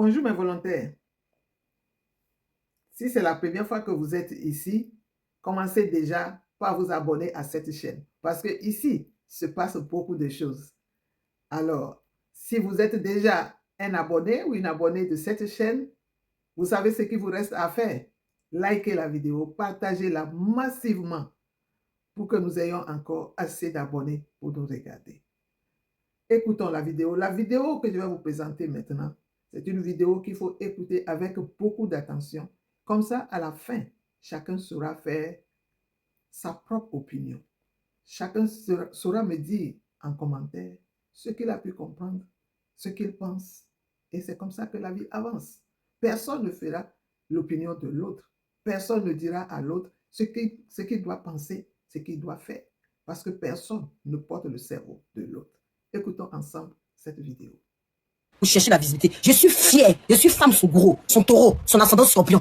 Bonjour mes volontaires. Si c'est la première fois que vous êtes ici, commencez déjà par vous abonner à cette chaîne parce que ici se passe beaucoup de choses. Alors, si vous êtes déjà un abonné ou une abonnée de cette chaîne, vous savez ce qu'il vous reste à faire. Likez la vidéo, partagez-la massivement pour que nous ayons encore assez d'abonnés pour nous regarder. Écoutons la vidéo. La vidéo que je vais vous présenter maintenant, c'est une vidéo qu'il faut écouter avec beaucoup d'attention. Comme ça, à la fin, chacun saura faire sa propre opinion. Chacun saura me dire en commentaire ce qu'il a pu comprendre, ce qu'il pense. Et c'est comme ça que la vie avance. Personne ne fera l'opinion de l'autre. Personne ne dira à l'autre ce qu'il doit penser, ce qu'il doit faire. Parce que personne ne porte le cerveau de l'autre. Écoutons ensemble cette vidéo. Vous cherchez la visibilité. Je suis fière. Je suis femme, son gros, son taureau, son ascendant scorpion.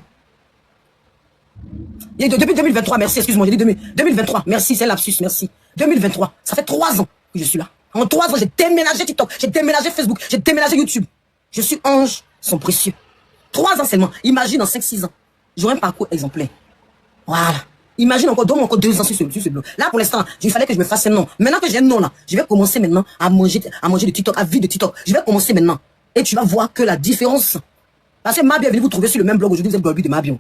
Et depuis 2023, merci, excuse-moi, j'ai dit 2023, merci, c'est lapsus, merci. 2023, ça fait 3 ans que je suis là. En 3 ans, j'ai déménagé TikTok, j'ai déménagé Facebook, j'ai déménagé YouTube. Je suis ange, son précieux. 3 ans seulement. Imagine en 5-6 ans. J'aurai un parcours exemplaire. Voilà. Imagine encore, donne-moi encore 2 ans sur ce blog. Là, pour l'instant, il fallait que je me fasse un nom. Maintenant que j'ai un nom là, je vais commencer maintenant à manger de TikTok, à vivre de TikTok. Je vais commencer maintenant. Et tu vas voir que la différence. Parce que Mabio est venu vous trouver sur le même blog aujourd'hui, vous êtes blog de Mabio.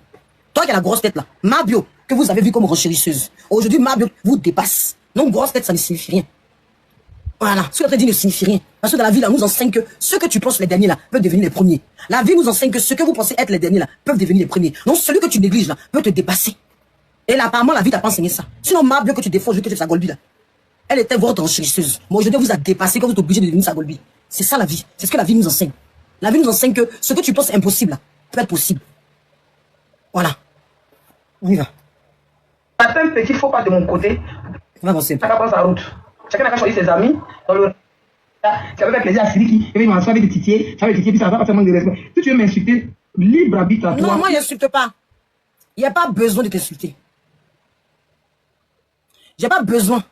Toi qui as la grosse tête là, Mabio, que vous avez vu comme renchérisseuse. Aujourd'hui, Mabio vous dépasse. Donc, grosse tête, ça ne signifie rien. Voilà, ce que tu dit ne signifie rien. Parce que dans la vie, là, nous enseigne que ce que tu penses les derniers là peuvent devenir les premiers. La vie nous enseigne que ce que vous pensez être les derniers là peuvent devenir les premiers. Donc, celui que tu négliges là peut te dépasser. Et là, apparemment, la vie t'a pas enseigné ça. Sinon, Mabio que tu défends, je que tu sa golbi là. Elle était votre renchérisseuse. Mais aujourd'hui, vous a dépassé quand vous êtes obligé de devenir sa golbi. C'est ça la vie. C'est ce que la vie nous enseigne. La vie nous enseigne que ce que tu penses impossible là peut être possible. Voilà. On y va. Un petit faux pas de mon côté. On va avancer. Chacun prend sa route. Chacun n'a qu'à choisir ses amis. Dans le... Ça va faire plaisir à Siriki. Il va m'asseoir avec des titiers. Ça va titier, puis ça va pas tellement de respect. Si tu veux m'insulter, libre arbitre à toi. Non, moi, j'insulte pas. Il n'y a pas besoin de t'insulter. J'ai pas besoin.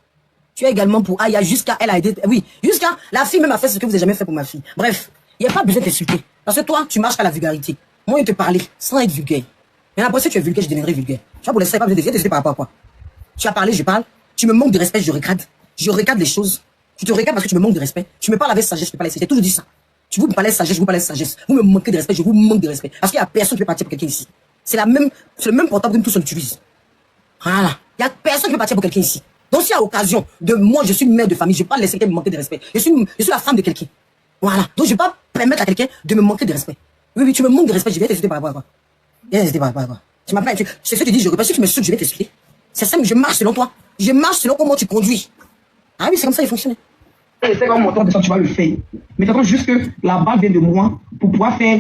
Tu es également pour Aya jusqu'à elle a été. Oui, jusqu'à la fille même a fait ce que vous n'avez jamais fait pour ma fille. Bref, il n'y a pas besoin de t'insulter. Parce que toi, tu marches à la vulgarité. Moi, je te parlais sans être vulgaire. Mais après, si tu es vulgaire, je deviendrai vulgaire. Tu vois, pour l'instant, pas besoin de t'insulter par rapport à quoi. Tu as parlé, je parle. Tu me manques de respect, je regarde. Je regarde les choses. Tu te regardes parce que tu me manques de respect. Tu me parles avec sagesse, je te parle avec sagesse. J'ai toujours dit ça. Tu vous me parlez sagesse, je vous parle sagesse. Vous me manquez de respect, je vous manque de respect. Parce qu'il n'y a personne qui peut partir pour quelqu'un ici. C'est le même portable que tous on utilise. Voilà. Il n'y a personne qui peut partir pour quelqu'un ici. Donc, s'il y a occasion de moi, je suis une mère de famille, je ne vais pas laisser quelqu'un me manquer de respect. Je suis la femme de quelqu'un. Voilà. Donc, je ne vais pas permettre à quelqu'un de me manquer de respect. Oui, tu me manques de respect, je vais t'insulter par rapport à quoi. Je vais t'insulter par rapport à quoi. Tu m'appelles, c'est ce que tu dis, je répète, si tu me sautes, je vais t'expliquer. C'est simple, je marche selon toi. Je marche selon comment tu conduis. Ah oui, c'est comme ça, il fonctionne. Et c'est comme mon temps de ça, tu vas le faire. Mais t'attends juste que la balle vienne de moi pour pouvoir faire,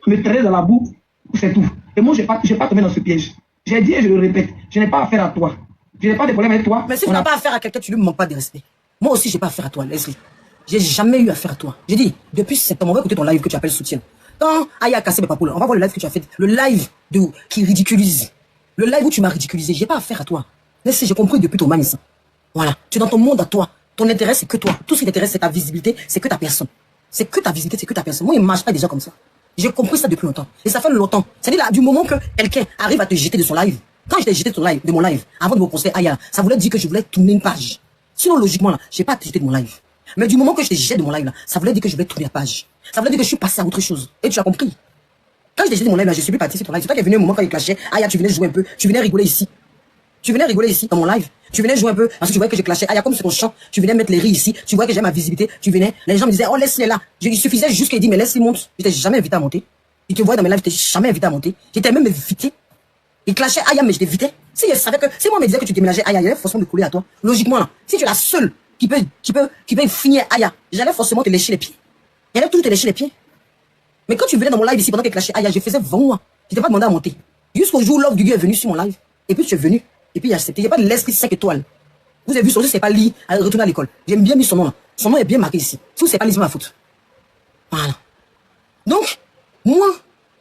me traiter dans la boue, c'est tout. Et moi, je n'ai pas tombé dans ce piège. J'ai dit et je le répète, je n'ai pas affaire à toi. Je n'ai pas de problème avec toi. Mais si tu n'as pas affaire à quelqu'un, tu ne me manques pas de respect. Moi aussi, je n'ai pas affaire à toi, Leslie. J'ai jamais eu affaire à toi. J'ai dit, depuis septembre, on va écouter ton live que tu appelles soutien. Quand Aya a cassé mes papoules, on va voir le live que tu as fait. Le live qui ridiculise. Le live où tu m'as ridiculisé. J'ai pas affaire à toi. Leslie, j'ai compris depuis ton manissant. Voilà. Tu es dans ton monde à toi. Ton intérêt, c'est que toi. Tout ce qui t'intéresse, c'est ta visibilité, c'est que ta personne. C'est que ta visibilité, c'est que ta personne. Moi, il ne marche pas déjà comme ça. J'ai compris ça depuis longtemps. Et ça fait longtemps. C'est-à-dire là, du moment que quelqu'un arrive à te jeter de son live, quand je t'ai jeté de mon live, avant de me poster Aya, ça voulait dire que je voulais tourner une page. Sinon, logiquement, là, j'ai pas à te jeter de mon live. Mais du moment que je t'ai jeté de mon live, là, ça voulait dire que je voulais tourner la page. Ça voulait dire que je suis passé à autre chose. Et tu as compris. Quand je t'ai jeté de mon live, là, je suis plus parti sur ton live. C'est toi qui es venu au moment quand il clashait. Aya, tu venais jouer un peu. Tu venais rigoler ici. Tu venais rigoler ici, dans mon live. Tu venais jouer un peu, parce que tu voyais que je clashais. Aya, comme c'est ton chant, tu venais mettre les rires ici. Tu voyais que j'ai ma visibilité. Tu venais. Les gens me disaient, oh, laisse-les là. Il suffisait juste qu'il dise, mais laisse-les monter. Je t'ai jamais invité à monter. Il te voyait dans mes lives, je t'ai jamais invité à monter. J'étais même évité. Il clashait Aya, mais je t'évitais. Si je savais que, si moi me disais que tu déménageais Aya, il y avait forcément de couler à toi. Logiquement, là, si tu es la seule qui peut finir Aya, j'allais forcément te lécher les pieds. J'allais toujours te lécher les pieds. Mais quand tu venais dans mon live ici pendant que clashais Aya, je faisais 20 mois. Je t'ai pas demandé à monter. Jusqu'au jour où Love du Dieu est venu sur mon live. Et puis tu es venu. Et puis il a accepté. Il n'y a pas de l'esprit 5 étoiles. Vous avez vu, son nom, c'est pas Lee, retourner à l'école. J'aime bien mis son nom là. Son nom est bien marqué ici. Si c'est pas Lee, c'est ma faute. Voilà. Donc, moi,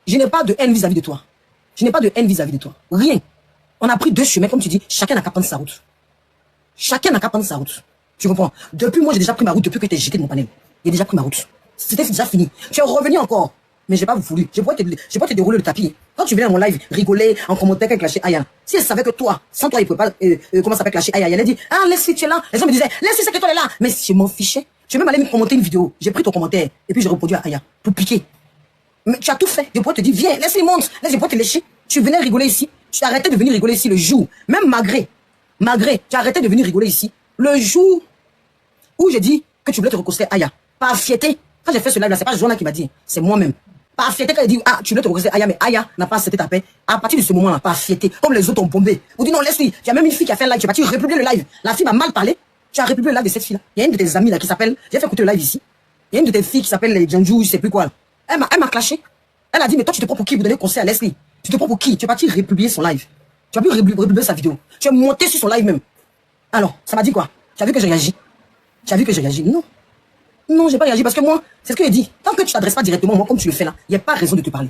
je n'ai pas de haine vis-à-vis de toi. Je n'ai pas de haine vis-à-vis de toi. Rien. On a pris 2 chemins, comme tu dis, chacun n'a qu'à prendre sa route. Chacun n'a qu'à prendre sa route. Tu comprends? Depuis moi, j'ai déjà pris ma route depuis que tu es jeté de mon panel. J'ai déjà pris ma route. C'était déjà fini. Tu es revenu encore. Mais j'ai pas voulu. Je pourrais te dérouler le tapis. Quand tu venais dans mon live, rigoler, en commentaire, qu'elle clashait Aya. Si elle savait que toi, sans toi, il pouvait pas, comment ça s'appelle clasher Aya, elle a dit, ah, Leslie, tu es là. Les gens me disaient, Leslie, c'est que toi, elle est là. Mais je m'en fichais. Je vais même aller me commenter une vidéo. J'ai pris ton commentaire. Et puis j'ai répondu à Aya. Pour piquer. Mais tu as tout fait. Je pourrais te dire, viens, Leslie, monte. Laisse, je pourrais te lécher. Tu venais rigoler ici. Tu arrêtais de venir rigoler ici le jour. Même malgré, tu arrêtais de venir rigoler ici. Le jour où j'ai dit que tu voulais te reconcilier Aya. Par fierté. Quand j'ai fait ce live là, c'est pas Joanna qui m'a dit, c'est moi-même. Par fierté, quand elle dit, ah, tu voulais te reconcilier Aya, mais Aya n'a pas accepté ta paix. À partir de ce moment-là, par fierté, comme les autres ont bombé. Vous dites non, Leslie, il y a même une fille qui a fait un live, tu es parti républier le live. La fille m'a mal parlé. Tu as républié le live de cette fille-là. Il y a une de tes amies là qui s'appelle, j'ai fait écouter le live ici. Il y a une de tes filles qui s'appelle les Janju, je sais plus quoi. Là. Elle m'a clashé. Elle a dit, mais toi, tu te prends pour qui vous donnez conseil à Leslie? Tu te prends pour qui? Tu es parti républier son live. Tu as pu républier sa vidéo. Tu es monté sur son live même. Alors, ça m'a dit quoi? Tu as vu que j'ai réagi? Tu as vu que j'ai réagi? Non. Non, j'ai pas réagi parce que moi, c'est ce que j'ai dit. Tant que tu t'adresses pas directement, moi, comme tu le fais là, il n'y a pas raison de te parler.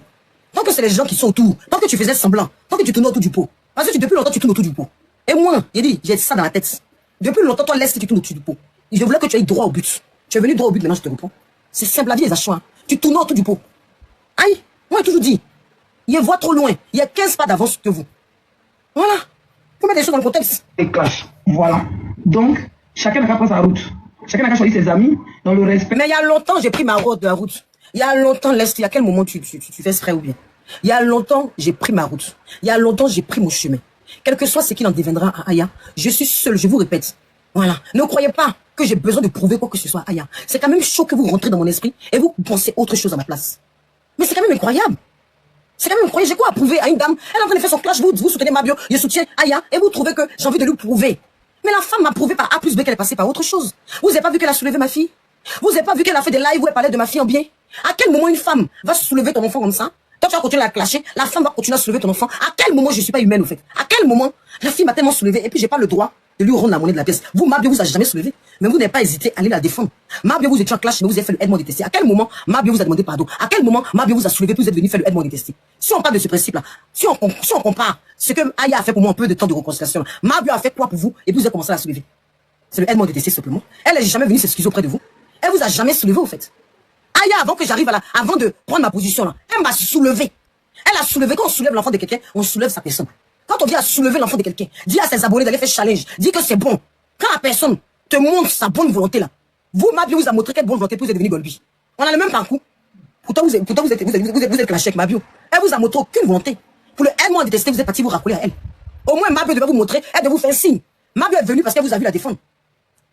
Tant que c'est les gens qui sont autour, tant que tu faisais semblant, tant que tu tournes autour du pot. Parce que depuis longtemps, tu tournes autour du pot. Et moi, j'ai dit, j'ai ça dans la tête. Depuis longtemps, toi, laisse que tu tournes autour du pot. Je voulais que tu ailles droit au but. Tu es venu droit au but, maintenant je te réponds. C'est simple, la vie est à choix. Tu tournes autour du pot. Aïe, moi, j'ai toujours dit, il voit trop loin. Il y a 15 pas d'avance que vous. Voilà. Faut mettre les choses dans le contexte. Et clash. Voilà. Donc, chacun n'a qu'à prendre sa route. Chacun n'a qu'à choisir ses amis dans le respect. Mais il y a longtemps, j'ai pris ma route de la route. Il y a longtemps, Leslie, à quel moment tu fais ce frère ou bien? Il y a longtemps, j'ai pris ma route. Il y a longtemps, j'ai pris mon chemin. Quel que soit ce qu'il en deviendra à Aya, je suis seul, je vous répète. Voilà. Ne croyez pas que j'ai besoin de prouver quoi que ce soit à Aya. C'est quand même chaud que vous rentrez dans mon esprit et vous pensez autre chose à ma place. Mais c'est quand même incroyable. C'est quand même incroyable. J'ai quoi à prouver à une dame? Elle est en train de faire son clash, vous soutenez Mabio, je soutiens Aya, et vous trouvez que j'ai envie de lui prouver. Mais la femme m'a prouvé par A plus B qu'elle est passée par autre chose. Vous n'avez pas vu qu'elle a soulevé ma fille? Vous n'avez pas vu qu'elle a fait des lives où elle parlait de ma fille en bien? À quel moment une femme va soulever ton enfant comme ça? Toi, tu vas continuer à la clasher, la femme va continuer à soulever ton enfant. À quel moment je suis pas humaine, au fait? À quel moment la fille m'a tellement soulevé et puis j'ai pas le droit de lui rendre la monnaie de la pièce? Vous, Mabio, vous a jamais soulevé, mais vous n'avez pas hésité à aller la défendre. Mabio, vous étiez en clash, mais vous avez fait le aide-moi détester. À quel moment Mabio vous a demandé pardon? À quel moment Mabio vous a soulevé, puis vous êtes venu faire le aide-moi détester? Si on parle de ce principe-là, si on compare ce que Aya a fait pour moi un peu de temps de réconciliation, Mabio a fait quoi pour vous et puis vous avez commencé à la soulever? C'est le aide-moi détester simplement. Elle n'est jamais venue s'excuser auprès de vous. Elle vous a jamais soulevé, au fait. Aya, avant que j'arrive avant de prendre ma position là, elle m'a soulevé. Elle a soulevé. Quand on soulève l'enfant de quelqu'un, on soulève sa personne. Quand on vient à soulever l'enfant de quelqu'un, dis à ses abonnés d'aller faire challenge. Dis que c'est bon. Quand la personne te montre sa bonne volonté là, vous, Mabio, vous a montré quelle bonne volonté pour vous êtes devenu Golbi. On a le même parcours. Pourtant, vous êtes clashé avec Mabio. Elle vous a montré aucune volonté. Pour le aide-moi détester, vous êtes parti vous raccoler à elle. Au moins, Mabio devait vous montrer, elle devait vous faire un signe. Mabio est venue parce qu'elle vous a vu la défendre.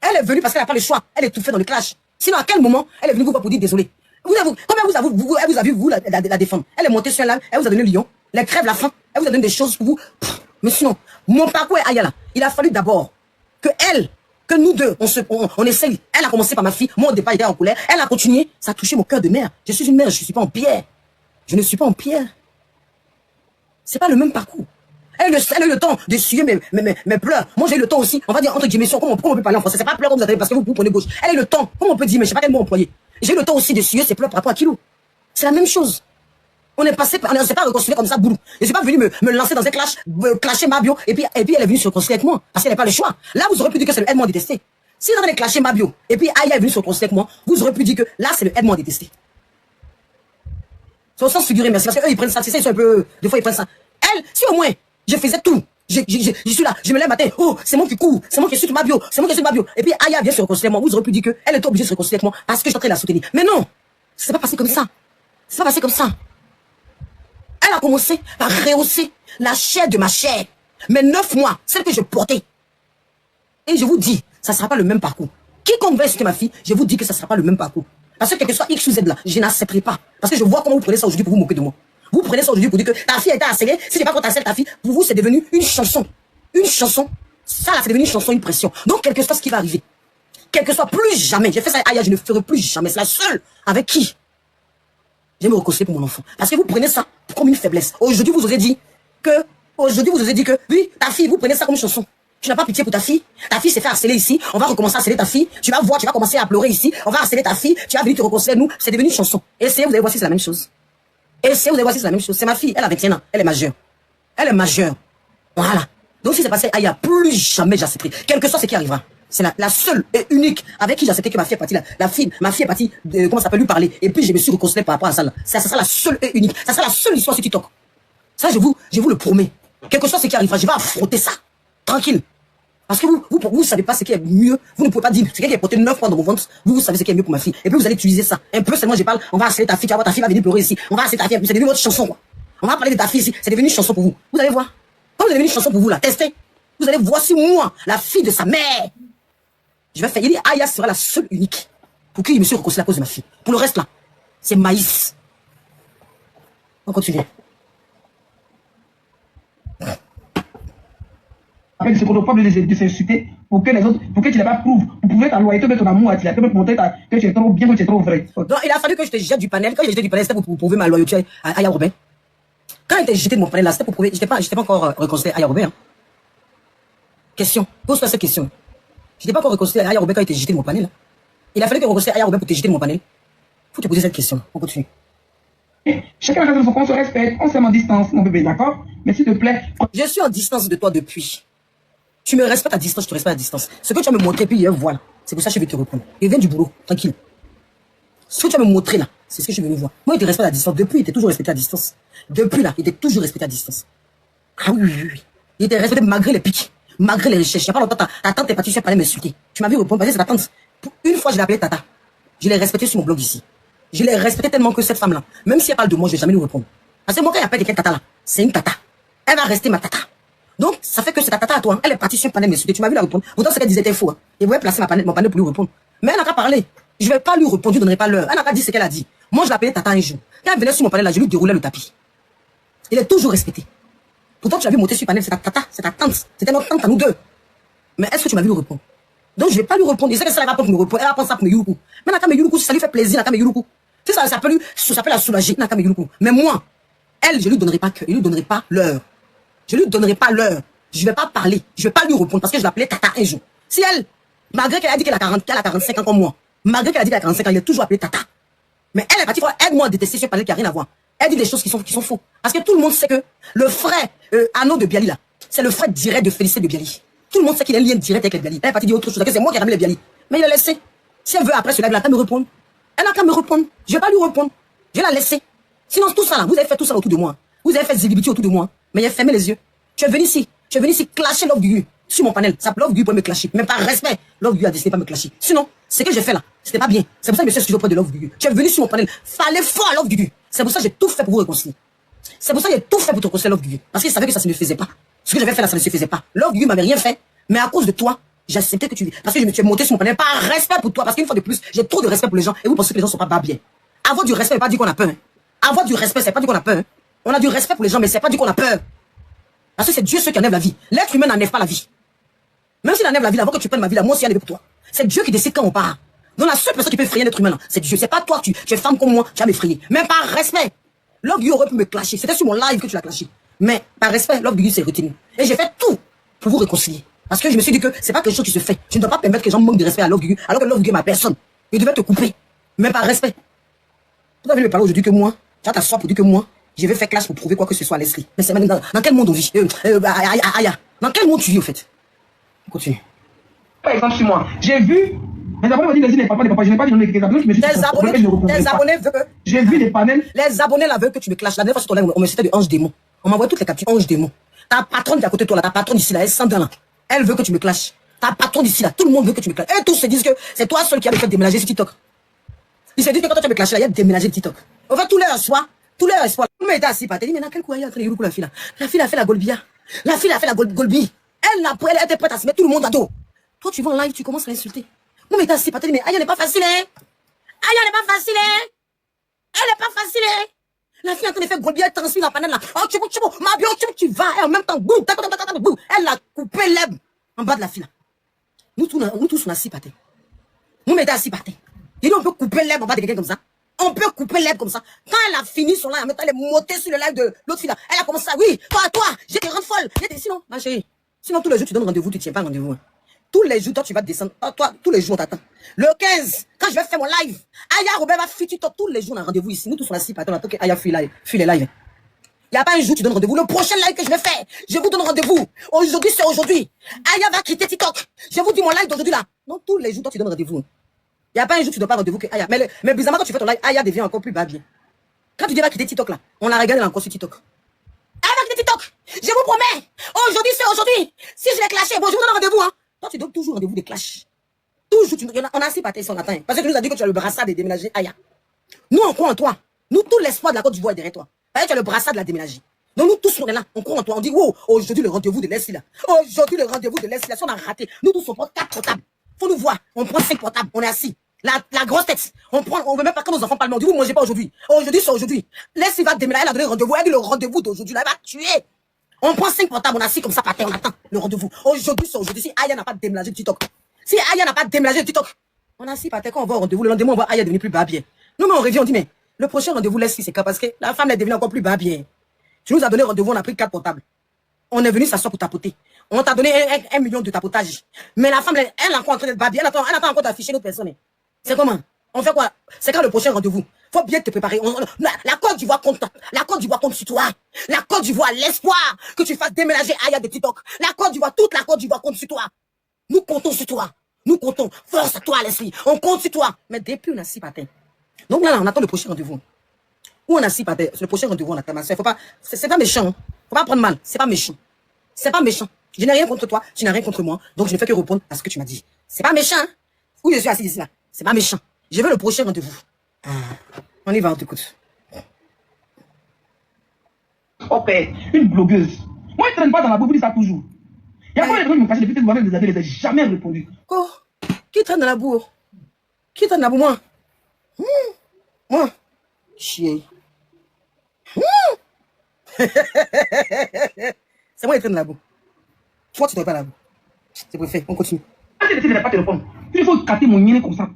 Elle est venue parce qu'elle n'a pas le choix. Elle est tout fait dans le clash. Sinon, à quel moment elle est venue vous voir pour dire désolé? Comment elle vous a vu, vous, la défendre? Elle est montée sur elle, elle vous a donné le lion, elle crève la faim, elle vous a donné des choses pour vous. Mais sinon, mon parcours est Aya là. Il a fallu d'abord que nous deux, on essaye. Elle a commencé par ma fille, moi au départ, j'étais en colère. Elle a continué, ça a touché mon cœur de mère. Je suis une mère, je ne suis pas en pierre. Je ne suis pas en pierre. C'est pas le même parcours. Elle a eu le temps de suer mes pleurs. Moi, j'ai eu le temps aussi. On va dire entre guillemets, comment on peut parler en français? C'est pas pleurs comme vous avez parce que vous prenez gauche. Elle a eu le temps. Comment on peut dire, mais je sais pas quel mot employer. J'ai eu le temps aussi de suer ses pleurs par rapport à Kilo. C'est la même chose. On est passé, on ne s'est pas réconcilié comme ça, boulou. Je suis pas venu me lancer dans un clash, clasher Mabio, et puis elle est venue se réconcilier avec moi. Parce qu'elle n'a pas le choix. Là, vous aurez pu dire que c'est le aide-moi détester. Si vous avez clasher Mabio, et puis Aya est venue se réconcilier avec moi, vous aurez pu dire que là, c'est le aide-moi détester. C'est au sens figuré, merci. Parce qu'eux, ils prennent ça, c'est ça, ils sont un peu, des fois, ils prennent ça. Elle, si au moins, je faisais tout. Je suis là, je me lève matin, oh, c'est moi qui cours, c'est moi qui suis Mabio, c'est moi qui suis Mabio. Et puis Aya vient se réconcilier avec moi. Vous aurez pu dire qu'elle est obligée de se réconcilier avec moi parce que je suis en train de la soutenir. Mais non, c'est pas passé comme ça. C'est pas passé comme ça. Elle a commencé par rehausser la chair de ma chair. Mais 9 mois, celle que je portais. Et je vous dis, ça ne sera pas le même parcours. Quiconque va insulter ma fille, je vous dis que ça ne sera pas le même parcours. Parce que quel que soit X ou Z là, je n'accepterai pas. Parce que je vois comment vous prenez ça aujourd'hui pour vous moquer de moi. Vous prenez ça aujourd'hui pour dire que ta fille a été harcelée. Si c'est pas contre ta fille, pour vous, c'est devenu une chanson. Une chanson. Ça, là, c'est devenu une chanson, une pression. Donc, quel que soit ce qui va arriver, quel que soit, plus jamais, j'ai fait ça, Aya, je ne ferai plus jamais. C'est la seule avec qui je vais me reconcilier pour mon enfant. Parce que vous prenez ça comme une faiblesse. Aujourd'hui, vous osez dire que, oui, ta fille, vous prenez ça comme une chanson. Tu n'as pas pitié pour ta fille. Ta fille s'est fait harceler ici. On va recommencer à harceler ta fille. Tu vas voir, tu vas commencer à pleurer ici. On va harceler ta fille. Tu vas venir te reconcilier nous. C'est devenu une chanson. Essayez, vous allez voir si c'est la même chose. Essayez, vous allez voir si c'est la même chose. C'est ma fille. Elle a 21 ans. Elle est majeure. Elle est majeure. Voilà. Donc si c'est passé, il n'y a plus jamais j'accepterai. Quel que soit ce qui arrivera. C'est la seule et unique avec qui j'ai accepté que ma fille est partie là. Ma fille est partie, comment ça s'appelle, lui parler. Et puis je me suis réconcilié par rapport à ça là. Ça sera la seule et unique. Ça sera la seule histoire sur TikTok. Ça, je vous le promets. Quelque chose ce qui arrivera, je vais affronter ça. Tranquille. Parce que vous savez pas ce qui est mieux. Vous ne pouvez pas dire, c'est quelqu'un qui a porté 9 mois dans mon ventre. Vous savez ce qui est mieux pour ma fille. Et puis vous allez utiliser ça. Un peu seulement, je parle, on va harceler ta fille, tu vas voir, ta fille va venir pleurer ici. On va harceler ta fille, c'est devenu votre chanson, quoi. On va parler de ta fille ici, c'est devenu une chanson pour vous. Vous allez voir. Quand vous devenu une chanson pour vous, là, testez. Vous allez voir si moi, la fille de sa mère, je vais faire, il dit, Aya sera la seule unique pour qui je me suis réconcilié à cause de ma fille. Pour le reste, là, c'est maïs. On continue. Avec ce protocole de s'insulter pour que les autres, pour que tu n'aies pas prouve, pour prouver ta loyauté, ton amour à Tia, pour montrer que tu es trop bien, que tu es trop vrai. Donc, il a fallu que je te jette du panel. Quand j'ai jeté du panel, c'était pour prouver ma loyauté à Aya Robin. Quand il était jeté de mon panel là, c'était pour prouver, j'étais pas encore réconcilié à Aya Robin. Hein. Question. Pose-toi cette question. J'étais pas encore réconcilié à Aya Robin quand il était jeté de mon panel. Là. Il a fallu que je réconcilie à Aya Robin pour te jeter de mon panel. Faut te poser cette question. On continue. Chacun a raison de son compte, on se respecte, on s'aime en distance, mon bébé, d'accord? Mais s'il te plaît. Je suis en distance de toi depuis. Tu me respectes à distance, je te respecte à distance. Ce que tu as me montré, puis voilà. C'est pour ça que je vais te reprendre. Je viens du boulot, tranquille. Ce que tu as me montré là, c'est ce que je vais voir. Moi, il te respecte à distance. Depuis, il était toujours respecté à distance. Depuis là, il était toujours respecté à distance. Ah oui, oui, oui. Il était respecté malgré les pics, malgré les recherches. Il n'y a pas longtemps, ta tante est partie, tu es parlé m'insulter. Tu m'as vu répondre, parce que c'est ta tante. Une fois, je l'ai appelée Tata. Je l'ai respecté sur mon blog ici. Je l'ai respecté tellement que cette femme-là, même si elle parle de moi, je vais jamais lui répondre. Parce que moi, quand elle appelle quelqu'un Tata là, c'est une Tata. Elle va rester ma Tata. Donc, ça fait que c'est ta Tata à toi. Hein. Elle est partie sur un panel m'insulter. Tu m'as vu la répondre. Pourtant, ce qu'elle disait était faux. Hein. Et vous pouvez placer mon panel pour lui répondre. Mais elle n'a qu'à parler. Je vais pas lui répondre, je ne donnerai pas l'heure. Elle n'a qu'à dire ce qu'elle a dit. Moi, je l'appelais Tata un jour. Quand elle venait sur mon panel là, je lui déroulais le tapis. Il est toujours respecté. Pourtant, tu l'as vu monter sur le panel, c'est ta Tata, c'est ta tante. C'était notre tante à nous deux. Mais est-ce que tu m'as vu lui répondre? Donc, je vais pas lui répondre. Je sais que ça, elle va pas me répondre. Elle va prendre ça pour me yuruku. Mais Naka me yuruku, ça lui fait plaisir, Naka me yuruku. Si ça peut la soulager, Naka me yuruku. Mais moi, elle, je lui donnerai pas que, je lui donnerai pas l'heure. Je lui donnerai pas l'heure. Je vais pas parler. Je vais pas lui répondre parce que je l'appelais Tata un jour. Si elle, malgré qu'elle a dit qu'elle a 45 ans comme moi, malgré qu'elle a dit qu'elle a 45 ans, elle est toujours appelée Tata. Mais elle est partie, aide-moi à détester ce panel qui a rien à voir. Elle dit des choses qui sont faux. Parce que tout le monde sait que le frère Arnaud de Biali là, c'est le frère direct de Félicité de Biali. Tout le monde sait qu'il a un lien direct avec les Biali. Elle est partie dire autre chose, que c'est moi qui ai ramené les Biali. Mais il a laissé. Si elle veut après ce live là, elle n'a qu'à me répondre. Elle n'a qu'à me répondre. Je vais pas lui répondre. Je vais la laisser. Sinon tout ça là, vous avez fait tout ça autour de moi. Vous avez fait zilibiti autour de moi. Mais il a fermé les yeux. Tu es venu ici. Tu es venu ici clasher Love du sur mon panel. Ça Love du pour me clasher. Même par respect. Love du a décidé de pas me clasher. Sinon, ce que j'ai fait là, c'était pas bien. C'est pour ça que je me suis excusé auprès de Love du. Tu es venu sur mon panel. Fallait fort à Love du. C'est pour ça que j'ai tout fait pour vous réconcilier. C'est pour ça que j'ai tout fait pour te réconcilier Love du. Parce que je savais que ça ne se faisait pas. Ce que j'avais fait là, ça ne se faisait pas. Love du m'avait rien fait. Mais à cause de toi, j'ai accepté que tu. Parce que tu es monté sur mon panel par respect pour toi. Parce qu'une fois de plus, j'ai trop de respect pour les gens. Et vous pensez que les gens sont pas bien. Avoir du respect, c'est pas dire qu'on a peur. Hein. Avoir du respect, c'est pas dire qu'on a peur. Hein. On a du respect pour les gens, mais c'est pas dire qu'on a peur. Parce que c'est Dieu ceux qui enlève la vie. L'être humain n'enlève pas la vie. Même s'il enlève la vie, avant que tu prennes ma vie, là, moi aussi, il enlève pour toi. C'est Dieu qui décide quand on part. Donc la seule personne qui peut effrayer l'être humain, c'est Dieu. C'est pas toi, tu es femme comme moi, tu vas m'effrayer. Même par respect. Love you aurait pu me clasher. C'était sur mon live que tu l'as clashé. Mais par respect, Love you s'est retenu. Et j'ai fait tout pour vous réconcilier. Parce que je me suis dit que c'est pas quelque chose qui se fait. Tu ne dois pas permettre que les gens manquent de respect à Love you, alors que Love you est ma personne. Il devait te couper. Mais par respect. Tu vas venir me parler aujourd'hui que moi, tu as ta soeur pour dire que moi, je vais faire classe pour prouver quoi que ce soit à Leslie. Mais c'est dans quel monde on vit Aya, dans quel monde tu vis au fait? Continue. Par exemple, sur moi, j'ai vu. Les abonnés m'ont dit Leslie n'est pas des papas. Je n'ai pas dit non, les abonnés qui me disent. Les abonnés veulent que. J'ai vu des panels. Les abonnés là veulent que tu me clashes. La dernière fois sur ton live, on me citait de Ange Démon. On m'envoie toutes les captures Ange Démon. Ta patronne qui est à côté de toi là, ta patronne ici là, elle sent là. Elle veut que tu me clashes. Ta patronne ici là, tout le monde veut que tu me clashes. Et tous se disent que c'est toi seul qui a fait déménager sur TikTok. Ils se disent que quand tu me clashes là, il y a déménager TikTok. On va tous les espoirs. Tous les espoirs. Mais t'as assis, pas. T'as dit, mais dans quel coin il y a en train de la fille là? La fille a fait la Golbia. La fille a fait la Golbi. Elle était prête à se mettre tout le monde à dos. Toi, tu vas en live, tu commences à l'insulter. Non, mais t'as assis, pas. T'as dit, mais Aya n'est pas facile, hein? Aya n'est pas facile, hein? Elle n'est pas facile, hein? La fille est en train de faire Golbia, elle transmet la panel là. Oh, ma bio, tu vas, et en même temps, boum, boum. Elle a coupé l'herbe en bas de la fille là. Nous tous, on a assis, pas. Nous, mais t'as assis, pas. Et on peut couper l'herbe en bas de quelqu'un comme ça. On peut couper l'herbe comme ça. Quand elle a fini son live, en même temps, elle est montée sur le live de l'autre fille là. Elle a commencé à, oui, toi, j'ai des rendre folle. Sinon, ma chérie, sinon tous les jours tu donnes rendez-vous, tu tiens pas rendez-vous. Hein. Tous les jours, toi, tu vas descendre. Toi, tous les jours, on t'attend. Le 15, quand je vais faire mon live, Aya Robert va fuir tous les jours, on a rendez-vous ici. Nous tous, on a 6 patons, on attend que Aya fuit les lives. Il n'y a pas un jour, tu donnes rendez-vous. Le prochain live que je vais faire, je vous donne rendez-vous. Aujourd'hui, c'est aujourd'hui. Aya va quitter TikTok. Je vous dis mon live d'aujourd'hui là. Non, tous les jours, toi, tu donnes rendez-vous. Il n'y a pas un jour, tu ne donnes pas rendez-vous que Aya. Mais bizarrement, quand tu fais ton live, Aya devient encore plus babier. Quand tu dis va quitter TikTok là, on l'a regardé encore sur TikTok. Aya va quitter TikTok. Je vous promets. Aujourd'hui, c'est aujourd'hui. Si je l'ai clashé, bon, je vous donne rendez-vous. Hein. Toi, tu donnes toujours rendez-vous des clashs. Toujours, on a assez pâté son latin. Parce que tu nous as dit que tu as le brassard de déménager Aya. Nous, on croit en toi. Nous, tout l'espoir de la Côte d'Ivoire est derrière toi. Parce que tu as le brassard de la déménager. Donc, nous tous, on est là. On croit en toi. On dit, wow, aujourd'hui, le rendez-vous de Leslie là. Aujourd'hui, le rendez-vous de Leslie là. Si on a raté, nous tous, on prend 4 portables. Faut nous voir. On prend 5 portables. On est assis. La grosse tête. On veut même pas que nos enfants parlent. On dit, vous ne mangez pas aujourd'hui. Aujourd'hui, c'est aujourd'hui. Leslie va déménager. Elle a donné rendez-vous. Elle dit, le rendez-vous d'aujourd'hui là, elle va tuer. On prend 5 portables. On est assis comme ça, par terre. On attend le rendez-vous. Aujourd'hui, c'est aujourd'hui. Si Aya n'a pas déménagé de TikTok. Si Aya n'a pas déménagé de TikTok. On est assis par terre. Quand on va au rendez-vous, le lendemain, on voit Aya devenir plus babier. Non, mais on revient, on dit, mais le prochain rendez-vous, Leslie, c'est parce que la femme est devenue encore plus babier. Tu nous as donné rendez-vous, on a pris 4 portables. On est venu s'asseoir pour tapoter. On t'a donné 1 million de tapotage. Mais la femme, elle est encore en train d'être babier. Elle attend encore d'afficher notre personne. C'est comment? On fait quoi? C'est quand le prochain rendez-vous? Faut bien te préparer. La Côte d'Ivoire compte. La Côte d'Ivoire compte sur toi. La Côte d'Ivoire, l'espoir que tu fasses déménager Aya de TikTok. La Côte d'Ivoire, toute la Côte d'Ivoire compte sur toi. Nous comptons sur toi. Nous comptons. Force à toi, Leslie. On compte sur toi. Mais depuis, on a 6 patins. Donc là, on attend le prochain rendez-vous. Où on a 6 patins. Le prochain rendez-vous, on attend ma soeur. Faut pas, c'est pas méchant. Hein. Faut pas prendre mal. C'est pas méchant. C'est pas méchant. Je n'ai rien contre toi. Tu n'as rien contre moi. Donc, je ne fais que répondre à ce que tu m'as dit. C'est pas méchant. Hein? Où je suis assis ici là. C'est pas méchant. Je veux le prochain rendez-vous. On y va, on t'écoute. Oh père, une blogueuse. Moi, je ne traîne pas dans la boue, vous dites ça toujours. Il y a pas de gens qui me cachent depuis que vous m'avez des années, je n'ai jamais répondu. Oh, qui traîne dans la boue? Qui traîne dans la boue, moi? Moi? Chier. C'est moi qui traîne dans la boue. Toi, tu ne traînes pas dans la boue. C'est préféré, on continue. Quand tu décides de ne pas te répondre, il faut capter mon yéné comme ça.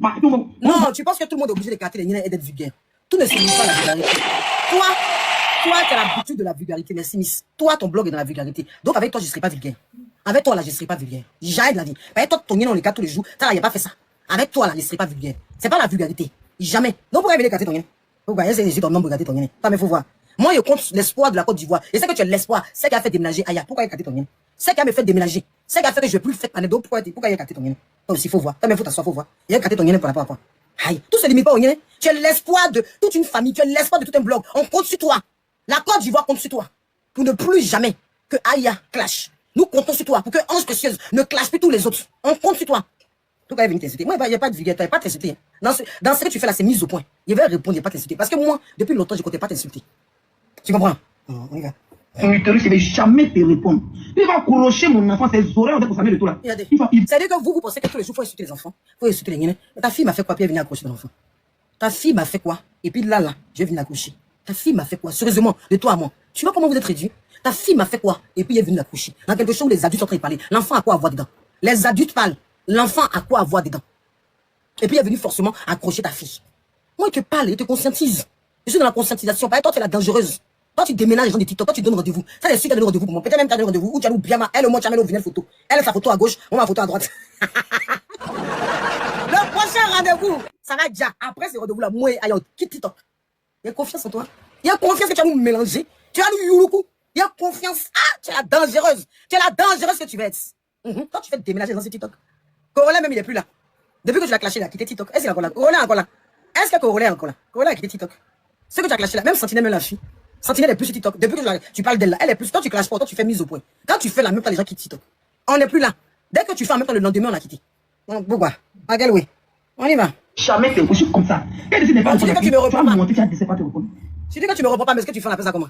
Non, tu penses que tout le monde est obligé de capter les yénés et d'être vulgaire. Tout ne se limite pas à la vulgarité. Toi, tu as l'habitude de la vulgarité, merci Miss. Toi, ton blog est dans la vulgarité. Donc avec toi, je ne serai pas vulgaire. Avec toi, là, je ne serai pas vulgaire. Jamais de la vie. Avec toi, ton yéné, on les capte tous les jours. Ça, là, il n'y a pas fait ça. Avec toi, là, je ne serai pas vulgaire. C'est pas la vulgarité. Jamais. Donc pourquoi venir capter ton yéné? Pourquoi essayer ton nom pour capter ton yéné? Pas, mais faut voir. Moi, je compte l'espoir de la Côte d'Ivoire. Et c'est que tu as l'espoir. C'est qui a fait déménager Aya. Pourquoi il a capté ton yéné? C'est qui a me fait déménager. C'est qui a fait que je ne vais plus faire anecdote. Pourquoi il a capté ton yéné? Toi aussi, faut voir. Toi, mais faut t'asseoir, faut voir. Il a capté ton yéné pour la part à quoi? Aïe. Tout se limite pas au yéné. Tu as l'espoir de toute une famille. Tu as l'espoir de tout un blog. On compte sur toi. La Côte d'Ivoire compte sur toi. Pour ne plus jamais que Aya clash. Nous comptons sur toi. Pour que Ange Précieuse ne clash plus tous les autres. On compte sur toi. Tout cas, il vient t'insulter. Moi, il n'y a pas de vulgarité. Il n'y a pas t'insulter. Dans ce que tu fais là, c'est mise au point. Il va répondre, il n'y a pas t'insulter. Parce que moi, depuis longtemps, je ne comptais pas t'insulter. Tu comprends? On y va. Mon utérus, il ne va jamais te répondre. Il va accrocher mon enfant, ses oreilles, pour s'amener de tout là. C'est-à-dire que vous pensez que tous les jours, il faut insulter les enfants. Il faut insulter les yénés. Mais ta fille m'a fait quoi? Puis elle est venue accrocher l'enfant. Ta fille m'a fait quoi? Et puis là, je vais venir accrocher. Ta fille m'a fait quoi? Sérieusement, de toi à moi. Tu vois comment vous êtes réduits? Ta fille m'a fait quoi? Et puis elle est venue l'accrocher. Dans quelque chose où les adultes sont en train de parler. L'enfant a quoi avoir dedans? Les adultes parlent. L'enfant a quoi avoir dedans? Et puis elle est venue forcément accrocher ta fille. Moi, il te parle, il te conscientise. Je suis dans la conscientisation. Pas toi, tu es la dangereuse. Toi, tu déménages les gens de TikTok. Toi, tu donnes rendez-vous. Ça, c'est sûr qu'elle donne rendez-vous pour moi. Peut-être même tu as donné rendez-vous. Ou tu as bien elle, au moins, tu as mis une photo. Elle, sa photo à gauche, moi, ma photo à droite. Le prochain rendez-vous, ça va déjà. Après ce rendez-vous-là, moi, aïe, quitte TikTok. Il y a confiance en toi. Il y a confiance que tu vas nous mélanger. Tu vas nous youloukou. Il y a confiance. Ah, tu es la dangereuse. Tu es la dangereuse que tu vas être. Toi, tu fais déménager dans ce TikTok. Corolla, même, il est plus là. Depuis que tu l'as clashé, il a quitté TikTok. Est-ce qu'il est encore là? Corolla est encore là. Est-ce que Corolla est encore là? Corolla a quitté TikTok. Ce que tu as clashé là, même Sentinelle, même la fille. Sentinelle est plus sur TikTok. Depuis que tu parles d'elle là, elle est plus. Toi, tu clashes pas, toi, tu fais mise au point. Quand tu fais la même temps, les gens quittent TikTok. On n'est plus là. Dès que tu fais en même temps, le lendemain, on a quitté. Pourquoi? À quel oui? On y va. Jamais t'es aussi comme ça. Elle décide de pas tu dis que tu me réponds pas. Tu dis que tu me réponds pas, mais ce que tu fais, on appelle ça comment?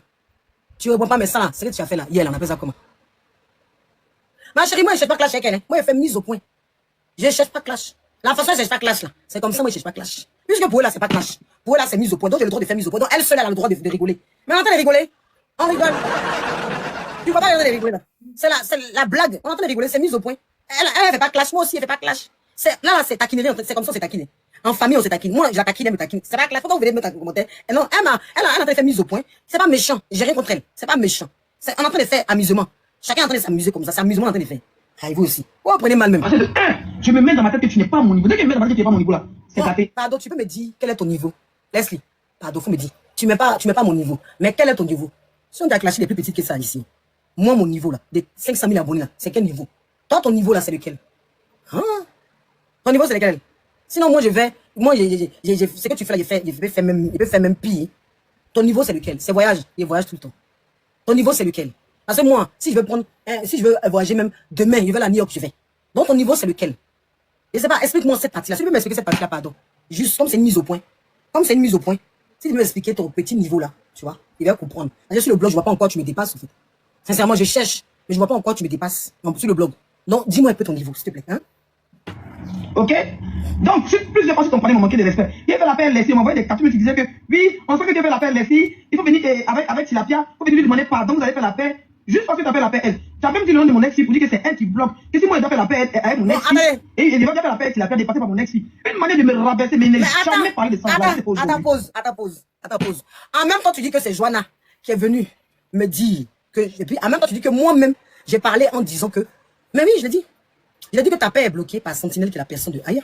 Tu réponds pas, mais ça là, c'est ce que tu as fait là. Hier, on appelle ça comment? Ma chérie, moi, je cherche pas clash avec elle. Hein. Moi, je fais mise au point. Je cherche pas clash. La façon, je cherche pas clash là. C'est comme ça, moi, je cherche pas clash. Puisque pour elle là, c'est pas clash. Pour elle là, c'est mise au point. Donc, j'ai le droit de faire mise au point. Donc, elle seule, elle a le droit de rigoler. Mais on est en train de rigoler. On rigole. Tu vois pas, on est en train de rigoler là. C'est la blague. On est en train de rigoler, c'est mise au point. Elle fait pas clash. Moi aussi, elle fait pas clash. Là, c'est taquinerie. C'est comme ça, c'est taquiné. En famille, on se taquine. Moi, je la taquine, elle me taquine. C'est pas clash. Faut pas vous venez mettre un commentaire. Et non, elle a en train de faire mise au point. C'est pas méchant. J'ai rien contre elle. C'est pas méchant. On est en train de faire amusement. Chacun est en train de s'amuser comme ça. C'est amusement en train de faire. Ah, vous aussi. Oh, prenez mal même. Je me mets dans ma tête que tu n'es pas à mon niveau. Dès que je me mets dans ma tête que tu n'es pas à mon niveau là, c'est tapé. Pardon, tu peux me dire quel est ton niveau? Leslie, pardon, faut me dire. Tu mets pas mon niveau. Mais quel est ton niveau? Si on doit clasher les plus petites que ça ici, moi, mon niveau là, des 500 000 abonnés là, c'est quel niveau? Toi, ton niveau là, c'est lequel? Hein? Ton niveau, c'est lequel? Sinon, moi, ce que tu fais là, je peux faire même pire. Ton niveau, c'est lequel? C'est voyage. Il voyage tout le temps. Ton niveau, c'est lequel? Parce que moi, si je veux voyager même demain, je vais à New York, je vais. Donc, ton niveau, c'est lequel? Je sais pas, explique-moi cette partie-là. Si tu peux m'expliquer cette partie-là, pardon. Juste comme c'est une mise au point. Comme c'est une mise au point. Si tu peux m'expliquer ton petit niveau là, tu vois, il va comprendre. Sur le blog, je vois pas encore tu me dépasses, en fait. Sincèrement, je cherche, mais je vois pas encore tu me dépasses. Non, sur le blog. Donc, dis-moi un peu ton niveau, s'il te plaît. Hein? Ok? Donc, plusieurs fois, ton panier m'a manqué de respect. Il a fait l'appel Leslie, il m'a envoyé des captures, tu disais que oui, on sait que tu as fait l'appel Leslie, il faut venir avec Tilapia, il faut venir lui demander pardon, vous avez fait l'appel. Juste parce que tu as fait l'appel elle. Tu as même dit le nom de mon ex-fille pour dire que c'est elle qui bloque. Que si moi, je dois faire l'appel avec mon ex-fille, et il va faire l'appel Tilapia dépassé par mon ex-fille. Une manière de me rabaisser, mais il n'a jamais parlé de ça. Attends, pause. En même temps, tu dis que c'est Joanna qui est venue me dire que, et puis en même temps, tu dis que moi-même, j'ai parlé en disant que, mais oui, je l'ai dit. Il a dit que ta paix est bloquée par Sentinelle, qui est la personne de Aya.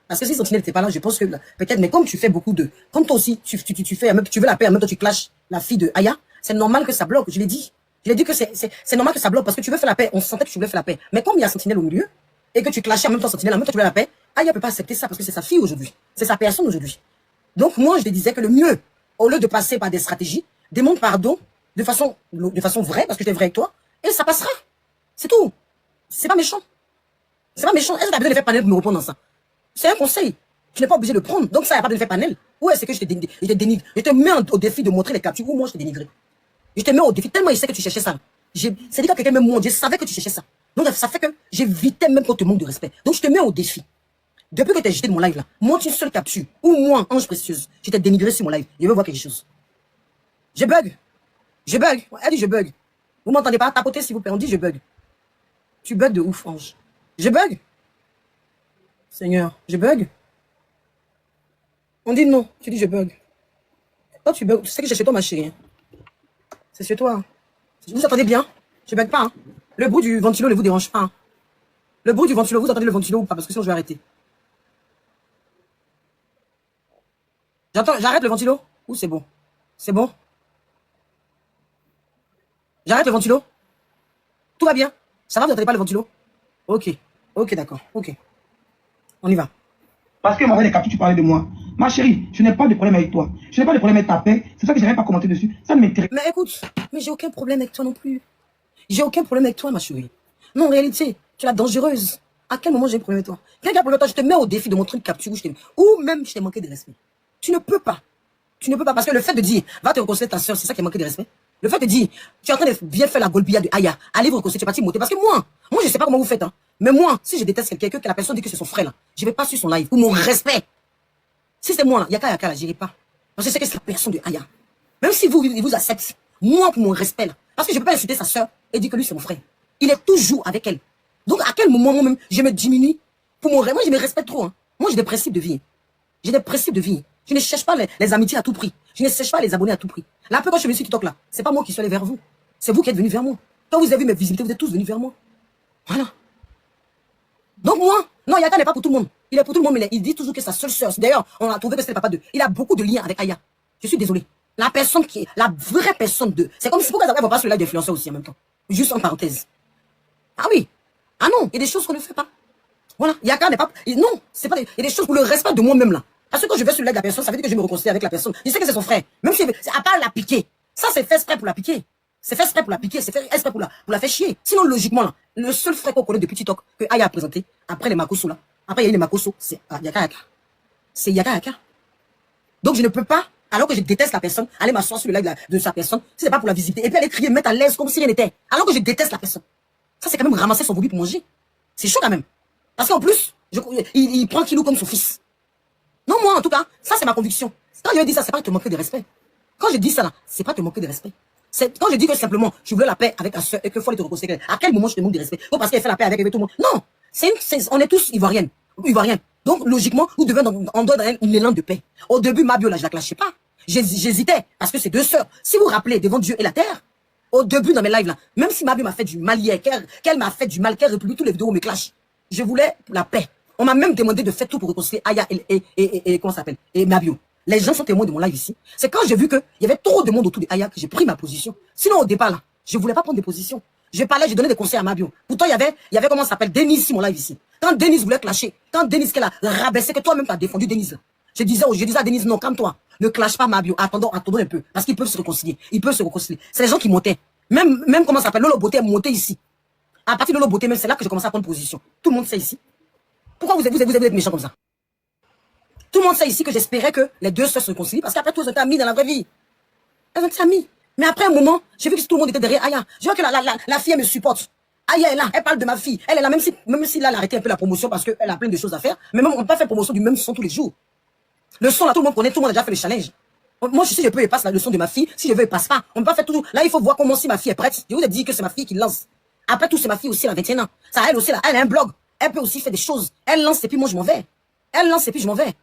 Parce que si Sentinelle n'était pas là, je pense que peut-être, mais comme tu fais beaucoup de, comme toi aussi, tu veux la paix, en même temps tu clashes la fille de Aya, c'est normal que ça bloque, je l'ai dit. Je l'ai dit que c'est normal que ça bloque parce que tu veux faire la paix, on sentait que tu voulais faire la paix. Mais comme il y a Sentinelle au milieu, et que tu clashais en même temps Sentinelle, en même temps tu veux la paix, Aya peut pas accepter ça parce que c'est sa fille aujourd'hui. C'est sa personne aujourd'hui. Donc moi, je te disais que le mieux, au lieu de passer par des stratégies, demande pardon de façon vraie, parce que j'étais vrai avec toi, et ça passera. C'est tout. C'est pas méchant. C'est pas méchant. Est-ce que tu as besoin de faire panel pour me répondre dans ça? C'est un conseil. Tu n'es pas obligé de prendre. Donc ça, il n'y a pas de faire panel. Ouais, c'est que je te dénigre. Je te mets au défi de montrer les captures où moi je te dénigre. Je te mets au défi tellement je sais que tu cherchais ça. C'est dit que quelqu'un me montre, je savais que tu cherchais ça. Donc ça fait que j'évitais même qu'on te manque de respect. Donc je te mets au défi. Depuis que tu as jeté de mon live là, montre une seule capture. Ou moi, Ange Précieuse, je t'ai dénigré sur mon live. Je veux voir quelque chose. Je bug. Elle dit je bug. Vous m'entendez pas? Tapotez s'il vous plaît. On dit je bug. Tu bugs de ouf, Ange. Je bug. Seigneur, je bug. On dit non, tu dis je bug. Toi, tu bugs. Tu sais que c'est chez toi, ma chérie. C'est chez toi. Vous entendez bien? Je bug pas. Hein. Le bruit du ventilo ne vous dérange pas. Hein. Le bruit du ventilo, vous entendez le ventilo ou pas? Parce que sinon, je vais arrêter. J'arrête le ventilo? Ou c'est bon? C'est bon? J'arrête le ventilo? Tout va bien? Ça va, vous n'entendez pas le ventilo? Ok. Ok, d'accord. Ok. On y va. Parce que m'avait des captures, tu parlais de moi. Ma chérie, je n'ai pas de problème avec toi. Je n'ai pas de problème avec ta paix. C'est ça que je n'avais pas commenté dessus. Ça ne m'intéresse. Mais écoute, mais j'ai aucun problème avec toi non plus. J'ai aucun problème avec toi, ma chérie. Non, en réalité, tu es la dangereuse. À quel moment j'ai un problème avec toi? Quelqu'un a un problème avec toi, je te mets au défi de montrer une capture ou même je t'ai manqué de respect. Tu ne peux pas. Tu ne peux pas. Parce que le fait de dire, va te reconnaître ta soeur, c'est ça qui a manqué de respect. Le fait de dire, tu es en train de bien faire la golbilla de Aya, allez vous reconnaître, tu es parti monter. Parce que moi, je sais pas comment vous faites, hein. Mais moi, si je déteste quelqu'un, que la personne dit que c'est son frère, là, je vais pas sur son live, pour mon respect. Si c'est moi, là, Yaka, là, j'irai pas. Parce que c'est que c'est la personne de Aya. Même si il vous accepte, moi, pour mon respect, là. Parce que je peux pas insulter sa soeur et dire que lui, c'est mon frère. Il est toujours avec elle. Donc, à quel moment, moi-même, je me diminue pour mon respect? Moi, je me respecte trop, hein. Moi, j'ai des principes de vie. J'ai des principes de vie. Je ne cherche pas les amitiés à tout prix. Je ne cherche pas les abonnés à tout prix. Là, après, quand je suis venu sur TikTok, là, c'est pas moi qui suis allé vers vous. C'est vous qui êtes venus vers moi. Quand vous avez vu mes visibilités, vous êtes tous venus vers moi. Voilà. Donc moi, non, Yaka n'est pas pour tout le monde. Il est pour tout le monde, mais il dit toujours que sa seule sœur. D'ailleurs, on a trouvé que c'était le papa de. Il a beaucoup de liens avec Aya. Je suis désolé. La personne qui est, la vraie personne de. C'est comme si pourquoi ça va pas sur live d'influenceur aussi en même temps. Juste en parenthèse. Ah oui. Ah non, il y a des choses qu'on ne fait pas. Voilà. Yaka n'est pas. Non, c'est pas. Il y a des choses pour le respect de moi-même là. Parce que quand je vais sur live de la personne, ça veut dire que je me reconcilie avec la personne. Je sais que c'est son frère. Même si à part la piquer. Ça, c'est fait exprès pour la piquer. C'est fait exprès pour la piquer, c'est fait exprès pour la faire chier. Sinon, logiquement, là, le seul frère qu'on connaît depuis TikTok que Aya a présenté, après les Makoso, là, après il y a eu les Makoso, c'est Yaka. C'est Yaka. Donc, je ne peux pas, alors que je déteste la personne, aller m'asseoir sur le live de sa personne, si c'est pas pour la visiter, et puis aller crier, mettre à l'aise comme si rien n'était. Alors que je déteste la personne. Ça, c'est quand même ramasser son bobby pour manger. C'est chaud quand même. Parce qu'en plus, il prend Kilou comme son fils. Non, moi, en tout cas, ça, c'est ma conviction. Quand je dis ça, c'est pas te manquer de respect. Quand je dis ça, là, c'est pas te manquer de respect. Quand je dis que simplement, je voulais la paix avec la soeur et qu'il faut aller te reconnaître, à quel moment je te manque de respect? Oh, parce qu'elle fait la paix avec tout le monde. Non, on est tous ivoiriens. Donc, logiquement, on doit donner une élan de paix. Au début, ma bio, là, je la clashais pas. J'hésitais, parce que c'est deux sœurs. Si vous vous rappelez, devant Dieu et la terre, au début, dans mes lives, là, même si ma bio m'a fait du mal hier, qu'elle m'a fait du mal, qu'elle republie tous les vidéos me clash, je voulais la paix. On m'a même demandé de faire tout pour réconcilier Aya et comment ça s'appelle? Et Mabio. les gens sont témoins de mon live ici. C'est quand j'ai vu qu'il y avait trop de monde autour de Aya que j'ai pris ma position. Sinon, au départ, là, je voulais pas prendre de position. Je parlais, j'ai donné des conseils à Mabio. Pourtant, il y avait comment ça s'appelle, Denise ici, mon live ici. Quand Denise voulait clasher, quand Denise qu'elle a rabaissé, que toi-même t'as défendu Denise là. Je disais à Denise, non, calme-toi. Ne clash pas Mabio. Attendons un peu. Parce qu'ils peuvent se réconcilier. Ils peuvent se réconcilier. C'est les gens qui montaient. Même comment ça s'appelle, Lolo Beauté est monté ici. À partir de Lolo Beauté, même c'est là que j'ai commencé à prendre position. Tout le monde sait ici. Pourquoi vous êtes méchants comme ça? Tout le monde sait ici que j'espérais que les deux sœurs se réconcilient parce qu'après tout, elles ont été amies dans la vraie vie. Elles ont été amies. Mais après un moment, j'ai vu que tout le monde était derrière Aya. Je vois que la fille, elle me supporte. Aya est là, elle parle de ma fille. Elle est là, même si là, elle a arrêté un peu la promotion parce qu'elle a plein de choses à faire. Mais même, on ne peut pas faire promotion du même son tous les jours. Le son, là, tout le monde connaît, tout le monde a déjà fait le challenge. Moi, si je peux, je passe le son de ma fille. Si je veux, je passe pas. On ne peut pas faire toujours. Là, il faut voir comment si ma fille est prête. Je vous ai dit que c'est ma fille qui lance. Après tout, c'est ma fille aussi, elle a 21 ans. Ça, elle aussi, là, elle a un blog. Elle peut aussi faire des choses. Elle lance et puis moi, je m'en vais. Elle lance et puis je m'en vais.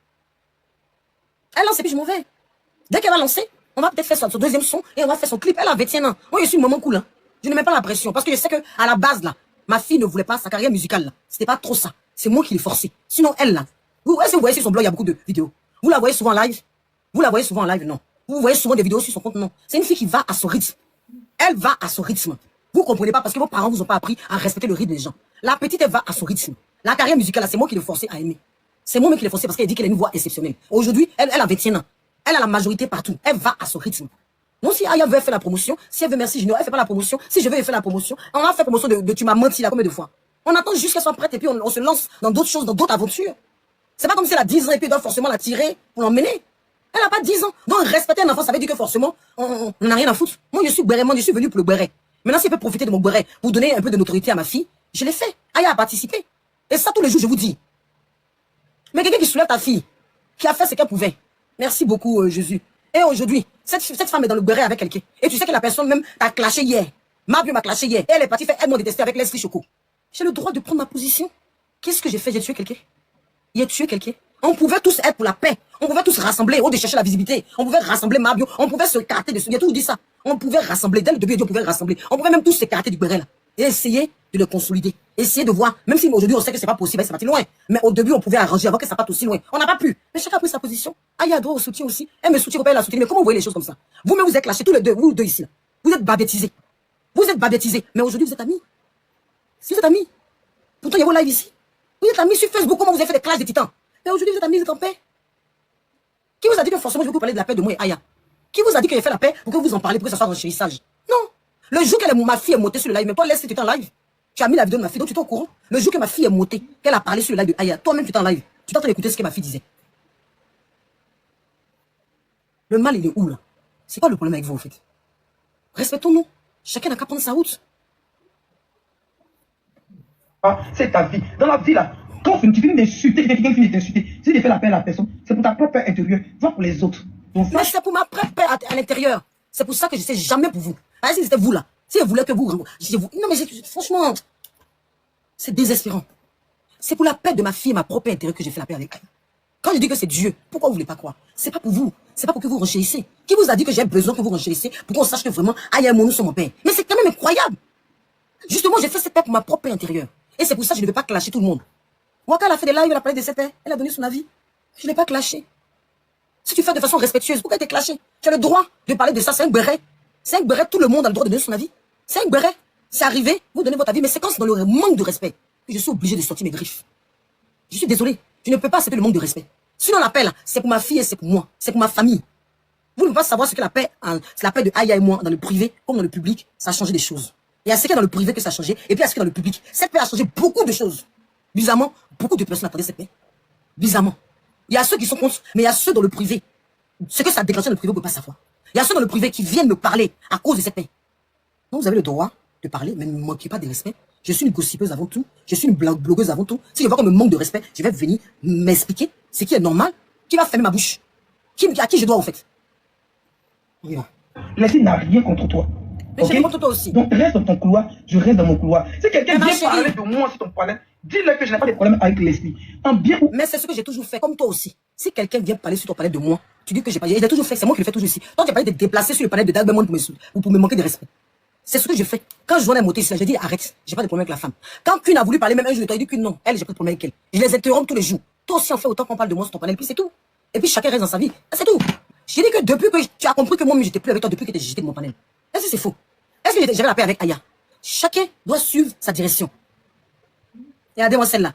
Elle lance et puis je m'en vais. Dès qu'elle va lancer, on va peut-être faire son deuxième son et on va faire son clip. Elle a 21 ans. Moi, je suis une maman cool. Hein. Je ne mets pas la pression parce que je sais que à la base, là, ma fille ne voulait pas sa carrière musicale. C'était pas trop ça. C'est moi qui l'ai forcé. Sinon, elle, là. Est-ce que vous voyez sur son blog, il y a beaucoup de vidéos. Vous la voyez souvent en live? Vous la voyez souvent en live? Non. Vous voyez souvent des vidéos sur son compte? Non. C'est une fille qui va à son rythme. Elle va à son rythme. Vous comprenez pas parce que vos parents vous ont pas appris à respecter le rythme des gens. La petite, elle va à son rythme. La carrière musicale, c'est moi qui l'ai forcé à aimer. C'est moi-même qui l'ai forcé parce qu'elle dit qu'elle a une voix exceptionnelle. Aujourd'hui, elle a 21 ans. Elle a la majorité partout. Elle va à son rythme. Non, si Aya veut faire la promotion, si elle veut Merci Junior, elle fait pas la promotion. Si je veux, elle fait la promotion. On a fait promotion de tu m'as menti là combien de fois. On attend juste qu'elle soit prête et puis on se lance dans d'autres choses, dans d'autres aventures. C'est pas comme si elle a 10 ans et puis elle doit forcément la tirer pour l'emmener. Elle a pas 10 ans. Donc respecter un enfant, ça veut dire que forcément, on n'a rien à foutre. Moi, je suis béret, moi, je suis venu pour le béret. Maintenant, si elle peut profiter de mon béret pour donner un peu de notoriété à ma fille, je l'ai fait. Aya a participé. Et ça, tous les jours, je vous dis. Mais quelqu'un qui soulève ta fille, qui a fait ce qu'elle pouvait. Merci beaucoup, Jésus. Et aujourd'hui, cette femme est dans le béret avec quelqu'un. Et tu sais que la personne même t'a clashé hier. Mabio m'a clashé hier. Et elle est partie faire elle-même détester avec Leslie Choco. J'ai le droit de prendre ma position. Qu'est-ce que j'ai fait? J'ai tué quelqu'un. Il a tué quelqu'un. On pouvait tous être pour la paix. On pouvait tous rassembler, au lieu de chercher la visibilité. On pouvait rassembler Mabio. On pouvait se écarter de ce. Il a tout dit ça. On pouvait rassembler. Dès le début, on pouvait rassembler. On pouvait même tous s'écarter du béret là. Et essayer de le consolider. Essayer de voir. Même si aujourd'hui on sait que c'est pas possible, c'est parti loin. Mais au début, on pouvait arranger avant que ça parte aussi loin. On n'a pas pu. Mais chacun a pris sa position. Aya a droit au soutien aussi. Elle me soutient, elle la soutient. Mais comment vous voyez les choses comme ça? Vous-même, vous êtes lâchés tous les deux, vous deux ici là. Vous êtes babétisés. Vous êtes babétisés. Mais aujourd'hui, vous êtes amis. Si vous êtes amis. Pourtant, il y a vos lives ici. Vous êtes amis sur Facebook. Comment vous avez fait des clashs de titans? Mais aujourd'hui, vous êtes amis, vous êtes en paix. Qui vous a dit que forcément je vais vous parler de la paix de moi et Aya? Qui vous a dit que j'ai fait la paix pour que vous en parlez, pour que ça soit un renchérissage? Non. Le jour que ma fille est montée sur le live, mais toi, laisse, tu étais en live. Tu as mis la vidéo de ma fille, donc tu es au courant. Le jour que ma fille est montée, qu'elle a parlé sur le live de Aya, toi-même tu étais en live. Tu t'entends écouter ce que ma fille disait. Le mal, il est où là? C'est quoi le problème avec vous en fait? Respectons-nous. Chacun n'a qu'à prendre sa route. C'est ta vie. Dans la vie là, quand tu finis d'insulter, quelqu'un finit d'insulter, si tu fais la paix à la personne, c'est pour ta propre paix intérieure, pas pour les autres. Donc, mais c'est pour ma propre paix à l'intérieur. C'est pour ça que je ne sais jamais pour vous. Ah, si c'était vous là, si je voulais que vous... Non mais franchement, c'est désespérant. C'est pour la paix de ma fille et ma propre intérêt que j'ai fait la paix avec elle. Quand je dis que c'est Dieu, pourquoi vous ne voulez pas croire? C'est pas pour vous. C'est pas pour que vous renchérissez. Qui vous a dit que j'ai besoin que vous renchérissez pour qu'on sache que vraiment, Aya et nous sommes mon père? Mais c'est quand même incroyable. Justement, j'ai fait cette paix pour ma propre paix intérieure. Et c'est pour ça que je ne vais pas clasher tout le monde. Waka, elle a fait des lives, elle a parlé de cette paix. Elle a donné son avis. Je ne l'ai pas clashé. Si tu fais de façon respectueuse, pourquoi tu es clashé? Tu as le droit de parler de ça, c'est un béret. C'est un béret, tout le monde a le droit de donner son avis. C'est un béret. C'est arrivé, vous donnez votre avis, mais c'est quand c'est dans le manque de respect que je suis obligé de sortir mes griffes. Je suis désolé, je ne peux pas accepter le manque de respect. Sinon la paix là, c'est pour ma fille et c'est pour moi, c'est pour ma famille. Vous ne pouvez pas savoir ce que la paix, c'est la paix de Aya et moi, dans le privé comme dans le public, ça a changé des choses. Il y a ce qui est dans le privé que ça a changé, et puis il y a ce qui est dans le public. Cette paix a changé beaucoup de choses. Bizarrement, beaucoup de personnes attendaient cette paix. Bizarrement. Il y a ceux qui sont contre, mais il y a ceux dans le privé. Ce que ça a déclenché dans le privé, vous ne pouvez pas savoir. Il y a ceux dans le privé qui viennent me parler à cause de cette paix. Donc vous avez le droit de parler, mais ne me manquez pas de respect. Je suis une gossipeuse avant tout. Je suis une blogueuse avant tout. Si je vois qu'on me manque de respect, je vais venir m'expliquer ce qui est normal. Qui va fermer ma bouche? À qui je dois en fait? On y va. Leslie n'a rien contre toi. Mais Okay? j'ai contre toi aussi. Donc reste dans ton couloir, je reste dans mon couloir. Si quelqu'un Mais ma vient parler chérie. de moi sur ton problème, dis-le que je n'ai pas de problème avec Leslie. En bien ou Mais c'est ce que j'ai toujours fait, comme toi aussi. Si quelqu'un vient parler sur ton palais de moi, tu dis que j'ai pas. J'ai toujours fait, c'est moi qui le fais toujours ici. Toi, tu as parlé de te déplacer sur le palais de Dagbermont pour me manquer de respect. C'est ce que je fais. Quand je vois la montée ici, j'ai dit arrête, j'ai pas de problème avec la femme. Quand Queen a voulu parler, même un jour, je t'ai dit que non, elle, j'ai pas de problème avec elle. Je les interromps tous les jours. Toi aussi, on fait autant qu'on parle de moi sur ton panel, puis c'est tout. Et puis chacun reste dans sa vie. C'est tout. J'ai dit que depuis que tu as compris que moi, j'étais plus avec toi depuis que tu étais jeté de mon panel. Est-ce que c'est faux? Est-ce que j'avais la paix avec Aya? Chacun doit suivre sa direction. Regardez-moi celle-là.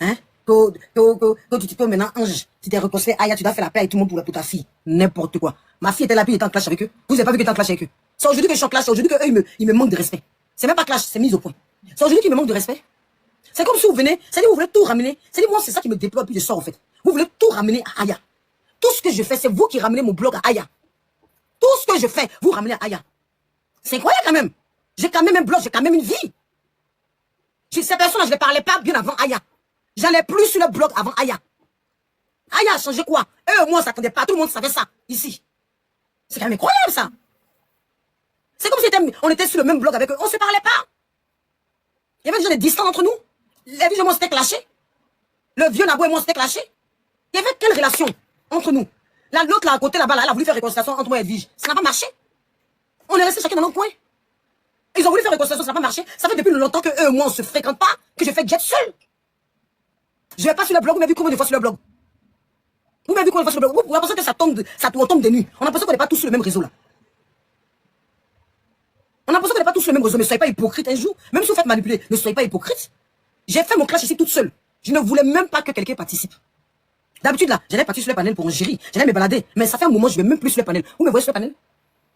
Hein? Tu te peux maintenant, Ange, tu t'es réconcilié, Aya, tu dois faire la paix avec tout le monde pour ta fille. N'importe quoi. Ma fille était là, puis il était en clash avec eux. Vous n'avez pas vu qu'il était en clash avec eux. C'est aujourd'hui que je suis en clash, c'est aujourd'hui qu'eux, ils me manquent de respect. C'est même pas clash, c'est mise au point. C'est aujourd'hui qu'ils me manquent de respect. C'est comme si vous venez, c'est-à-dire vous voulez tout ramener. C'est-à-dire moi, c'est ça qui me déploie, puis je sors en fait. Vous voulez tout ramener à Aya. Tout ce que je fais, c'est vous qui ramenez mon blog à Aya. Tout ce que je fais, vous ramenez à Aya. C'est incroyable quand même. J'ai quand même un blog, j'ai quand même une vie. Ces personnes-là, je ne les parlais pas bien avant Aya. J'allais plus sur le blog avant Aya. Aya a changé quoi? Eux, moi, on ne s'attendait pas. Tout le monde savait ça, ici. C'est quand même incroyable, ça. C'est comme si on était sur le même blog avec eux. On ne se parlait pas. Il y avait déjà des distances entre nous. Les vieux et moi, c'était clashé. Le vieux Nabo et moi, c'était clashé. Il y avait quelle relation entre nous? L'autre, là, à côté, là-bas, là, elle a voulu faire réconciliation entre moi et Edwige. Ça n'a pas marché. On est restés chacun dans notre coin. Ils ont voulu faire réconciliation, ça n'a pas marché. Ça fait depuis longtemps que eux et moi, on ne se fréquente pas, que je fais jet seul. Je vais pas sur le blog, vous m'avez vu combien de fois sur le blog? Vous m'avez vu combien de fois sur le blog? Vous avez l'impression que ça tombe des nues. On a l'impression qu'on n'est pas tous sur le même réseau, là. On a l'impression qu'on n'est pas tous sur le même réseau, mais ne soyez pas hypocrite un jour. Même si vous faites manipuler, ne soyez pas hypocrite. J'ai fait mon clash ici toute seule. Je ne voulais même pas que quelqu'un participe. D'habitude, là, j'allais partir sur le panel pour en gérer. J'allais me balader. Mais ça fait un moment, je ne vais même plus sur le panel. Vous me voyez sur le panel?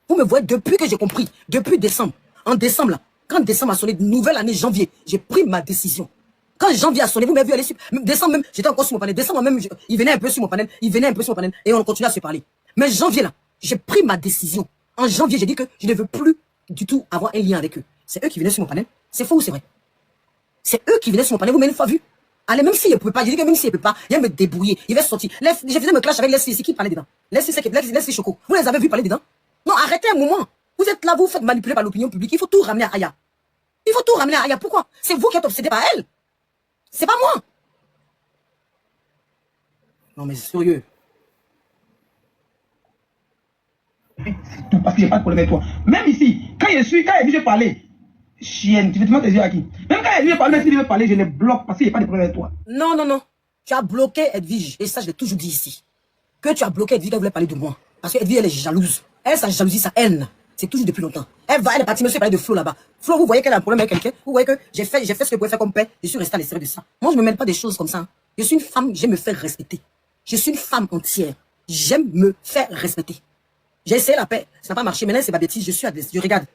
Vous me voyez depuis que j'ai compris. Depuis décembre. En décembre, là. Quand décembre a sonné, nouvelle année, janvier, j'ai pris ma décision. Quand janvier a sonné, vous m'avez vu aller sur... Décembre même, j'étais encore sur mon panel. Décembre même, il venait un peu sur mon panel. Il venait un peu sur mon panel. Et on continuait à se parler. Mais janvier, là, j'ai pris ma décision. En janvier, j'ai dit que je ne veux plus du tout avoir un lien avec eux. C'est eux qui venaient sur mon panel. C'est faux ou c'est vrai? C'est eux qui venaient sur mon panel. Vous m'avez une fois vu? Allez, même s'il ne pouvait pas, j'ai dit que même s'il ne peut pas, il va me débrouiller. Il va sortir. Je faisais me clash avec Leslie, c'est qui parlait dedans? Leslie Choco. Vous les avez vus parler dedans? Non, arrêtez un moment. Vous êtes là, vous faites manipuler par l'opinion publique. Il faut tout ramener à Aya. Il faut tout ramener à Aya. Pourquoi? C'est vous qui êtes obsédé par elle. C'est pas moi. Non, mais c'est sérieux. C'est tout, parce que j'ai pas de problème avec toi. Même ici, quand j'ai parlé, chienne, tu veux te mettre tes yeux à qui? Même quand j'ai parlé, même si je veux parler, je les bloque parce qu'il n'y a pas de problème avec toi. Non, non, non. Tu as bloqué Edwige. Et ça, je l'ai toujours dit ici. Que tu as bloqué Edwige, elle voulait parler de moi. Parce que Edwige, elle est jalouse. Elle, sa jalousie, sa haine. C'est toujours depuis longtemps. Elle est partie, monsieur, parler de Flo là-bas. Flo, vous voyez qu'elle a un problème avec quelqu'un. Vous voyez que j'ai fait ce que je pouvais faire comme père. Je suis resté à l'extérieur de ça. Moi, je ne me mêle pas des choses comme ça. Je suis une femme, j'aime me faire respecter. Je suis une femme entière. J'aime me faire respecter. J'ai essayé la paix. Ça n'a pas marché. Maintenant, c'est ma bêtise. Je suis adverse. Je regarde.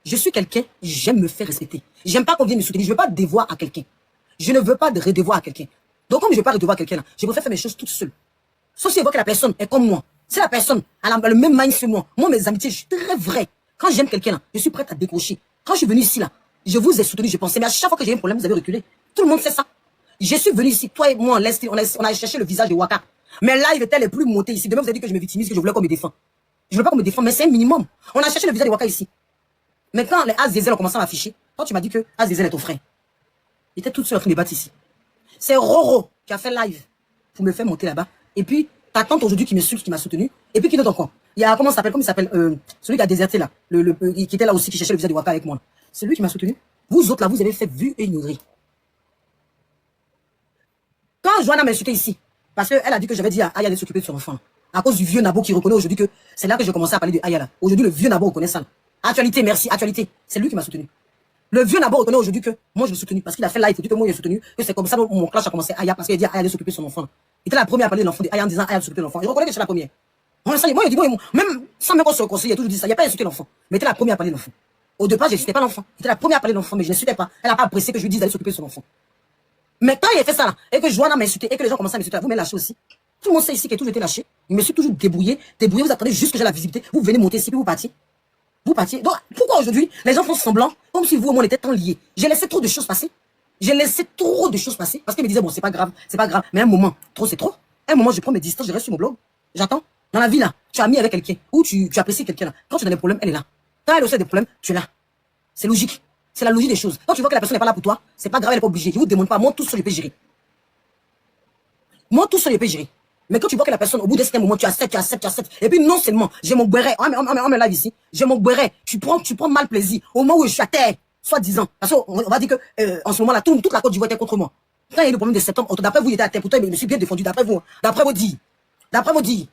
Je suis quelqu'un, j'aime me faire respecter. J'aime pas qu'on vienne me soutenir. Je ne veux pas de devoir à quelqu'un. Je ne veux pas de redevoir à quelqu'un. Donc, comme je ne veux pas de devoir à quelqu'un, je préfère faire mes choses toute seule. Sauf si je vois que la personne est comme moi. Si la personne a le même mind que moi, mes amitiés, je suis très vrai. Quand j'aime quelqu'un, je suis prête à décrocher. Quand je suis venu ici, là, je vous ai soutenu, je pensais, mais à chaque fois que j'ai eu un problème, vous avez reculé. Tout le monde sait ça. Je suis venu ici, toi et moi, on a cherché le visage de Waka. Mais là, il était les plus montés ici. Demain, vous avez dit que je me victimise, que je voulais qu'on me défende. Je ne veux pas qu'on me défende, mais c'est un minimum. On a cherché le visage de Waka ici. Mais quand les As-Diesel ont commencé à m'afficher, quand tu m'as dit que As-Diesel est ton frère, j'étais toute seule en train de débattre ici. C'est Roro qui a fait live pour me faire monter là-bas. Et puis, ta tante aujourd'hui qui me suit, qui m'a soutenu. Et puis, qui d'autre encore? Il y a, comment il s'appelle, celui qui a déserté là, qui était là aussi, qui cherchait le visage de Waka avec moi. C'est lui qui m'a soutenu. Vous autres là, vous avez fait vue et ignoré. Quand Joanna m'a insulté ici, parce qu'elle a dit que j'avais dit à Aya de s'occuper de son enfant, à cause du vieux Nabo qui reconnaît aujourd'hui que c'est là que j'ai commencé à parler de Aya là. Aujourd'hui, le vieux Nabo reconnaît ça. Actualité, merci, actualité. C'est lui qui m'a soutenu. Le vieux Nabo reconnaît aujourd'hui que moi je l'ai soutenu parce qu'il a fait live, il dit que moi j'ai soutenu, que c'est comme ça que mon clash a commencé Aya parce qu'il a dit à Aya de s'occuper de son enfant. Il était la première à parler de l'enfant, Aya en disant Aya de s'occuper de l'enfant. Je reconnais que c'est la première. Moi, il dit, même sans même qu'on se réconcilie, il a toujours dit ça, il n'y a pas insulté l'enfant. Mais il était la première à parler de l'enfant. Au départ, je n'insultais pas l'enfant. Il était la première à parler de l'enfant, mais je n'insultais pas. Elle n'a pas apprécié que je lui dise d'aller s'occuper de son enfant. Mais quand il a fait ça là, et que Joanna m'a insulté, et que les gens commençaient à m'insulter, vous m'avez lâché aussi. Tout le monde sait ici qu'il a toujours été lâché. Il me suis toujours débrouillé, vous attendez juste que j'ai la visibilité, vous venez monter ici, puis vous partiez. Vous partiez. Donc, pourquoi aujourd'hui, les gens font semblant, comme si vous et moi on était tant liés? J'ai laissé trop de choses passer. Parce qu'ils me disaient, bon, c'est pas grave. Mais un moment, trop c'est trop. Un moment, je prends mes distances, je reste sur mon blog. J'attends. Dans la vie là, tu es ami avec quelqu'un, ou tu apprécies quelqu'un là. Quand tu as des problèmes, elle est là. Quand elle aussi a des problèmes, tu es là. C'est logique. C'est la logique des choses. Quand tu vois que la personne n'est pas là pour toi, c'est pas grave, elle n'est pas obligée. Je vous demande pas, moi tout seul je peux gérer. Mais quand tu vois que la personne, au bout d'un certain moment, tu acceptes. Et puis non seulement, j'ai mon béret, on me live ici, j'ai mon béret, tu prends mal plaisir. Au moment où je suis à terre, soi-disant, parce qu'on va dire que en ce moment-là, toute la Côte d'Ivoire était contre moi. Quand il y a eu le problème de septembre, d'après vous, il était à terre. Pourtant, je me suis bien défendu, d'après vous. Hein. D'après vos dires. D'après vos dires.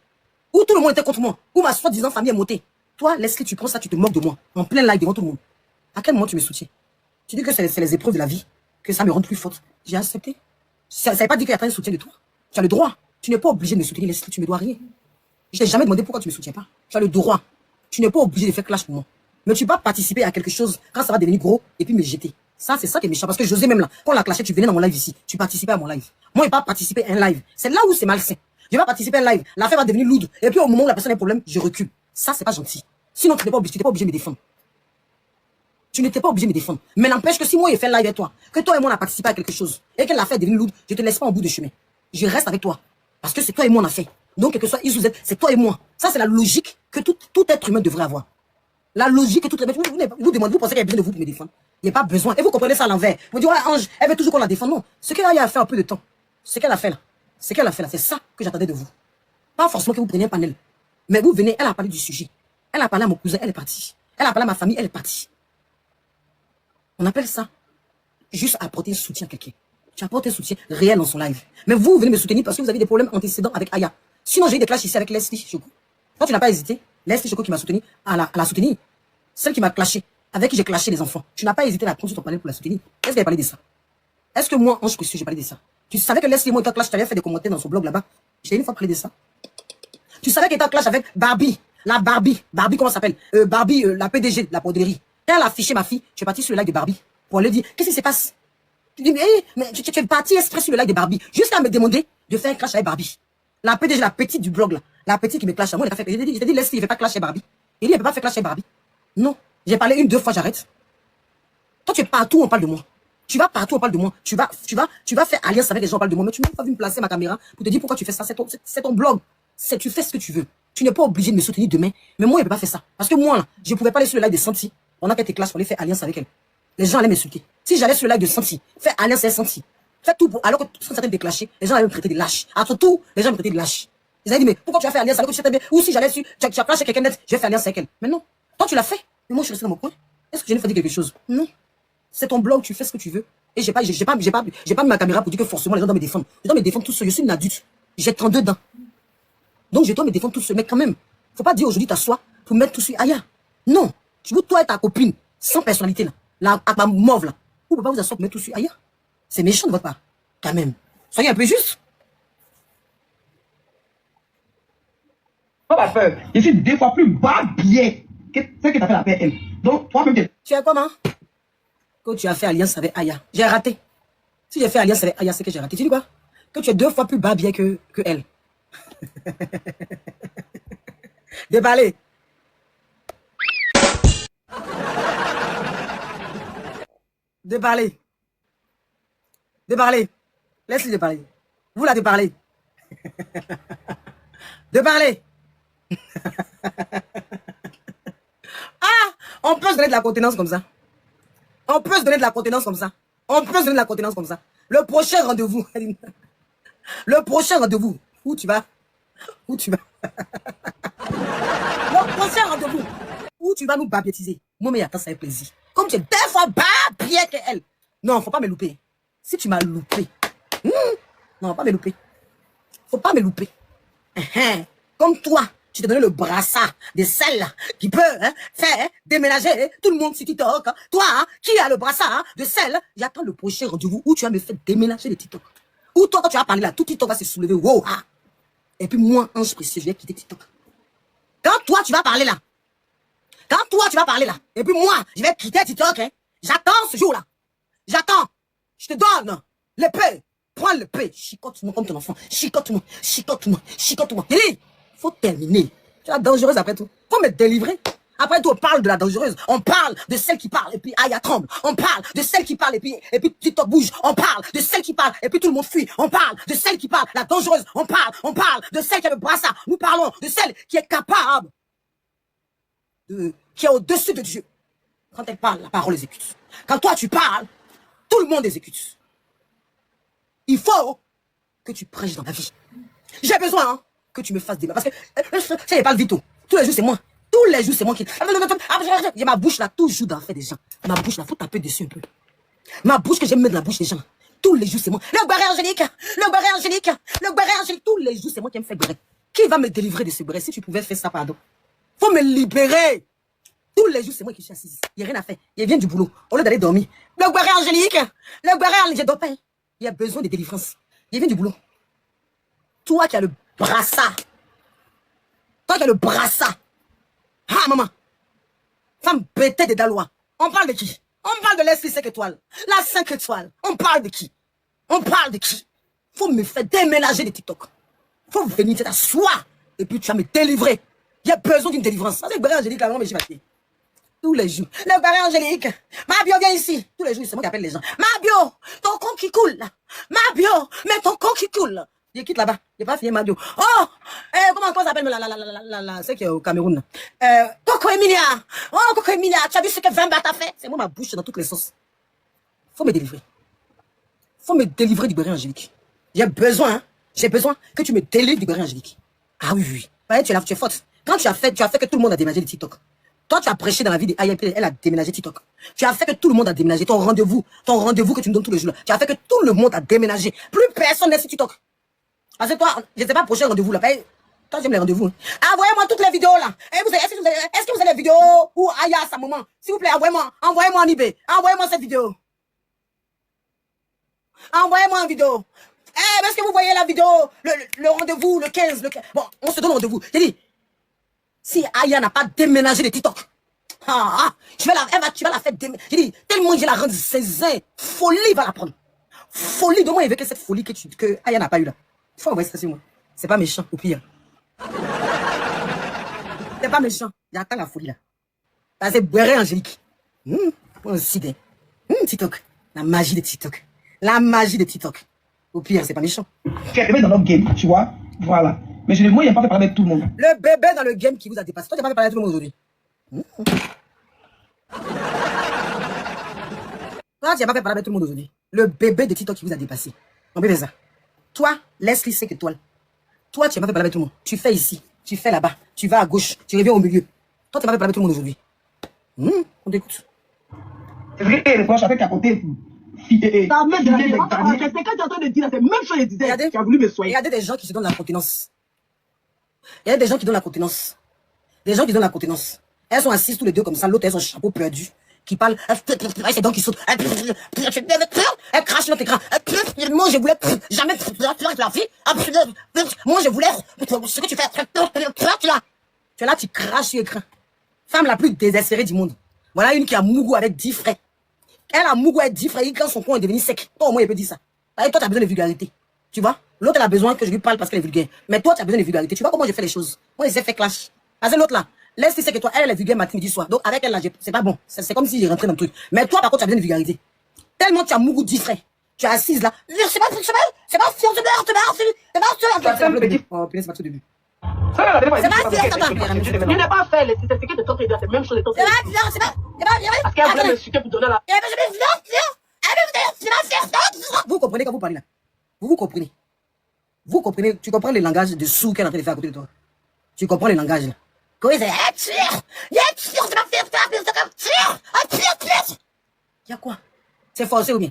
Où tout le monde était contre moi. Où ma soi-disant famille est montée. Toi, Leslie, tu prends ça, tu te moques de moi. En plein live devant tout le monde. À quel moment tu me soutiens? Tu dis que c'est les épreuves de la vie. Que ça me rend plus forte. J'ai accepté. Ça ne veut pas dire qu'il y a un soutien de toi. Tu as le droit. Tu n'es pas obligé de me soutenir, Leslie. Tu ne me dois rien. Je t'ai jamais demandé pourquoi tu ne me soutiens pas. Tu as le droit. Tu n'es pas obligé de faire clash pour moi. Mais tu vas participer à quelque chose quand ça va devenir gros et puis me jeter. Ça, c'est ça qui est méchant. Parce que José, même là, quand on l'a clashé, tu venais dans mon live ici. Tu participais à mon live. Moi, je ne vais pas participer à un live. C'est là où c'est malsain. Je vais participer à un live. L'affaire va devenir lourde. Et puis au moment où la personne a un problème, je recule. Ça, c'est pas gentil. Sinon, tu n'es pas obligé de me défendre. Tu n'étais pas obligé de me défendre. Mais n'empêche que si moi, j'ai fait live avec toi, que toi et moi, on a participé à quelque chose, et que l'affaire devienne lourde, je te laisse pas en bout de chemin. Je reste avec toi. Parce que c'est toi et moi, on a fait. Donc, quel que soit X ou Z, c'est toi et moi. Ça, c'est la logique que tout être humain devrait avoir. La logique que tout être humain. Vous demandez, vous pensez qu'il y a besoin de vous pour me défendre. Il n'y a pas besoin. Et vous comprenez ça à l'envers. Vous dites, ouais, Ange, elle veut toujours qu'on la défende. Non. Ce qu'elle a fait un peu de temps. Ce qu'elle a fait là. Ce qu'elle a fait là. C'est ça que j'attendais de vous. Pas forcément que vous preniez un panel. Mais vous venez, elle a parlé du sujet. Elle a parlé à mon cousin, elle est partie. Elle a parlé à ma famille, elle est partie. On appelle ça juste apporter un soutien à quelqu'un. Tu apportes un soutien réel dans son live. Mais vous venez me soutenir parce que vous avez des problèmes antécédents avec Aya. Sinon, j'ai eu des clashs ici avec Leslie Choco. Toi, tu n'as pas hésité. Leslie Choco qui m'a soutenu, à la soutenir. Celle qui m'a clashé, avec qui j'ai clashé les enfants. Tu n'as pas hésité à prendre sur ton panel pour la soutenir. Est-ce qu'elle a parlé de ça? Est-ce que moi, Ange Précieux, j'ai parlé de ça? Tu savais que Leslie et moi, était en clash, tu avais fait des commentaires dans son blog là-bas. J'ai une fois parlé de ça. Tu savais qu'elle était en clash avec Barbie. La Barbie. Barbie, comment ça s'appelle? Barbie, la PDG de la broderie. Quand elle a affiché ma fille, je suis parti sur le live de Barbie. Pour lui dire, qu'est-ce qui se passe? Tu dis, mais tu es parti exprès sur le live de Barbie. Jusqu'à me demander de faire un clash avec Barbie. La PDG, la petite du blog là. La petite qui me clash à moi, elle a fait. Je t'ai dit, Leslie, il ne fait pas clash avec Barbie. Il dit, il ne peut pas faire clash avec Barbie. Non. J'ai parlé une, deux fois, j'arrête. Toi, tu es partout, on parle de moi. Tu vas partout, on parle de moi. Tu vas faire alliance avec les gens, on parle de moi. Mais tu n'as pas vu me placer ma caméra pour te dire pourquoi tu fais ça. C'est ton blog. Tu fais ce que tu veux. Tu n'es pas obligé de me soutenir demain. Mais moi, je ne peux pas faire ça. Parce que moi, là, je ne pouvais pas aller sur le live de Santi. On a fait tes classes pour aller faire alliance avec elle. Les gens allaient m'insulter. Si j'allais sur le live de Santi, faire alliance avec Santi, faire tout pour, alors que tout certains déclachés, les gens allaient me traiter de lâche. Après tout, les gens me traitaient de lâche. Ils allaient dire, mais pourquoi tu as fait alliance alors que tu sais bien? Ou si j'allais sur, tu as clashé quelqu'un d'autre, je vais faire alliance avec elle. Mais non. Toi, tu l'as fait. Mais moi, je suis resté dans mon coin. Est-ce que j'ai une fois dit quelque chose? Non. C'est ton blog, tu fais ce que tu veux. Et j'ai pas mis ma caméra pour dire que forcément les gens doivent me défendre. Je dois me défendre tout seul. Je suis une adulte. J'ai 32 ans. Donc je dois me défendre tout seul. Mais quand même, faut pas dire aujourd'hui t'assois pour mettre tout sur Aya. Non. Tu veux toi et ta copine, sans personnalité là, avec ma mauve là. Vous pouvez pas vous asseoir pour mettre tout sur Aya. C'est méchant de votre part. Quand même. Soyez un peu juste. Pas peur. Je suis 2 fois plus bas bien que celle qui t'a fait la paix, elle. Donc, toi-même, tu es comment? Que tu as fait alliance avec Aya. J'ai raté. Si j'ai fait alliance avec Aya, c'est que j'ai raté. Tu dis quoi? Que tu es 2 fois plus bas bien que elle. Déballé. Déballé. Déparler. Laisse-le déparler. Vous la déparler. Déparler. Ah, on peut se donner de la contenance comme ça. On peut se donner de la contenance comme ça. On peut se donner de la contenance comme ça. Le prochain rendez-vous. Le prochain rendez-vous. Où tu vas? Où tu vas? Le prochain rendez-vous. Où tu vas nous babétiser. Moi, mais attends, ça fait plaisir. Comme tu es 2 fois bien qu'elle. Non, faut pas me louper. Si tu m'as loupé. Non, pas me louper. Faut pas me louper. Comme toi, tu t'es donné le brassard de celle qui peut faire déménager tout le monde sur TikTok. Toi, qui a le brassard de celle, j'attends le prochain rendez-vous où tu vas me faire déménager les TikTok. Ou toi, quand tu vas parler là, tout TikTok va se soulever. Wow, ah. Et puis moi, Ange Précieux, je vais quitter TikTok. Quand toi, tu vas parler là. Quand toi, tu vas parler là. Et puis moi, je vais quitter TikTok. J'attends ce jour-là. J'attends. Je te donne l'épée. Prends l'épée. Chicote-moi comme ton enfant. Chicote-moi. Chicote-moi. Chicote-moi. Il faut terminer. Tu es dangereuse après tout. Faut me délivrer. Après tout, on parle de la dangereuse. On parle de celle qui parle et puis Aya tremble. On parle de celle qui parle et puis TikTok bouge. On parle de celle qui parle et puis tout le monde fuit. On parle de celle qui parle, la dangereuse. On parle de celle qui a le brassard. Nous parlons de celle qui est capable, qui est au-dessus de Dieu. Quand elle parle, la parole exécute. Quand toi tu parles, tout le monde exécute. Il faut que tu prêches dans la vie. J'ai besoin que tu me fasses débat. Parce que ça n'est pas le vito. Tous les jours, c'est moi. Tous les jours, c'est moi qui... J'ai ma bouche là, toujours dans le fait des gens. Ma bouche là, faut taper dessus un peu. Ma bouche que j'aime mettre dans la bouche des gens. Tous les jours, c'est moi. Le béret Angélique, le béret Angélique, le béret Angélique. Tous les jours, c'est moi qui me fais béret. Qui va me délivrer de ce béret? Si tu pouvais faire ça, pardon. Faut me libérer. Tous les jours, c'est moi qui suis assise. Il n'y a rien à faire. Il vient du boulot. Au lieu d'aller dormir. Le béret Angélique, le béret Angélique, je dors pas. Il y a besoin de délivrance. Il vient du boulot. Toi qui as le brassard. Toi qui as le brassard. Ah, maman. Femme bêtée de Dalois. On parle de qui? On parle de l'esprit 5 étoiles. La 5 étoiles. On parle de qui? On parle de qui? Faut me faire déménager de TikTok. Faut venir t'asseoir. Et puis tu vas me délivrer. Il y a besoin d'une délivrance. C'est le béret Angélique, là, mais je vais tous les jours. Le béret Angélique. Mabio, viens ici. Tous les jours, c'est moi qui appelle les gens. Mabio, ton compte qui coule. Mabio, mais ton compte qui coule. Je quitte là-bas. Je n'ai pas fini Mabio. Oh, comment ça s'appelle c'est qui est au Cameroun. Coco Emilia. Oh, Coco Emilia. Tu as vu ce que 20 bahts a fait? C'est moi ma bouche dans toutes les sauces. Faut me délivrer. Faut me délivrer du béret Angélique. J'ai besoin que tu me délivres du béret Angélique. Ah oui, oui. Ouais, tu es forte. Quand tu as fait que tout le monde a déménagé de TikTok. Toi, tu as prêché dans la vie de Aya, elle a déménagé TikTok. Tu as fait que tout le monde a déménagé. Ton rendez-vous que tu me donnes tous les jours. Tu as fait que tout le monde a déménagé. Plus personne n'est sur TikTok. Parce que toi, je ne sais pas, prochain rendez-vous là. Toi, j'aime les rendez-vous. Hein. Envoyez-moi toutes les vidéos là. Est-ce que vous avez les vidéos où Aya à sa maman? S'il vous plaît, envoyez-moi en eBay. Envoyez-moi cette vidéo. Envoyez-moi une vidéo. Est-ce que vous voyez la vidéo? Le rendez-vous, le 15. Bon, on se donne rendez-vous. J'ai dit. Si Aya n'a pas déménagé de TikTok, tu vas la faire déménager. J'ai dit, tellement je la rendre zézin, folie va la prendre. Folie, de moi, avec cette folie que Aya n'a pas eu là. Il faut envoyer ça sur moi. C'est pas méchant, au pire. C'est pas méchant. J'attends la folie là. C'est béret Angélique. On sidé. TikTok. La magie de TikTok. La magie de TikTok. Au pire, c'est pas méchant. Tu es dans notre game, tu vois. Voilà. Mais moi, il n'y a pas fait parler avec tout le monde. Le bébé dans le game qui vous a dépassé. Toi, tu n'as pas fait parler avec tout le monde aujourd'hui. Toi, tu n'as pas fait parler avec tout le monde aujourd'hui. Le bébé de TikTok qui vous a dépassé. On peut faire ça. Toi, laisse-lui 5 étoiles. Toi, tu n'as pas fait parler avec tout le monde. Tu fais ici, tu fais là-bas, tu vas à gauche, tu reviens au milieu. Toi, tu n'as pas fait parler avec tout le monde aujourd'hui. On t'écoute. C'est vrai, les proches avec à côté. Ta mère de la vie, c'est ce que tu es en train de dire, c'est même chose que je disais. Tu as voulu me soigner. Regardez des gens qui se donnent la continence. Il y a des gens qui donnent la continence. Des gens qui donnent la continence. Elles sont assises tous les deux comme ça, l'autre, elles ont un chapeau perdu, qui parle, ses dents qui sautent. Elle crache notre écran. Moi, je voulais jamais la fille. Moi, je voulais ce que tu fais. Tu es là, tu craches sur l'écran. Femme la plus désespérée du monde. Voilà une qui a Mougou avec 10 frères. Elle a Mougou avec 10 frères. Quand son coin est devenu sec. Toi, au moins, il peut dire ça. Et toi, tu as besoin de vulgarité. Tu vois? L'autre, elle a besoin que je lui parle parce qu'elle est vulgaire. Mais toi, tu as besoin de vulgarité. Tu vois comment je fais les choses? Moi, je les ai fait clash. Parce que l'autre là, laisse-lui c'est que toi, elle est vulgaire matin, midi, soir. Donc, avec elle là, c'est pas bon. C'est comme si j'ai rentré dans le truc. Mais toi, par contre, tu as besoin de vulgarité. Tellement tu as Mougou 10 frères. Tu es assise là. C'est pas oh, putain, c'est pas tout début. Je n'ai pas fait les certificats de ton crédit, c'est même chose de ton crédit. Parce qu'elle voulait me chuter pour donner la... Vous comprenez quand vous parlez là? Vous comprenez? Vous comprenez? Tu comprends le langage de sourd qu'elle est en train de faire à côté de toi? Tu comprends le langage là? Quand il dit, il y a quoi? C'est forcé ou bien?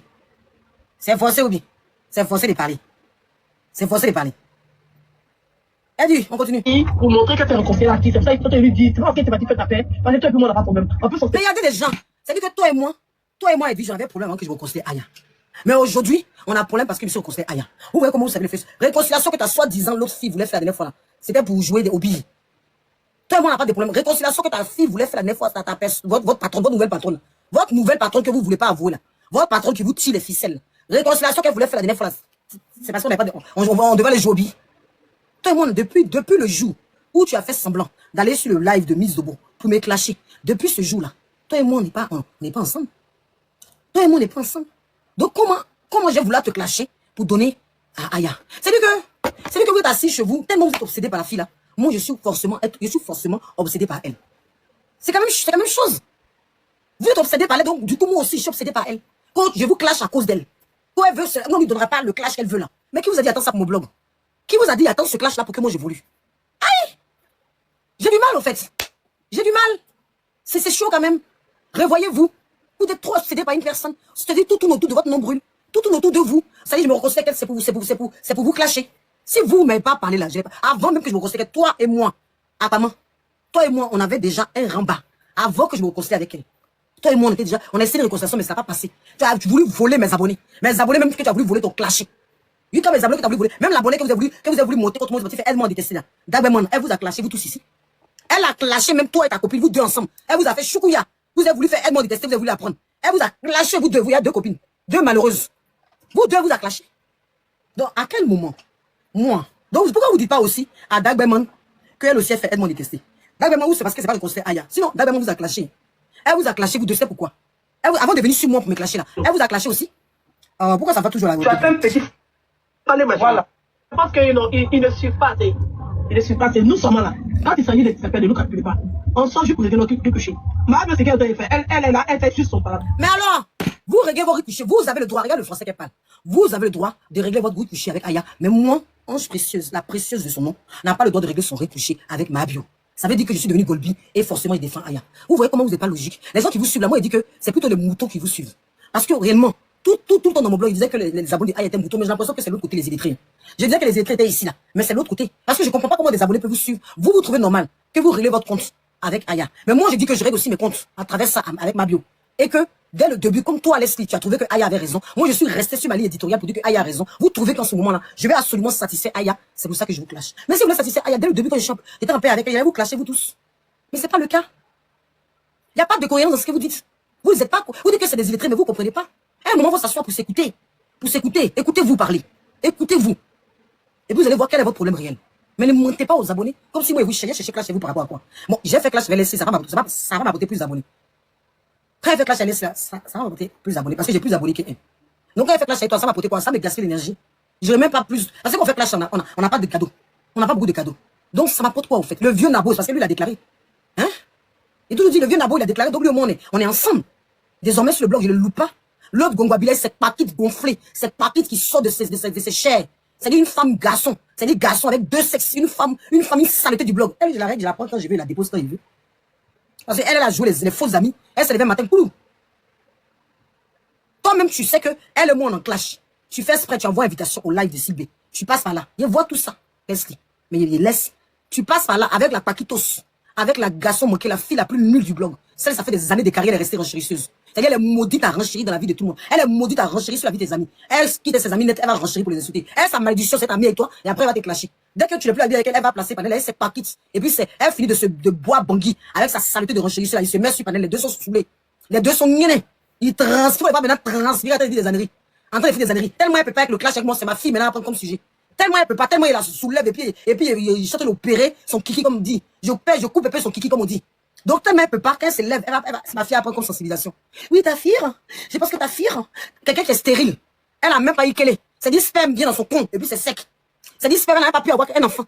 C'est forcé ou bien? C'est forcé de parler. C'est forcé de parler. Eddie, on continue. Pour montrer que tu es un conseiller actif, c'est ça, il faut te lui dire, tu vois, ok, tu vas te faire ta paix, parce que toi et moi, on n'a pas de problème. En plus, mais regardez des gens. C'est-à-dire que toi et moi, Eddie, j'avais un problème avant que je me considère Aya. Mais aujourd'hui, on a un problème parce que je suis considéré Aya. Vous voyez comment vous savez le faire? Réconciliation que tu as soi-disant l'autre fille voulait faire la dernière fois là. C'était pour jouer des hobbies. Toi et moi, on n'a pas de problème. Réconciliation que ta fille voulait faire la dernière fois, votre patronne, votre nouvelle patronne. Votre nouvelle patronne que vous ne voulez pas avouer là. Votre patronne qui vous tire les ficelles. Réconciliation qu'elle voulait faire la dernière fois là. C'est parce qu'on n'avait pas de... On devait aller jouer au billes. Toi et moi, depuis le jour où tu as fait semblant d'aller sur le live de Miss Zobo pour me clasher, depuis ce jour-là, toi et moi, on n'est pas ensemble. Toi et moi, on n'est pas ensemble. Donc, comment j'ai voulu te clasher pour donner à Aya? C'est-à-dire que vous êtes assis chez vous, tellement vous êtes obsédé par la fille là. Moi, je suis forcément obsédé par elle. C'est quand même chose. Vous êtes obsédé par elle, donc du coup, moi aussi, je suis obsédé par elle. Quand je vous clash à cause d'elle. Quand elle veut, on ne lui donnera pas le clash qu'elle veut là. Mais qui vous a dit, attends ça pour mon blog? Qui vous a dit, attends ce clash là pour que moi j'évolue? Aïe! J'ai du mal, au fait. J'ai du mal. C'est chaud quand même. Revoyez-vous. Vous êtes trop obsédé par une personne. C'est-à-dire tout tourne autour de votre nombril. Tout autour de vous. Ça y est, je me reconsidère qu'elle, c'est pour vous clasher. Si vous ne m'avez pas parlé là, avant même que je me reconsidère, toi et moi, apparemment, toi et moi, on avait déjà un ramba. Avant que je me reconsidère avec elle. Toi et moi, on a essayé de réconciliation, mais ça n'a pas passé. Tu as voulu voler mes abonnés. Mes abonnés, même que tu as voulu voler ton clasher. Oui, comme mes abonnés que tu as voulu voler. Même l'abonné que vous avez voulu monter contre moi, elle m'a détesté là. D'abord, elle vous a clashé, vous tous ici. Elle a clashé même toi et ta copine, vous deux ensemble. Elle vous a fait choukouya. Vous avez voulu faire elle m'a détesté, vous avez voulu apprendre. Elle vous a clashé, vous deux, vous, il y a deux copines. Deux malheureuses. Vous deux vous a clashé. Donc, à quel moment, moi, donc pourquoi vous ne dites pas aussi à Dagberman qu'elle aussi a fait elle m'a détesté? Dagberman, c'est parce que c'est pas le conseil Aya. Sinon, Dagberman vous a clashé. Elle vous a clashé, vous deux, c'est pourquoi? Avant de venir sur moi pour me clasher là, elle vous a clashé aussi. Pourquoi ça va toujours la Tu as fait un petit. Voilà. Je pense qu'ils ne suivent pas. Ils ne suivent pas. Nous sommes là. Quand il s'agit de s'appeler de nous calculer pas. On sort juste pour régler notre coucher. Ma c'est qu'elle doit faire. Elle est là, elle fait juste son parole. Mais alors, vous réglez vos coucher. Vous avez le droit, regarde le français qu'elle parle. Vous avez le droit de régler votre coucher avec Aya. Mais moi, Ange Précieuse, la précieuse de son nom, n'a pas le droit de régler son coucher avec Mabio. Ça veut dire que je suis devenu Golbi et forcément il défend Aya. Vous voyez comment vous n'êtes pas logique. Les gens qui vous suivent là, moi, ils disent que c'est plutôt les moutons qui vous suivent. Parce que réellement, tout le temps dans mon blog, ils disaient que les abonnés Aya étaient moutons, mais j'ai l'impression que c'est l'autre côté, les illettrés. Je disais que les illettrés étaient ici là, mais c'est l'autre côté. Parce que je comprends pas comment des abonnés peuvent vous suivre. Vous trouvez normal que vous réglez votre compte avec Aya. Mais moi, je dis que je règle aussi mes comptes à travers ça avec Mabio. Et que dès le début, comme toi, Leslie, tu as trouvé que Aya avait raison. Moi, je suis resté sur ma ligne éditoriale pour dire que Aya a raison. Vous trouvez qu'en ce moment-là, je vais absolument satisfaire Aya. C'est pour ça que je vous clash. Mais si vous voulez satisfaire Aya, dès le début, quand j'étais en paix avec Aya, vous clashez vous tous. Mais c'est pas le cas. Il n'y a pas de cohérence dans ce que vous dites. Vous n'êtes pas, vous dites que c'est des illettrés, mais vous ne comprenez pas. À un moment, vous s'asseoir pour s'écouter. Pour s'écouter. Écoutez-vous parler. Écoutez-vous. Et vous allez voir quel est votre problème réel. Mais ne mentez pas aux abonnés. Comme si moi, vous cherchez clash chez vous par rapport à quoi. Bon, j'ai fait clash avec Leslie, ça va m'apporter plus d'abonnés. Quand elle fait clash avec Leslie, ça va m'apporter plus d'abonnés. Parce que j'ai plus d'abonnés qu'elle. Donc quand elle fait clash avec toi, ça va m'apporter quoi? Ça me gaspille l'énergie. Je n'ai même pas plus. Parce qu'on fait clash, on n'a pas de cadeaux. On n'a pas beaucoup de cadeaux. Donc ça m'apporte quoi au fait? Le vieux Nabo, parce que lui, il a déclaré. Hein? Et tout le dit, le vieux Nabo, il a déclaré, donc lui, au moins, on est ensemble. Désormais, sur le blog, je ne le loue pas. L'autre Gongwabile, cette paquette gonflée, cette paquette qui sort de ses chairs. C'est-à-dire une femme garçon. C'est-à-dire garçon avec deux sexes, une famille saleté du blog. Elle, je la prends quand je vais la déposer quand il veut. Parce qu'elle a joué les faux amis. Elle se levait matin, coulou. Toi-même, tu sais que elle et moi, on en clash. Tu fais exprès, tu envoies invitation au live de CB. Tu passes par là. Il voit tout ça. Leslie. Mais il laisse. Tu passes par là avec la paquitos. Avec la garçon moquée, la fille la plus nulle du blog. Celle, ça fait des années de carrière, elle est restée renchérisseuse. C'est-à-dire, elle est maudite à renchérir dans la vie de tout le monde. Elle est maudite à renchérir sur la vie des amis. Elle quitte ses amis net, elle va renchérir pour les insulter. Elle, sa malédiction, cette amie avec toi, et après, elle va te clasher. Dès que tu n'es plus habillé avec elle, elle va placer panel, elle ses paquets. Et puis, elle finit de boire Bangui avec sa saleté de renchérir. Il se met sur panel, les deux sont saoulés. Les deux sont niennés. Il transfère, il va maintenant transférer à des âneries. En train de faire des âneries. Tellement elle peut pas avec le clash avec moi, c'est ma fille maintenant à prendre comme sujet. Tellement elle peut pas, tellement il la soulève et puis il chante l'opérer son kiki comme on dit. Je coupe un peu son kiki comme on dit. Donc tellement elle peut pas, quand elle se lève, c'est ma fille à prendre comme sensibilisation. Oui, ta fille, je pense que ta fille, quelqu'un qui est stérile, elle a même pas eu qu'elle est. C'est dit sperme vient dans son con et puis c'est sec. C'est dit sperme elle n'a pas pu avoir un enfant.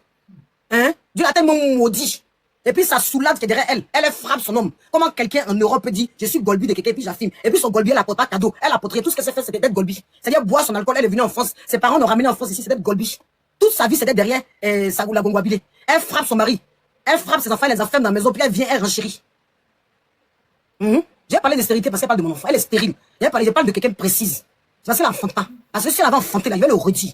Hein? Dieu l'a tellement maudit. Et puis ça soulève qui est derrière elle. Elle frappe son homme. Comment quelqu'un en Europe dit, je suis Golbi de quelqu'un et puis j'affirme. Et puis son Golbi, elle apporte pas cadeau. Elle apporterait tout ce qu'elle s'est fait, c'était d'être Golbi. C'est-à-dire boire son alcool, elle est venue en France. Ses parents l'ont ramené en France ici, c'était d'être Golbi. Toute sa vie, c'était derrière la Gongwabile. Elle frappe son mari. Elle frappe ses enfants, elle les enferme dans la maison, puis elle vient, elle renchérit. J'ai parlé de stérilité parce qu'elle parle de mon enfant. Elle est stérile. Je parle de quelqu'un de précise. Parce qu'elle n'enfante pas. Parce que si elle avait enfanté, là, je vais le redire.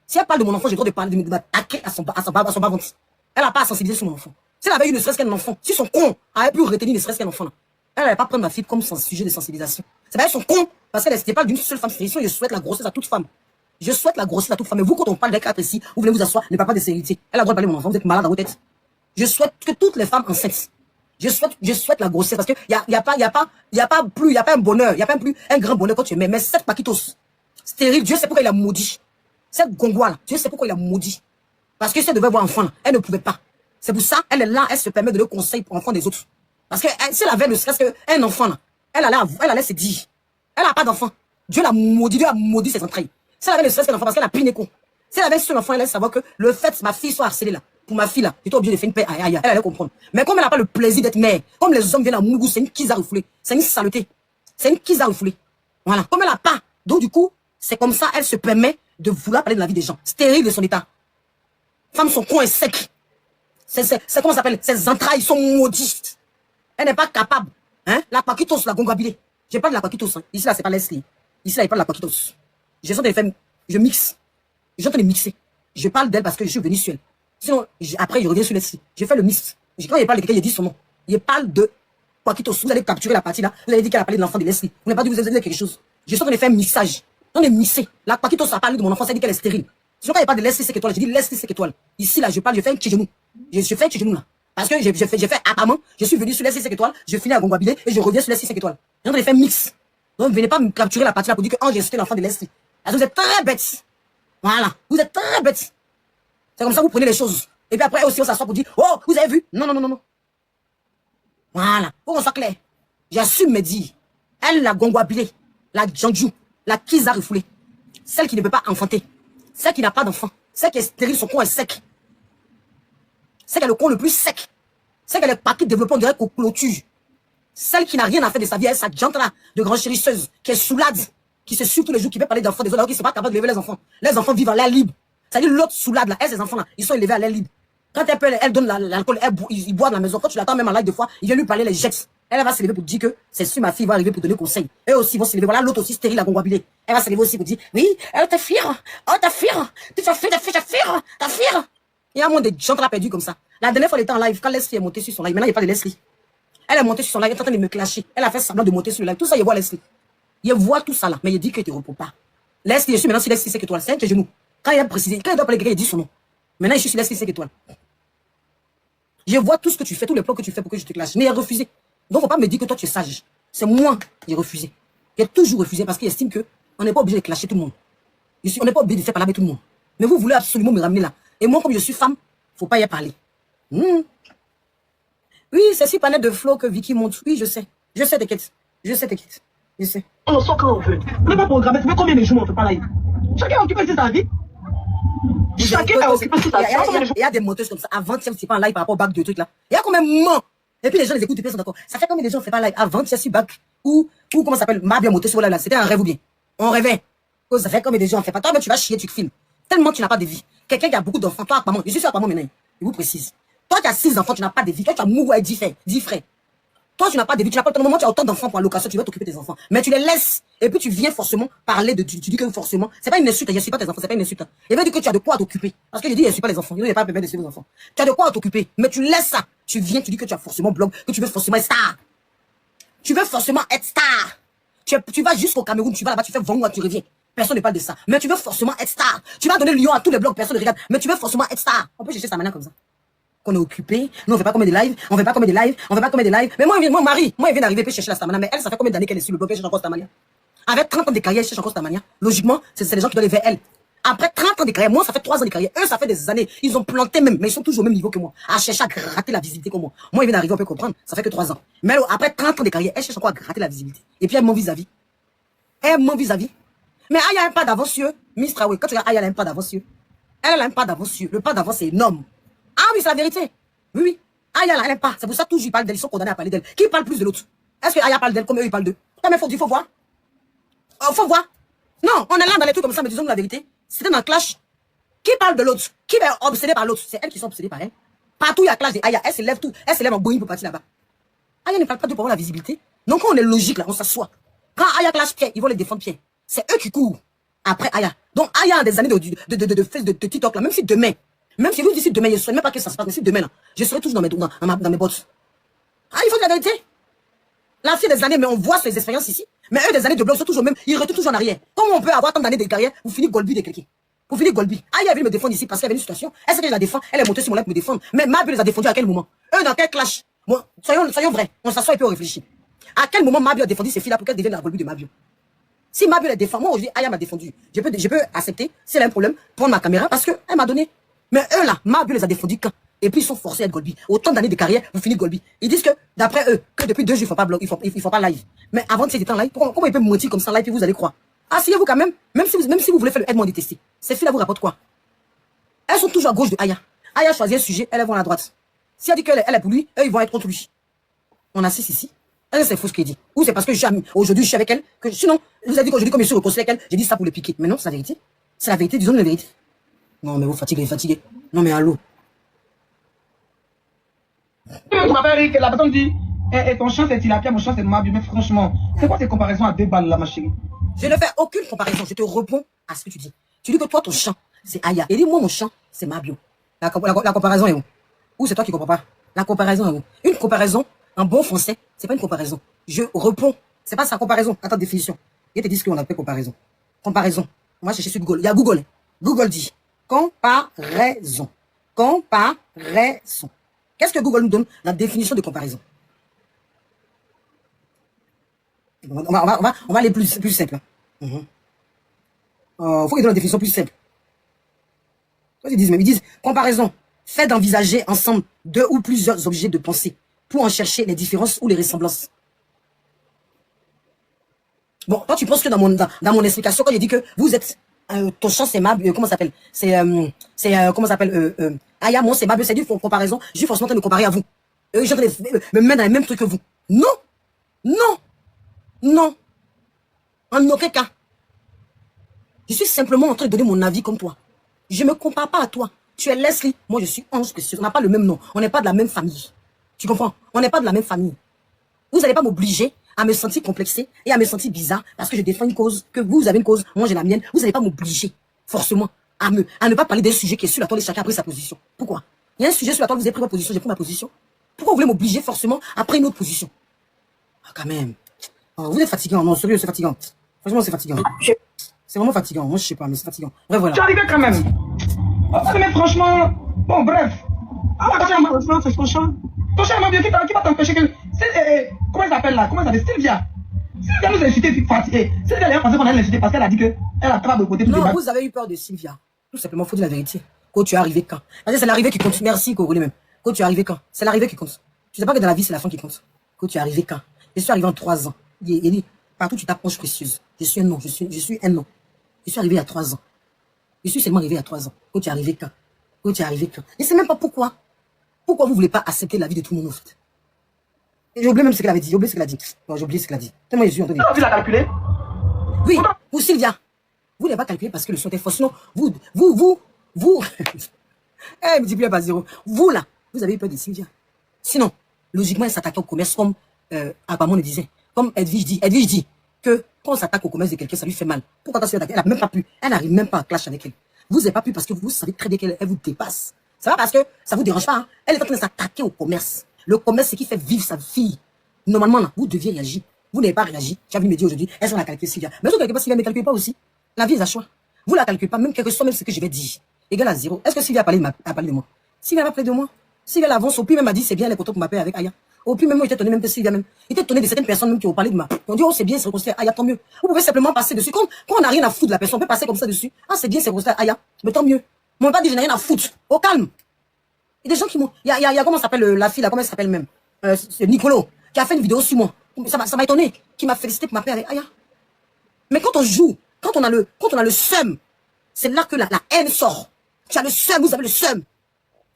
Si elle parle de mon enfant, j'ai le droit de parler, de m'attaquer à son bas-ventre. Elle n'a pas à sensibiliser sur mon enfant. Si elle avait eu ne serait-ce qu'un enfant, si son con avait pu retenir ne serait-ce qu'un enfant, là, elle n'allait pas prendre ma fille comme son sujet de sensibilisation. C'est pas son con, parce qu'elle n'était pas d'une seule femme stérile. Je souhaite la grossesse à toute femme. Je souhaite la grossesse à toute femme. Mais vous, quand on parle des cas précis, vous venez vous asseoir, ne parlez pas de stérilité. Elle a le droit de parler de mon enfant, vous êtes malade dans vos têtes. Je souhaite que toutes les femmes enceintes, je souhaite la grossesse, parce que y a pas un bonheur, il y a pas plus un grand bonheur quand tu mets, mais cette paquitos stérile, Dieu sait pourquoi il a maudit. Cette gongois là, Dieu sait pourquoi il a maudit. Parce que si elle devait avoir un enfant là, elle ne pouvait pas. C'est pour ça, elle est là, elle se permet de le conseiller pour enfants des autres. Parce que si elle avait ne serait-ce qu'un enfant là, elle allait se dire, elle n'a pas d'enfant. Dieu a maudit ses entrailles. Si elle avait ne serait-ce qu'un enfant, parce qu'elle a piné con. Si elle avait un seul enfant, elle allait savoir que le fait que ma fille soit harcelée là, pour ma fille là, j'étais obligé de faire une paix, elle allait comprendre. Mais comme elle n'a pas le plaisir d'être mère, comme les hommes viennent à Mougou, c'est une kisa refoulée, c'est une saleté. C'est une kisa refoulée. Voilà. Comme elle n'a pas, donc du coup, c'est comme ça, elle se permet de vouloir parler de la vie des gens. Stérile de son état. Femme, son con est sec. C'est comment ça s'appelle? Ses entrailles sont maudites. Elle n'est pas capable. Hein? La paquitos, la Gongwabile. Je parle de la paquitos. Hein. Ici là, c'est pas Leslie. Ici là, il parle de la paquitos. Je suis en train de faire, je mixe. Je suis en train de mixer. Je parle d'elle parce que je suis venu sur elle. Sinon, après, je reviens sur Leslie. Je fais le mix. Quand il parle de quelqu'un, il dit son nom. Il parle de Paquito. Vous allez capturer la partie là. Vous allez dire qu'elle a parlé de l'enfant de Leslie. Vous n'avez pas dit que vous avez dit quelque chose. Je suis en train de faire un mixage. Je suis en train de mixer. La Paquito, ça parle de mon enfant, ça dit qu'elle est stérile. Sinon, quand il parle de Leslie 5 étoiles, je dis Leslie 5 étoiles. Ici, là, je parle, je fais un petit genou. Je fais un petit genou là. Parce que j'ai fait apparemment, je suis venu sur Leslie 5 étoiles, je finis à Gongwabilé et je reviens sur Leslie 5 étoiles. Je suis en train de faire mix. Donc, ne venez pas me capturer la partie là pour dire que j'ai insulté l'enfant de Leslie. Parce que vous êtes très bêtes. Voilà. Vous êtes très bêtes. C'est comme ça que vous prenez les choses. Et puis après aussi, on s'assoit pour dire, oh, vous avez vu? Non, non, non, non, non. Voilà. Pour qu'on soit clair. J'assume mes dires. Elle, la Gongwabilé, la Djandjou, la Kiza refoulée. Celle qui ne peut pas enfanter. Celle qui n'a pas d'enfant. Celle qui est stérile, son con est sec. Celle qui a le con le plus sec. Celle qui a les paquets de développement direct aux clôtures. Celle qui n'a rien à faire de sa vie, elle, sa jante là, de grande chérisseuse, qui est soulade, qui se suit tous les jours, qui veut parler d'enfants des autres, alors qu'ils ne sont pas capables de lever les enfants. Les enfants vivent à l'air libre. C'est-à-dire l'autre soulade là, elle, ces enfants là, ils sont élevés à l'air libre. Quand elle donne l'alcool, ils boivent dans la maison. Quand tu l'attends même en live des fois, il vient lui parler les jets. Elle va se lever pour dire que c'est sûr ma fille va arriver pour donner conseil. Eux aussi vont se lever. Voilà l'autre aussi stérile à Gongwabilé. Elle va se lever aussi pour dire, oui, elle ta fille, oh ta fille, tu ta fille. Il y a moins de gens qui l'ont perdu comme ça. La dernière fois elle était en live, quand Leslie est montée sur son live, maintenant il n'y a pas de Leslie. Elle est montée sur son live, elle est en train de me clasher. Elle a fait semblant de monter sur le live. Tout ça, il voit Leslie. Il voit tout ça là, mais il dit qu'il ne te repose pas. Leslie, je suis maintenant sur Leslie 5 étoiles, 5 genoux. Quand il a précisé, quand il doit parler quelqu'un, il dit son nom. Maintenant, je suis sur Leslie 5 étoiles. Je vois tout ce que tu fais, tous les plans que tu fais pour que je te clash. Mais il a refusé. Donc, faut pas me dire que toi, tu es sage. C'est moi qui ai refusé. J'ai toujours refusé parce qu'il estime qu'on n'est pas obligé de clasher tout le monde. On n'est pas obligé de faire parler avec tout le monde. Mais vous voulez absolument me ramener là. Et moi, comme je suis femme, faut pas y parler. Oui, c'est si panel de flow que Vicky monte. Oui, je sais. Je sais, t'inquiète. Je sais. On sort quand on veut. On n'est pas programmé. Ça fait combien de jours on ne fait pas live? Chacun occupe aussi sa vie. Chacun a occupé sa vie. Il y a des moteuses comme ça. Avant-hier, c'est pas en live par rapport au bac de trucs là. Il y a combien de moments. Et puis les gens les écoutent, ils sont d'accord. Ça fait combien de gens ne font pas live avant-hier sur bac ou comment ça s'appelle? Ma bien montée sur là. C'était un rêve ou bien? On rêvait. Ça fait combien de gens ne font pas? Toi, tu vas chier, tu filmes. Tellement tu n'as pas de vie. Quelqu'un qui a beaucoup d'enfants, toi, maman, je suis sûr à maman maintenant. Je vous précise. Toi qui as 6 enfants, tu n'as pas de vie. Toi, tu as mouru avec 10 frères. Toi, tu n'as pas de vie. Tu n'as pas le moment, tu as autant d'enfants pour allocation, tu vas t'occuper de tes enfants. Mais tu les laisses. Et puis tu viens forcément parler de. Tu dis que forcément. C'est pas une insulte, je ne suis pas tes enfants, c'est pas une insulte. Il veut dire que tu as de quoi t'occuper. Parce que je dis, je ne suis pas les enfants. Il n'y a pas de suivre les enfants. Tu as de quoi t'occuper. Mais tu laisses ça. Tu viens, tu dis que tu as forcément blog, que tu veux forcément être star. Tu veux forcément être star. Tu vas jusqu'au Cameroun, tu vas là-bas, tu fais Vangoua, tu reviens. Personne ne parle de ça. Mais tu veux forcément être star. Tu vas donner Lyon à tous les blogs, personne ne regarde. Mais tu veux forcément être star. On peut chercher ça maintenant comme ça. Qu'on est occupé, nous on fait pas combien de live, mais moi, mon mari, il vient d'arriver pour chercher la Stamania, mais elle, ça fait combien d'années qu'elle est sur le blog, elle cherche encore Stamania. Avec 30 ans de carrière, elle cherche encore Stamania. Logiquement, c'est les gens qui doivent aller vers elle. Après 30 ans de carrière, moi ça fait 3 ans de carrière, eux ça fait des années, ils ont planté même, mais ils sont toujours au même niveau que moi, à chercher à gratter la visibilité comme moi. Moi il vient d'arriver, on peut comprendre, ça fait que 3 ans. Mais alors, après 30 ans de carrière, elle cherche encore à gratter la visibilité. Et puis elle m'en vis-à-vis. Mais Aya a un pas d'avance sur eux. Miss Traoré, quand tu regardes Aya, elle a un pas d'avance sur eux. Elle a un pas d'avance sur eux. Le pas d'avance c'est énorme. Ah oui, c'est la vérité. Oui. Aya, elle n'aime pas. C'est pour ça que toujours ils parlent d'elle. Ils sont condamnés à parler d'elle. Qui parle plus de l'autre? Est-ce que Aya parle d'elle comme eux, ils parlent d'eux? Non, mais faut voir. Faut voir. Non, on est là dans les trucs comme ça, mais disons la vérité. C'était dans le clash. Qui parle de l'autre? Qui est obsédé par l'autre? C'est elles qui sont obsédées par elle. Partout, il y a clash de Aya. Elle se lève tout. Elle se lève en boing pour partir là-bas. Aya ne parle pas de pour avoir la visibilité. Donc, quand on est logique là, on s'assoit. Quand Aya clash Pierre, ils vont les défendre Pierre. C'est eux qui courent après Aya. Donc, Aya a des années de TikTok là, même si demain. Même si vous dites demain, je ne sais même pas que ça se passe, mais si demain, là, je serai toujours dans mes bottes. Ah, il faut dire la vérité. La fille des années, mais on voit ses expériences ici. Mais eux, des années de blog, sont toujours même, ils retournent toujours en arrière. Comment on peut avoir tant d'années de carrière pour finir Golbi de quelqu'un? Pour finir Golbi. Ah, il est venu me défendre ici parce qu'il y avait une situation. Est-ce que je la défends? Elle est montée sur mon live pour me défendre. Mais Mabu les a défendus à quel moment? Eux, dans quel clash? Bon, soyons vrais. On s'assoit et puis on réfléchit. À quel moment Mabu a défendu ces filles-là pour qu'elles deviennent la Golbi de Mabu? Si Mabu les défend, moi aujourd'hui, Aya m'a défendu. Je peux accepter, si elle a un problème, prendre ma caméra parce qu'elle m'a donné. Mais eux là, Mabu les a défendus quand? Et puis ils sont forcés à être Golbi. Autant d'années de carrière, vous finissez Golbi. Ils disent que, d'après eux, que depuis 2 jours, ils font pas blog, ils font pas live. Mais avant de ces temps live, comment ils peuvent mentir comme ça live et vous allez croire? Asseyez-vous quand même, même si vous voulez faire le aide-moi détester. Ces filles là vous rapportent quoi? Elles sont toujours à gauche de Aya. Aya choisit un sujet, elles vont à la droite. Si elle dit qu'elle est pour lui, eux ils vont être contre lui. On assiste ici. C'est faux ce qu'il dit. Ou c'est parce que aujourd'hui je suis avec elle, que sinon, je vous ai dit qu'aujourd'hui, comme je suis reconstruit avec elle, j'ai dit ça pour le piquer. Mais non, c'est la vérité. C'est la vérité, disons la vérité. Non, mais vous fatiguez. Non, mais allô. Tu m'appelles Eric, la personne dit, ton chant c'est Tilapia, mon chant c'est Mabu. Mais franchement, c'est quoi tes comparaisons à 2 balles là, ma chérie? Je ne fais aucune comparaison. Je te réponds à ce que tu dis. Tu dis que toi, ton champ, c'est Aya. Et dis, moi, mon champ, c'est Mabio. La comparaison est où? Ou c'est toi qui comprends pas? La comparaison est où? Une comparaison, en bon français, c'est pas une comparaison. Je réponds. C'est pas sa comparaison. Attends, définition. Il te dit ce qu'on appelle comparaison. Comparaison. Moi, je cherche sur Google. Il y a Google. Google dit comparaison. Comparaison. Qu'est-ce que Google nous donne? La définition de comparaison. On va aller plus simple. Faut qu'ils donnent la définition plus simple. Ils disent comparaison, fait d'envisager ensemble deux ou plusieurs objets de pensée pour en chercher les différences ou les ressemblances. Bon, toi tu penses que dans mon explication, quand j'ai dit que vous êtes ton champ c'est Mab, comment ça s'appelle? Comment ça s'appelle? Aya, moi c'est Mab, c'est dit comparaison. Je suis forcément en train de comparer à vous. Je suis en train de me mettre dans les mêmes trucs que vous. Non, non, non, en aucun cas. Je suis simplement en train de donner mon avis comme toi. Je ne me compare pas à toi. Tu es Leslie, moi je suis Ange Précieux. On n'a pas le même nom. On n'est pas de la même famille. Tu comprends? On n'est pas de la même famille. Vous n'allez pas m'obliger à me sentir complexé et à me sentir bizarre parce que je défends une cause, que vous avez une cause, moi j'ai la mienne. Vous n'allez pas m'obliger forcément à ne pas parler d'un sujet qui est sur la toile et chacun a pris sa position. Pourquoi? Il y a un sujet sur la toile, vous avez pris votre position, j'ai pris ma position. Pourquoi vous voulez m'obliger forcément à prendre une autre position? Ah, quand même. Oh, vous êtes fatigant. Non, sérieux, c'est fatigant. Franchement, c'est fatigant. C'est vraiment fatigant. Moi, je sais pas, mais c'est fatigant. Bref, voilà. Tu es arrivé quand même. Mais franchement, bon, bref. C'est ton champ. Ton cher Mabio, qui va t'empêcher que... comment elle s'appelle là? Comment elle s'appelle? Sylvia. Sylvia nous a insulté fatigué. Sylvia d'ailleurs pensé qu'on allait l'insulter parce qu'elle a dit qu'elle a pas de côté. Non, vous avez eu peur de Sylvia. Tout simplement, faut dire la vérité. Quand tu es arrivé quand? C'est l'arrivée qui compte. Merci, Corolé même. Quand tu es arrivé quand? C'est l'arrivée qui compte. Tu sais pas que dans la vie, c'est la fin qui compte. Quand tu es arrivé quand? Je suis arrivé en 3 ans. Il dit, partout tu t'approches précieuse. Je suis un nom. Je suis un nom. Je suis arrivé à 3 ans. Je suis seulement arrivé à 3 ans. Quand tu es arrivé quand? Quand tu es arrivé quand? Je ne sais même pas pourquoi. Pourquoi vous voulez pas accepter la vie de tout le monde en fait? J'ai oublié même ce qu'elle avait dit. J'ai oublié ce qu'elle a dit. Non, j'ai oublié ce qu'elle a dit. Tellement je suis en train de... Tu as vu la calculer? Oui, pour Sylvia. Vous n'avez pas calculé parce que le son était faux. Sinon, vous... Eh, multiplié par 0. Vous là, vous avez eu peur de Sylvia. Sinon, logiquement, elle s'attaquait au commerce comme Abamon le disait. Comme Edwige dit que quand on s'attaque au commerce de quelqu'un, ça lui fait mal. Pourquoi quand elle n'a même pas pu? Elle n'arrive même pas à clash avec elle. Vous n'avez pas pu parce que vous savez très bien qu'elle vous dépasse. Ça va parce que ça vous dérange pas. Hein? Elle est en train de s'attaquer au commerce. Le commerce, c'est qui fait vivre sa fille. Normalement, là, vous deviez réagir. Vous n'avez pas réagi. Tu as vu me dire aujourd'hui, est-ce qu'on a calculé Sylvia? Mais si vous ne calculez pas Sylvia, ne calculez pas aussi. La vie est à choix. Vous la calculez pas, même quelque soit même ce que je vais dire. Égal à 0. Est-ce que Sylvia a parlé de moi? Sylvia a parlé de moi. Sylvia l'avance, au plus même a dit c'est bien les potos pour m'appeler avec Aya. Au plus même moi, il était étonné même que Sylvia même. Il était étonné de certaines personnes même qui ont parlé de moi. Ils ont dit oh c'est bien, c'est reconstruit Aya, tant mieux. Vous pouvez simplement passer dessus. Quand on n'a rien à foutre de la personne, on peut passer comme ça dessus. Ah c'est bien, c'est reconstruit Aya. Mais tant mieux. Moi pas dit je n'ai rien à foutre. Au calme. Il y a des gens qui m'ont. Il y a comment s'appelle la fille là, comment elle s'appelle même? C'est Nicolo, qui a fait une vidéo sur moi. Ça m'a étonné, qui m'a félicité pour m'appeler avec Aya. Mais quand on joue, quand on a le seum, c'est là que la haine sort. Tu as le seum, vous avez le seum.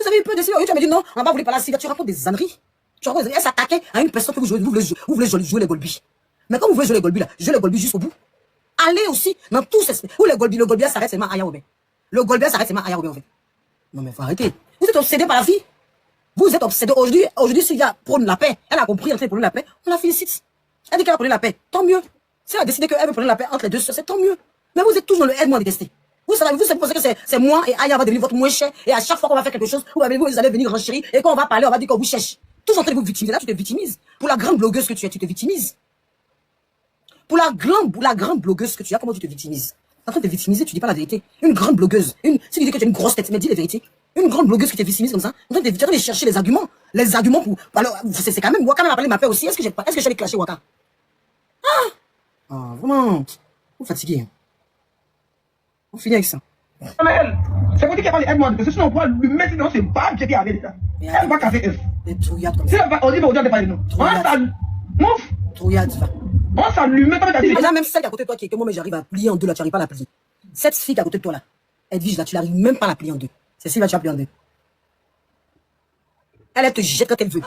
Vous avez eu peur de Sylvia. Tu as dit non, on va pas vous parler à Sylvia. Tu racontes des âneries. Tu racontes des âneries. Elle s'attaquait à une personne que vous voulez jouer les golbis. Mais quand vous voulez jouer les golbis là, jouez les golbis jusqu'au bout. Allez aussi dans tous ces... Où le golbia s'arrête seulement à Aya Obé. Le golbia s'arrête seulement à Aya Obé en fait. Non mais faut arrêter. Vous êtes obsédé par la vie. Vous êtes obsédé. Aujourd'hui, Sylvia prône la paix. Elle a compris, elle a prôné la paix. On la félicite. Elle dit qu'elle a prôné la paix. Tant mieux. Si elle a décidé qu'elle veut prôner la paix entre les deux, c'est tant mieux. Mais vous êtes tous dans le aide-moi détester. Vous pensez que c'est moi et Aya va devenir votre moins cher. Et à chaque fois qu'on va faire quelque chose, vous allez venir renchérir. Et quand on va parler, on va dire qu'on vous cherche. Tous en train de vous victimiser. Là, tu te victimises. Pour la grande blogueuse que tu es, tu te victimises. Pour la grande blogueuse que tu es, comment tu te victimises? En train de te victimiser, tu dis pas la vérité. Une grande blogueuse. Si tu dis que tu as une grosse tête, mais dis la vérité. Une grande blogueuse qui te victimise comme ça. En train de chercher les arguments. Les arguments pour. Alors, c'est quand même. Waka m'a parlé de ma paix aussi. Est-ce que je suis allé clasher Waka? Ah, vraiment. Vous fatiguez. On finit avec ça. Mais elle, c'est pour dire qu'elle va les aide-moi. Parce que sinon, on pourra lui mettre dans ses barres qui est avec ça. Elle va casser elle. Des trouillades comme Si ça. elle va, on dit, on dit, pas de nous. Mouf. Trouillades, va. On s'allume, mais t'as dit. Et là, même celle qui est à côté de toi qui est que moi, mais j'arrive à plier en deux, là, tu n'arrives pas à la plier. Cette fille qui est à côté de toi, là, Edwige, là, tu n'arrives même pas à la plier en deux. C'est Sylvia, tu vas plier en deux. Elle te jette quand elle veut.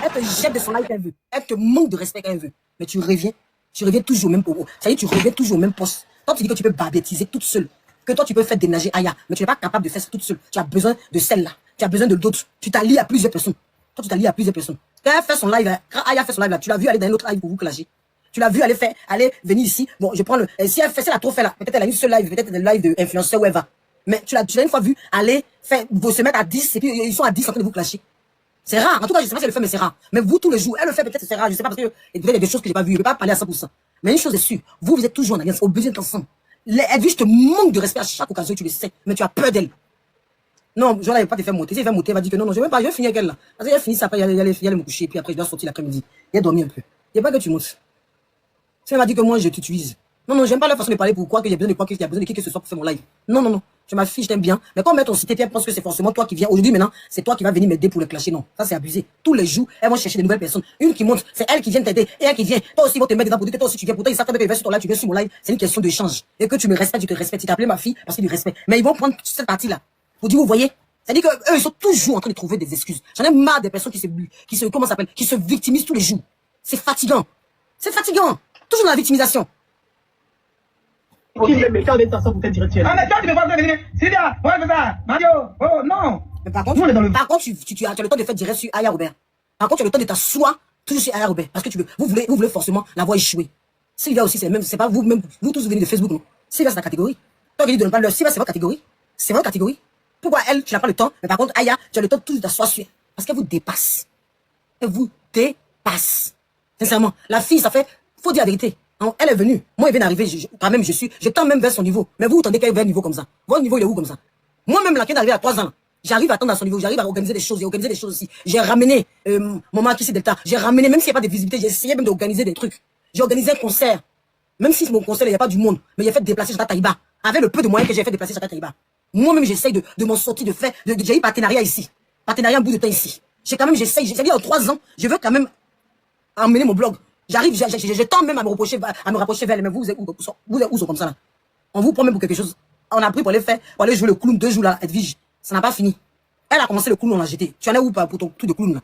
Elle te jette de son live quand elle veut. Elle te manque de respect quand elle veut. Mais tu reviens toujours au même poste. Ça y est, tu reviens toujours au même poste. Toi, tu dis que tu peux barbétiser toute seule. Que toi, tu peux faire déménager Aya. Mais tu n'es pas capable de faire ça toute seule. Tu as besoin de celle-là. Tu as besoin de d'autres. Tu t'allies à plusieurs personnes. Toi, tu t'allies à plusieurs personnes. Quand elle fait son live, quand Aya fait son live, là, tu l'as vu aller dans un autre live pour vous clasher. Tu l'as vu aller venir ici. Bon, je prends le... si elle l'a trop fait là, peut-être elle a une seule live, peut-être le live de influenceur où elle va. Mais tu l'as une fois vu aller faire, vous se mettre à 10 et puis ils sont à 10 en train de vous clasher. C'est rare. En tout cas, je sais pas si elle le fait, mais c'est rare. Mais vous, tous les jours, elle le fait, peut-être c'est rare. Je sais pas parce que peut-être il y a des choses que j'ai pas vues. Je vais pas parler à 100%. Mais une chose est sûre, vous êtes toujours en alliance, obligés d'être ensemble. Elle dit, je te manque de respect à chaque occasion, tu le sais, mais tu as peur d'elle. Non, je ne vais pas te faire monter. Si elle va monter, elle va dire que non, je vais pas, je vais finir avec elle là. Parce qu'elle finit ça, après, il y a me coucher, puis après, je dois sortir l'après-midi. Il a dormi un peu. Il n'y a pas que tu montes. Si elle m'a dit que moi, je t'utilise. Non, j'aime pas la façon de parler pourquoi que j'ai besoin de quoi, qu'il y a besoin de qui que ce soit pour faire mon live. Non. Je m'affiche, je t'aime bien. Mais quand on met ton site, elle pense que c'est forcément toi qui viens. Aujourd'hui, maintenant, c'est toi qui vas venir m'aider pour le clasher. Non, ça c'est abusé. Tous les jours, elles vont chercher de nouvelles personnes. Une qui monte, c'est elle qui vient t'aider. Et elle qui vient. Toi aussi, ils vont te mettre dedans pour dire que toi aussi tu viens. Pourtant, ils savent que tu viens sur ton live, tu viens sur mon live. C'est une question d'échange. Et que tu me respectes, tu te respectes. Tu t'as appelé ma fille parce qu'il y a du respect. Mais ils vont prendre cette partie-là. Pour dire, vous voyez, c'est-à-dire que eux, ils sont toujours en train de trouver des excuses. J'en ai marre des personnes qui se victimisent tous les jours. C'est fatigant. C'est fatigant. Toujours dans la victimisation. Qui met quelqu'un avec ça pour faire direct. Ah, mais toi, tu me vois venir. Sylvia, ouais, c'est ça. Mario, oh, non. Mais par contre, tu as le temps de faire direct sur Aya Robert. Par contre, tu as le temps de t'asseoir toujours sur Aya Robert. Parce que vous voulez forcément la voir échouer. Sylvia aussi, c'est même, c'est pas vous-même, vous tous venez de Facebook, non? Sylvia, c'est la catégorie. Toi, qui dis de ne pas le Sylvia, c'est votre catégorie. C'est votre catégorie. Pourquoi elle, tu n'as pas le temps? Mais par contre, Aya, tu as le temps toujours de t'asseoir sur elle. Parce qu'elle vous dépasse. Elle vous dépasse. Sincèrement, la fille, ça fait, faut dire la vérité. Elle est venue. Moi, elle vient d'arriver. Quand même, je tends même vers son niveau. Mais vous tendez qu'elle est vers un niveau comme ça. Votre niveau, il est où comme ça? Moi-même, là, qui est arrivé à 3 ans, j'arrive à attendre à son niveau. J'arrive à organiser des choses. J'ai organisé des choses aussi. J'ai ramené mon marquis Delta. J'ai ramené, même s'il n'y a pas de visibilité, j'ai essayé même d'organiser des trucs. J'ai organisé un concert. Même si mon concert, il n'y a pas du monde. Mais il a fait déplacer Chata Taïba. Avec le peu de moyens que j'ai fait déplacer Chata Taïba. Moi-même, j'essaye de m'en sortir, j'ai eu partenariat ici. Partenariat un bout de temps ici. J'essaye. J'ai dit en 3 ans, je veux quand même emmener mon blog. J'arrive, j'ai tant même à me rapprocher vers elle, mais vous êtes où sont comme ça là? On vous prend même pour quelque chose. On a pris pour aller faire, pour aller jouer le clown 2 jours là, Edwige. Ça n'a pas fini. Elle a commencé le clown, on l'a jeté. Tu en es où pour ton truc de clown là?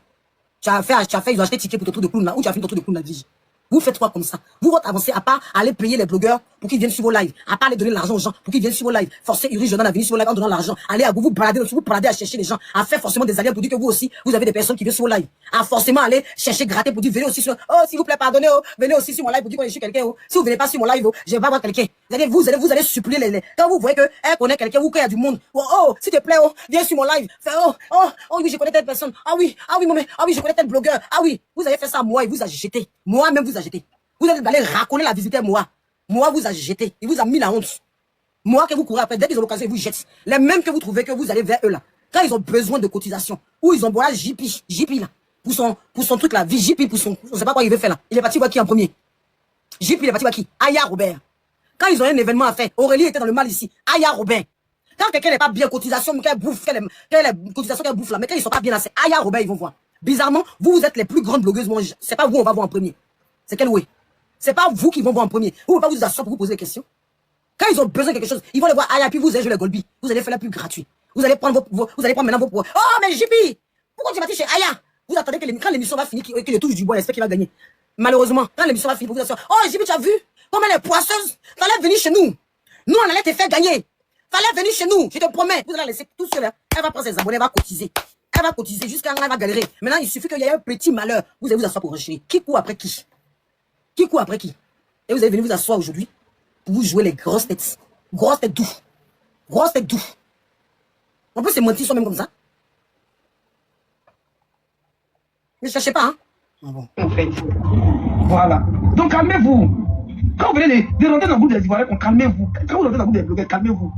Tu as fait, ils ont acheté ticket pour ton truc de clown là. Où tu as fait ton truc de clown là, Edwige? Vous faites quoi comme ça? Vous votre avancée, à part aller payer les blogueurs pour qu'ils viennent sur vos lives, à part aller donner l'argent aux gens pour qu'ils viennent sur vos lives, forcer Uri Jordan à venir sur vos lives en donnant l'argent, aller à vous balader à chercher les gens, à faire forcément des alliés pour dire que vous aussi, vous avez des personnes qui viennent sur vos lives, à forcément aller chercher, gratter pour dire venez aussi sur, oh s'il vous plaît pardonnez, oh, venez aussi sur mon live pour dire que je suis quelqu'un, oh, si vous venez pas sur mon live, oh, je vais pas voir quelqu'un. Vous allez supplier quand vous voyez que elle connaît quelqu'un ou qu'il y a du monde, oh, s'il te plaît, oh, viens sur mon live, fais, oh oui, je connais telle personne, ah oui, je connais tel blogueur, ah oui, vous avez fait ça à moi, il vous a jeté, moi-même vous a jeté. Vous allez aller raconter la visiter moi. Moi, vous a jeté. Il vous a mis la honte. Moi, que vous courez après, dès qu'ils ont l'occasion, ils vous jettent. Les mêmes que vous trouvez que vous allez vers eux là. Quand ils ont besoin de cotisation. Ou ils ont besoin JP là. Pour son truc là. JP pour son, on sait pas quoi il veut faire là. Il est parti voir qui en premier? JP, il est parti voir qui? Aya Robert. Quand ils ont un événement à faire, Aurélie était dans le mal ici. Aya Robert. Quand quelqu'un n'est pas bien cotisation, qu'elle bouffe, qu'elle cotisation qu'elle bouffe là, mais quand ils sont pas bien là, c'est Aya Robert, ils vont voir. Bizarrement, vous êtes les plus grandes blogueuses. Moi, c'est pas vous, on va voir en premier. C'est quel way? C'est pas vous qui vont voir en premier. Vous ne pouvez pas vous asseoir pour vous poser des questions. Quand ils ont besoin de quelque chose, ils vont les voir. Ah, puis vous allez jouer les Golbi. Vous allez faire la pub gratuite. Vous allez prendre vous allez prendre maintenant vos. Oh, mais JP! Pourquoi tu vas chez Aya? Vous attendez que quand l'émission va finir, qu'il touche du bois, j'espère qu'il va gagner. Malheureusement, quand l'émission va finir, vous vous asseoir. Oh, JP, tu as vu? Comme elle est poisseuse. Fallait venir chez nous. Nous, on allait te faire gagner. Fallait venir chez nous. Je te promets. Vous allez laisser tout seul. Elle va prendre ses abonnés, elle va cotiser. Elle va cotiser jusqu'à elle va galérer. Maintenant, il suffit qu'il y ait un petit malheur. Vous allez vous asseoir pour enchaîner. Qui court après qui? Qui court après qui? Et vous allez venir vous asseoir aujourd'hui pour vous jouer les grosses têtes. Grosses têtes doux. Grosses têtes doux. On peut se mentir soi-même comme ça. Ne cherchez pas, hein. Ah bon. En fait. Voilà. Donc calmez-vous. Quand vous venez de rentrer dans le groupe des Ivoiriens, calmez-vous. Quand vous rentrez dans le groupe des blogueurs, calmez-vous.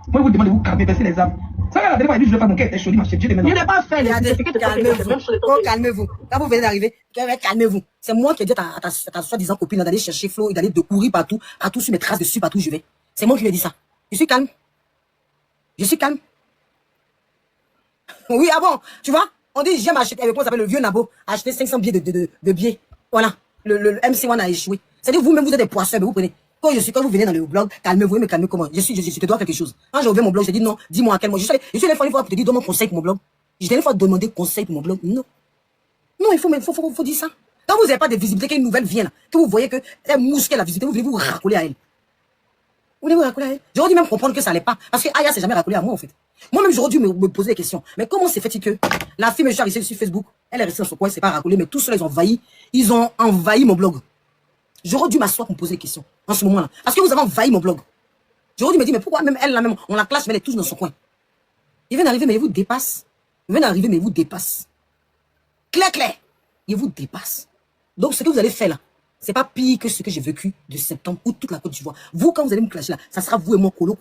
Moi, vous demandez de vous calmer, baisser les âmes. Ça, la dernière fois, je vais faire mon cœur était chaud, ma chérie. Je n'ai pas fait. Calmez-vous. Quand vous venez d'arriver, calmez-vous. C'est moi qui ai dit à ta soi-disant copine d'aller chercher Flo et d'aller de courir partout sur mes traces dessus, partout où je vais. C'est moi qui lui ai dit ça. Je suis calme. Je suis calme. Oui, ah bon, tu vois, on dit j'aime acheter, comment ça s'appelle, le vieux Nabo, acheter 500 billets de billets. Voilà, le MC1 a échoué. C'est-à-dire vous-même, vous êtes des poissons, mais vous prenez. Quand vous venez dans le blog, calmez-vous, mais calmez comment? Je te dois quelque chose. Quand j'ai ouvert mon blog, je dis non, dis-moi à quel moment. Je suis allé une fois pour te dire, donne-moi conseil pour mon blog. J'ai une fois demandé conseil pour mon blog. Non. Non, il faut dire ça. Quand vous n'avez pas de visibilité, qu'une nouvelle vient là, que vous voyez qu'elle mouche qu'elle a visité, vous voulez vous racoler à elle. Vous voulez vous racoler à elle? J'aurais dû même comprendre que ça allait pas. Parce que Aya s'est jamais racolé à moi, en fait. Moi-même, j'aurais dû me poser des questions. Mais comment c'est fait-il que la fille me suis arrivée sur Facebook, elle est restée dans son coin, elle s'est pas racolée, mais tous ceux-là, ils ont envahi mon blog. J'aurais dû m'asseoir pour me poser des questions en ce moment-là. Parce que vous avez envahi mon blog. J'aurais dû me dire, mais pourquoi même elle, là même, on la clash, mais elle est tous dans son coin. Il vient d'arriver, mais il vous dépasse. Il vient d'arriver, mais il vous dépasse. Clair, clair. Il vous dépasse. Donc, ce que vous allez faire là, c'est pas pire que ce que j'ai vécu de septembre ou toute la Côte d'Ivoire. Vous, quand vous allez me clasher là, ça sera vous et moi, colo.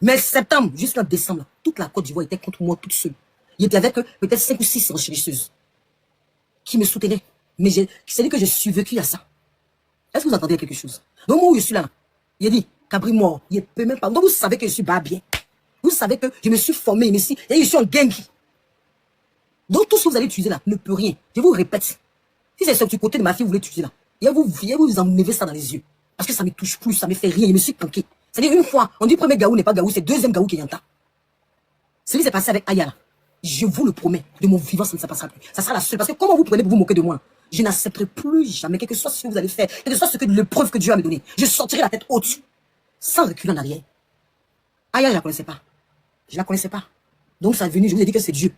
Mais septembre, jusqu'en décembre, là, toute la Côte d'Ivoire était contre moi toute seule. Il était avec peut-être 5 ou 6 enchérisseuses qui me soutenaient. Mais c'est-à-dire que je suis vécu à ça. Est-ce que vous entendez quelque chose? Donc, moi, où je suis là, il a dit, Cabri mort, il peut même pas. Donc, vous savez que je suis pas bien. Vous savez que je me suis formé ici et je suis en gang. Donc, tout ce que vous allez utiliser là ne peut rien. Je vous répète. Si c'est ce du côté de ma fille, vous voulez utiliser là, et vous enlevez ça dans les yeux. Parce que ça me touche plus, ça me fait rien, je me suis planqué. C'est-à-dire, une fois, on dit premier gaou n'est pas gaou, c'est deuxième gaou qui est yanta. Ce qui s'est passé avec Aya là, je vous le promets, de mon vivant, ça ne se passera plus. Ça sera la seule. Parce que comment vous prenez pour vous moquer de moi? Je n'accepterai plus jamais, quel que soit ce que vous allez faire, quel que soit l'épreuve que Dieu va me donner. Je sortirai la tête haute, sans reculer en arrière. Aya, je la connaissais pas. Je la connaissais pas. Donc ça est venu, je vous ai dit que c'est Dieu.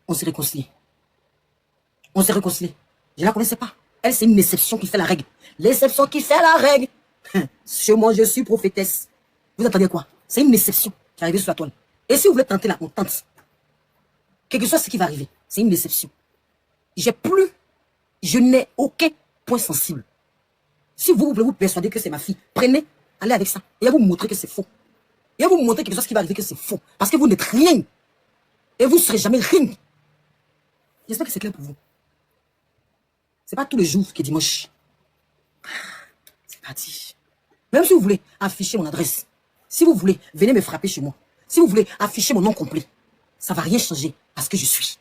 On s'est réconciliés. On s'est réconciliés. Je la connaissais pas. Elle, c'est une exception qui fait la règle. L'exception qui fait la règle. Chez moi, je suis prophétesse. Vous entendez quoi? C'est une exception qui est arrivée sur la toile. Et si vous voulez tenter là, on tente. Quel que soit ce qui va arriver, c'est une déception. Je n'ai aucun point sensible. Si vous voulez vous persuader que c'est ma fille, prenez, allez avec ça. Et à vous montrer que c'est faux. Et à vous montrer quelque chose qui va arriver que c'est faux. Parce que vous n'êtes rien. Et vous ne serez jamais rien. J'espère que c'est clair pour vous. C'est pas tous les jours qui est dimanche. C'est parti. Même si vous voulez afficher mon adresse, si vous voulez, venez me frapper chez moi. Si vous voulez afficher mon nom complet, ça va rien changer à ce que je suis.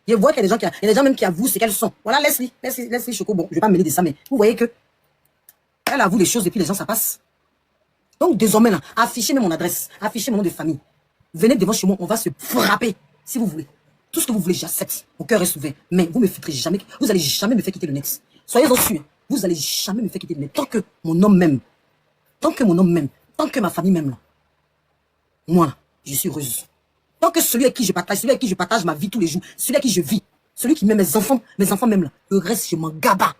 Je vois qu'il y a des gens même qui avouent ce qu'elles sont. Voilà, laisse-les, Choco. Bon, je vais pas me mêler de ça, mais vous voyez que elle avoue les choses et puis les gens, ça passe. Donc, désormais, là, affichez mon adresse, affichez mon nom de famille. Venez devant chez moi, on va se frapper, si vous voulez. Tout ce que vous voulez, j'accepte. Mon cœur est ouvert. Mais vous me fêterez jamais, vous allez jamais me faire quitter le net. Soyez-en sûrs. Vous allez jamais me faire quitter le net. Tant que mon homme m'aime, tant que ma famille m'aime, là, moi, là, je suis heureuse. Tant que celui avec qui je partage ma vie tous les jours, celui avec qui je vis, celui qui m'aime mes enfants m'aiment là, le reste, je m'en gaba.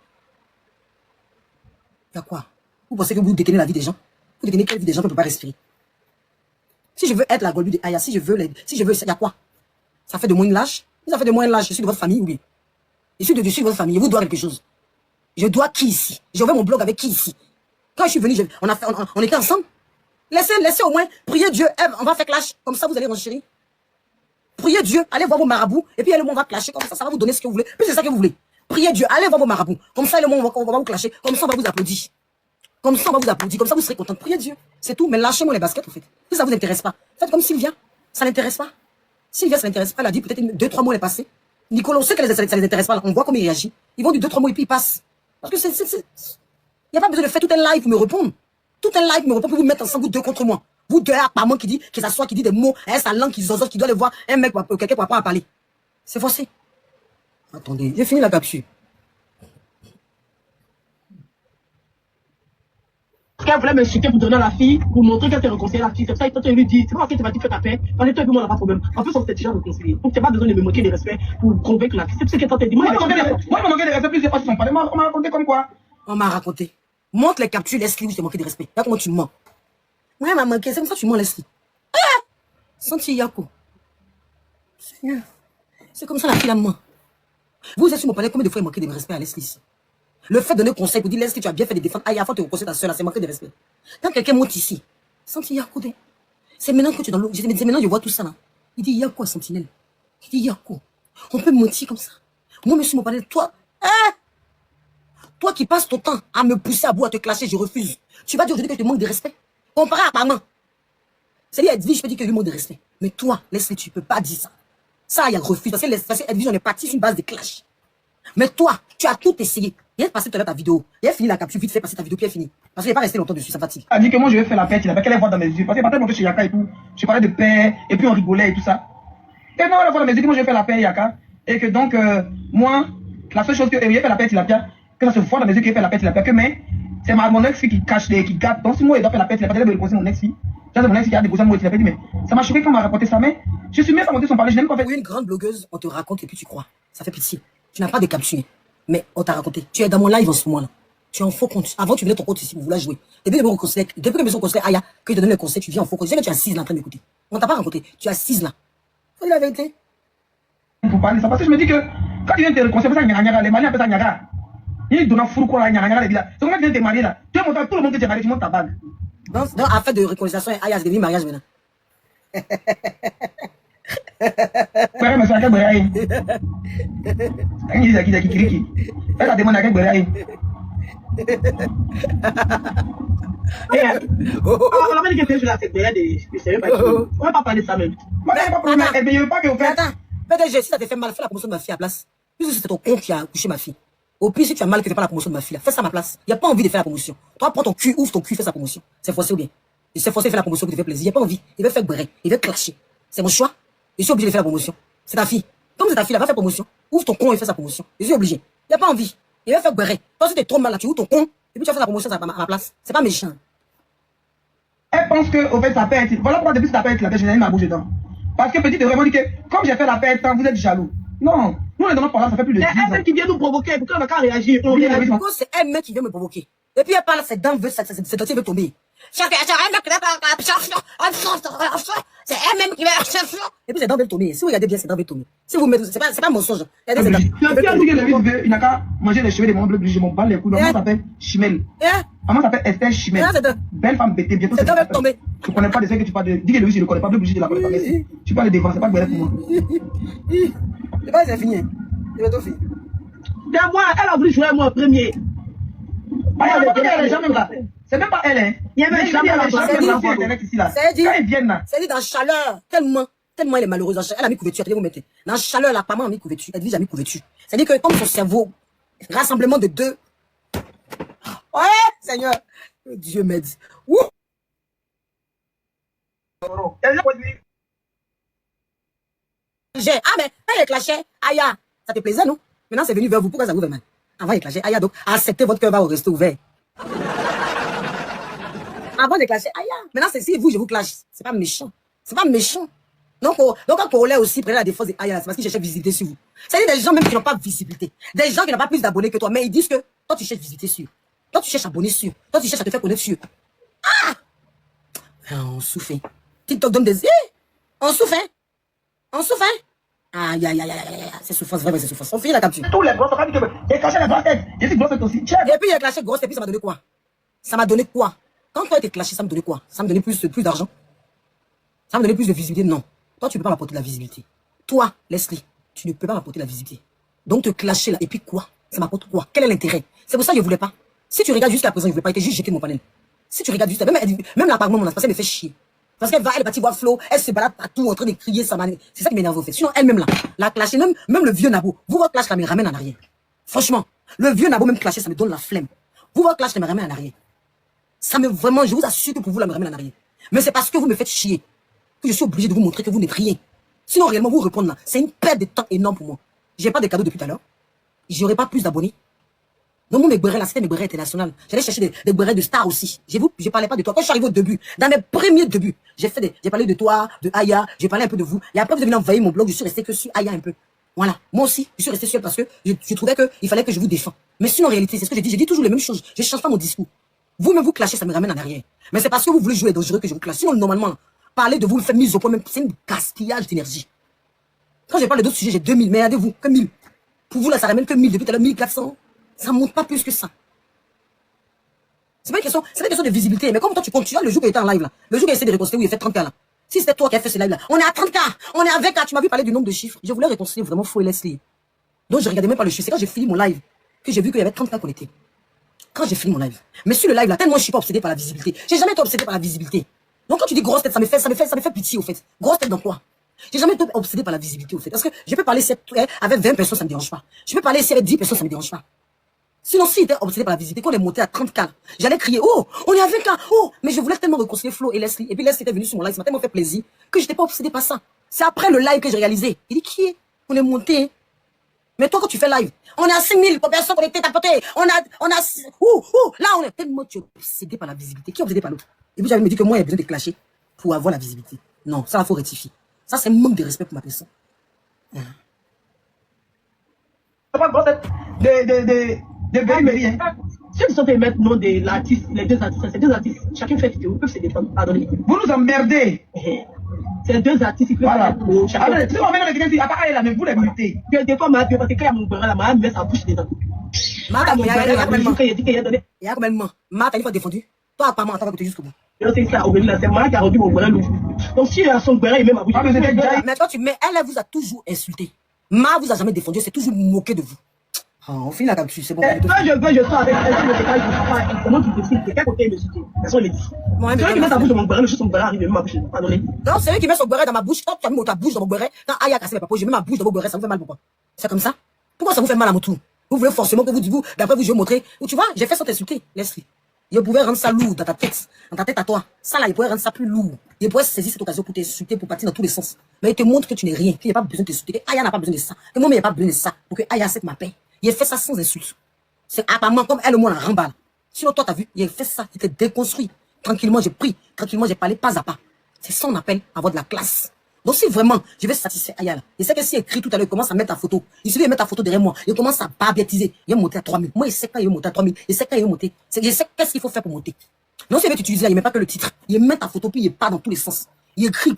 Y'a quoi? Vous pensez que vous détenez la vie des gens? Vous détenez quelle vie des gens qui ne peuvent pas respirer? Si je veux être la Golbu de Aya, si je veux, y'a quoi? Ça fait de moi une lâche? Ça fait de moi une lâche, je suis de votre famille, oui. Je suis de votre famille, je vous dois quelque chose. Je dois qui ici? J'ai ouvert mon blog avec qui ici? Quand je suis venu, on était ensemble. Laissez au moins, priez Dieu, on va faire clash, comme ça vous allez renchérir. Priez Dieu, allez voir vos marabouts, et puis elle et moi on va clasher, comme ça va vous donner ce que vous voulez. Puis c'est ça que vous voulez. Priez Dieu, allez voir vos marabouts, comme ça elle et moi on va vous clasher, comme ça on va vous applaudir. Comme ça on va vous applaudir, comme ça vous serez content. Priez Dieu, c'est tout, mais lâchez-moi les baskets en fait. Si ça vous intéresse pas, faites comme Sylvia, ça l'intéresse pas. Sylvia ça l'intéresse pas, elle a dit peut-être 2-3 mois elle est passée. Nicolas, on sait que ça les intéresse pas, on voit comment il réagit. Ils vont du 2-3 mois et puis ils passent. Parce que il n'y a pas besoin de faire tout un live pour me répondre. Tout un live me répond pour vous mettre ensemble, vous deux contre moi. Vous deux apparemment qui s'assoit, qui dit des mots, sa langue qui zozote, qui doit aller voir un mec, quelqu'un pour apprendre à parler. C'est forcé. Attendez, j'ai fini la capsule. Qu'elle voulait m'insulter pour donner à la fille, pour montrer qu'elle était réconciliée à la fille. C'est ça, toi, tu lui dis, c'est pas parce que tu m'as dit fais ta paix, parce que toi et moi, on n'a pas de problème. En plus, on s'était déjà réconciliés. Donc, tu n'as pas besoin de me moquer de respect pour convaincre la fille. C'est ce que toi, t'as dit. Moi, il m'a manqué de respect plusieurs fois, ils sont parlé. On m'a raconté comme quoi? On m'a raconté. Montre les captures, laisse-les où je t'ai manqué de respect. Là, comment tu mens? Ouais, elle m'a manqué, c'est comme ça que tu mens, laisse-les. Ah! Senti Yako. Seigneur. C'est comme ça la fille la ment. Vous êtes sur mon palais, combien de fois il manquait de respect à Leslie ici? Le fait de donner conseil pour dire Leslie, tu as bien fait de défendre. Ah, il y a fois tu reconnaître ta soeur là, c'est manquer de respect. Quand quelqu'un monte ici, Senti Yako, c'est maintenant que tu es dans l'eau. C'est maintenant que je vois tout ça là. Il dit Yako à Sentinelle. Il dit Yako. On peut mentir comme ça. Moi, monsieur mon palais, toi, toi qui passes ton temps à me pousser à bout, à te clasher, je refuse. Tu vas dire aujourd'hui que je te manque de respect. Comparé à maman. C'est-à-dire, Edwige, je peux dire que lui manque de respect. Mais toi, Leslie, tu peux pas dire ça. Ça, il y a refus. Parce que Edwige, on est parti sur une base de clash. Mais toi, tu as tout essayé. Il a passé tout à l'heure ta vidéo. Il a fini la capture, vite fait passer ta vidéo, puis il a fini. Parce qu'il n'est pas resté longtemps dessus, ça fatigue. Elle a dit que moi je vais faire la paix, il avait qu'elle voir dans mes yeux. Parce que partait monter chez Yaka et tout. Je parlais de paix, et puis on rigolait et tout ça. Et non, elle a voir dans mes yeux que moi je vais faire la paix, Yaka. Et que donc, moi, la seule chose que il a fait la paix, il a bien. Que ça se voit dans mes yeux qu'il a fait la paix, il a bien. Que mais, c'est mon ex qui cache, qui gâte. Donc si moi il doit faire la paix, il a pas de déposer mon ex-fille. C'est mon ex qui a déposé mon ex, il a dit, mais ça m'a choqué quand on m'a raconté ça. Mais je suis même pas monté son parler, je n'aime pas fait. Oui, une grande blogueuse, on te raconte et puis tu crois. Ça fait pitié. Tu n'as pas de capture. Mais on t'a raconté. Tu es dans mon live en ce moment-là. Tu es en faux compte. Avant, tu venais ton compte ici, vous voulez jouer. Depuis que je me conseille Aya, que je te donne le conseil, tu viens en faux compte. Je sais que tu es assise là en train d'écouter. On t'a pas rencontré. Tu es assise là. Faut dire la vérité. Pour parler ça, parce que je me dis que quand tu viens te réconcilier, les Maliens appellent ça Nyaga. Ils donnent un fou quoi là, Nyaga, les villas. C'est comment tu viens te marier là. Tu as montré à tout le monde que tu es marié, tu montes ta bague. Donc, affaire de réconciliation, Aya, c'est devenu mariage maintenant. Ouais, mais c'est à quel beraï. Elle a demandé à quel beraï. On a dit que je la fais je sais pas. On va pas parler de ça même. Elle ne veut pas que vous faites. Attends, PDG, si ça te fait mal, fais la promotion de ma fille à place. Puisque c'est ton con qui a couché ma fille. Au pire, si tu as mal que tu fais pas la promotion de ma fille, là, fais ça à ma place. Il n'y a pas envie de faire la promotion. Toi, prends ton cul, ouvre ton cul, fais sa promotion. C'est forcé ou bien? C'est forcé de faire la promotion qui te fait plaisir. Il n'y a pas envie. Il veut faire beret. Il veut clasher. C'est mon choix. Je suis obligé de faire la promotion. C'est ta fille. Comme c'est ta fille, elle va faire promotion. Ouvre ton con et fais sa promotion. Je suis obligé. Il n'y a pas envie. Il va faire beret. Toi, si t'es trop mal là, tu ouvres ton con et puis tu vas faire la promotion à ma place. C'est pas méchant. Elle pense que, au fait, ça peut être. Voilà pourquoi depuis que ça peut être la paix, j'ai ma bouche dedans. Parce que petit, vraiment dit que, comme j'ai fait la paix, vous êtes jaloux. Non. Nous, les donnons par là, ça fait plus de 10 ans. C'est elle qui vient nous provoquer. Pourquoi on n'a qu'à réagir? C'est elle-même qui vient me provoquer. Et puis elle parle, ses dents veut, ses dentiers veulent tomber. C'est elle-même qui veut. Et puis ses dents veulent tomber. Si vous regardez bien, ses dents veulent tomber. Si vous mettez, c'est pas un mensonge. Il n'a qu'à manger les cheveux de mon bleu, je m'en bats les couilles. Maman s'appelle Chimel. Maman s'appelle Esther Chimel. Belle femme bêtée, bientôt. Ses dents veulent tomber. Je ne connais pas de ce que tu parles de. Dis que Louis, je ne connais pas, bleu, je ne la connais pas. Merci. Tu parles de défense, c'est pas vrai pour moi. C'est pas, c'est fini. C'est bientôt fini. Moi, elle a voulu jouer moi en premier. C'est même pas elle, hein. Il y avait jamais ici là. Quand ils viennent là. C'est dit dans chaleur, tellement elle est malheureuse. Elle a mis couverture, attendez, vous mettez. Dans chaleur, là, pas mal a mis couverture. Elle dit, j'ai mis couverture. C'est-à-dire que comme son cerveau, rassemblement de deux. Ouais, Seigneur. Dieu m'aide. Ouh. Ah, mais quand il clashait, Aya, ça te plaisait, non? Maintenant, c'est venu vers vous. Pourquoi ça vous fait mal? Avant de clasher, Aya, donc, acceptez votre cœur va rester ouvert. Avant de clasher, Aya. Maintenant, c'est si vous, je vous clash. C'est pas méchant. C'est pas méchant. Donc quand Congolais aussi prenait la défense de Aya, c'est parce qu'ils cherchaient visibilité sur vous. C'est-à-dire des gens même qui n'ont pas visibilité. Des gens qui n'ont pas plus d'abonnés que toi, mais ils disent que toi, tu cherches visibilité sur. Toi, tu cherches abonnés sur. Toi, tu cherches à te faire connaître sur. Ah! On souffre. TikTok donne des... On souffre, hein? On souffre, hein? Aïe, aïe, aïe, aïe, c'est souffrance, vraiment, c'est souffrance. On finit la capture. Tous les grosses, on va dire que j'ai caché la grosse tête. J'ai dit grosse tête aussi. Et puis, il a clashé grosse tête, et puis ça m'a donné quoi? Ça m'a donné quoi? Quand toi, t'es clashé, ça me donnait quoi? Ça me donnait plus d'argent? Ça me donnait plus de visibilité? Non. Toi, tu ne peux pas m'apporter de la visibilité. Toi, Leslie, tu ne peux pas m'apporter de la visibilité. Donc, te clasher là, et puis quoi? Ça m'apporte quoi? Quel est l'intérêt? C'est pour ça que je ne voulais pas. Si tu regardes jusqu'à présent, je ne voulais pas être juste jeté de mon panel. Si tu regardes juste, même là, par moment, elle me fait chier. Parce qu'elle va, elle est partie voir Flo, elle se balade partout en train de crier sa manière. C'est ça qui m'énerve au fait. Sinon, elle-même là, la clasher, même le vieux Nabo, vous votre clash, ça me ramène en arrière. Franchement, le vieux Nabo, même clasher, ça me donne la flemme. Vous votre clash, ça me ramène en arrière. Ça me vraiment, je vous assure que pour vous, là, me ramène en arrière. Mais c'est parce que vous me faites chier que je suis obligé de vous montrer que vous n'êtes rien. Sinon, réellement, vous répondre là, c'est une perte de temps énorme pour moi. J'ai pas de cadeaux depuis tout à l'heure. J'aurai pas plus d'abonnés. Non, mon bérets là, c'était mes bérets internationaux. J'allais chercher des bérets de stars aussi. Je parlais pas de toi. Quand je suis arrivé au début, dans mes premiers débuts, j'ai parlé de toi, de Aya, j'ai parlé un peu de vous. Et après, vous avez envahi mon blog, je suis resté que sur Aya un peu. Voilà. Moi aussi, je suis resté sur elle parce que je trouvais qu'il fallait que je vous défende. Mais sinon, en réalité, c'est ce que j'ai dit toujours les mêmes choses. Je change pas mon discours. Vous-même vous clashez, ça me ramène en arrière. Mais c'est parce que vous voulez jouer dangereux que je vous clash. Sinon, normalement, parler de vous, me faire mise au point, même, c'est un gaspillage d'énergie. Quand je parle d'autres sujets, j'ai 2000, mais regardez-vous, que 1000. Pour vous, là, ça ramène que 1000, depuis tout à l'heure, 1400. Ça ne monte pas plus que ça. C'est pas une question de visibilité, mais comme toi, tu continues, le jour que tu étais en live, là, le jour que tu essayé de réconcilier, où il fait 30K, là. Si c'était toi qui as fait ce live, là, on est à 30K, on est à 20K, tu m'as vu parler du nombre de chiffres. Je voulais réconcilier vraiment Flo et Leslie. Donc, je regardais même pas le chiffre. C'est quand j'ai fini mon live que j'ai vu qu'il y avait 30K connectés. Quand j'ai fini mon live. Mais sur le live, là, tellement je suis pas obsédé par la visibilité. J'ai jamais été obsédé par la visibilité. Donc, quand tu dis grosse tête, ça me fait pitié, au fait. Grosse tête dans quoi? J'ai jamais été obsédé par la visibilité, au fait. Parce que je peux parler avec 20 personnes, ça me dérange pas. Je peux parler ici avec 10 personnes, ça me dérange pas. Sinon, si j'étais obsédé par la visibilité, quand on est monté à 30K, j'allais crier, oh, on est à 20K, oh, mais je voulais tellement réconcilier Flo et Leslie. Et puis Leslie était venu sur mon live, ça m'a tellement fait plaisir que j'étais pas obsédé par ça. C'est après le live que j'ai réalisé. Il dit, qui est? On est monté. Mais toi, quand tu fais live, on est à 5000 personnes connectées, tapotées. Là, on est tellement obsédé par la visibilité. Qui est obsédé par l'autre? Et puis, j'avais me dit que moi, il y a besoin de clasher pour avoir la visibilité. Non, ça, il faut rectifier. Ça, c'est un manque de respect pour ma personne. Pas grosse tête de Berry, hein. Ceux qui sont fait mettre le nom de l'artiste, les deux artistes, ces deux artistes, chacun fait vidéo, ils peuvent se défendre. Pardonnez. Vous nous emmerdez. Ces deux artistes, ils peuvent Voilà. faire chacun. Alors, si on met quelqu'un qui n'a pas là, mais vous les mutez. Je défends ma bio parce que quand il y a mon beurre là, ma met sa bouche dedans. Madame, il y a combien de mois? Il Il y a combien de mois? Ma, t'as une fois défendu. Toi, apparemment, t'as pas écouté jusqu'au bout. c'est ça, c'est moi qui a rendu mon beurre lourd. Donc si son beurre, il met ma bouche. Mais toi, tu mets, elle vous a toujours insulté. Ma vous a jamais défendu, c'est toujours moqué de vous. On finit la capture, c'est bon. Quand je veux, je sors avec elle, je ne sais pas comment tu décides, de quel côté il me soutient. Personne ne le dit. C'est lui qui met sa bouche dans mon beurre, le juste son beurre arrive, il met ma bouche. Pardonnez. Donc, c'est lui qui met son beurre dans ma bouche. Quand tu as mis ta bouche dans mon beurre, quand Aya a cassé mes papas, je mets ma bouche dans mon beurre, ça vous fait mal pourquoi? C'est comme ça? Pourquoi ça vous fait mal à mon tour? Vous voulez forcément que vous, d'après vous, je vais montrer. Ou tu vois, j'ai fait sans t'insulter, laisse-le. Je pouvais rendre ça lourd dans ta tête à toi. Ça là, il pourrait rendre ça plus lourd. Il pourrait saisir cette occasion pour t'insulter, pour partir dans tous les sens. Mais il te montre que tu n'es rien, qu'il n'y a pas besoin de t'insulter, que Aya n'a pas besoin de ça, que moi, il n'y a pas besoin de ça, pour que Aya accepte ma paix. Il a fait ça sans insulte. C'est apparemment comme elle, moi, la remballe. Sinon, toi, t'as vu, il a fait ça, il était déconstruit. Tranquillement, j'ai pris, tranquillement, j'ai parlé pas à pas. C'est ça qu'on appelle avoir de la classe. Donc, si vraiment, je vais satisfaire Aya, là, il sait que s'il écrit tout à l'heure, il commence à mettre ta photo. Il suffit de mettre ta photo derrière moi. Il commence à barbetiser. Il va monter à 3000. Moi, il sait quand il va monter à 3000. Il sait quand il va monter. Je sais qu'est-ce qu'il faut faire pour monter. Non, s'il veut t'utiliser là, il met pas que le titre. Il met ta photo, puis il part dans tous les sens. Il écrit,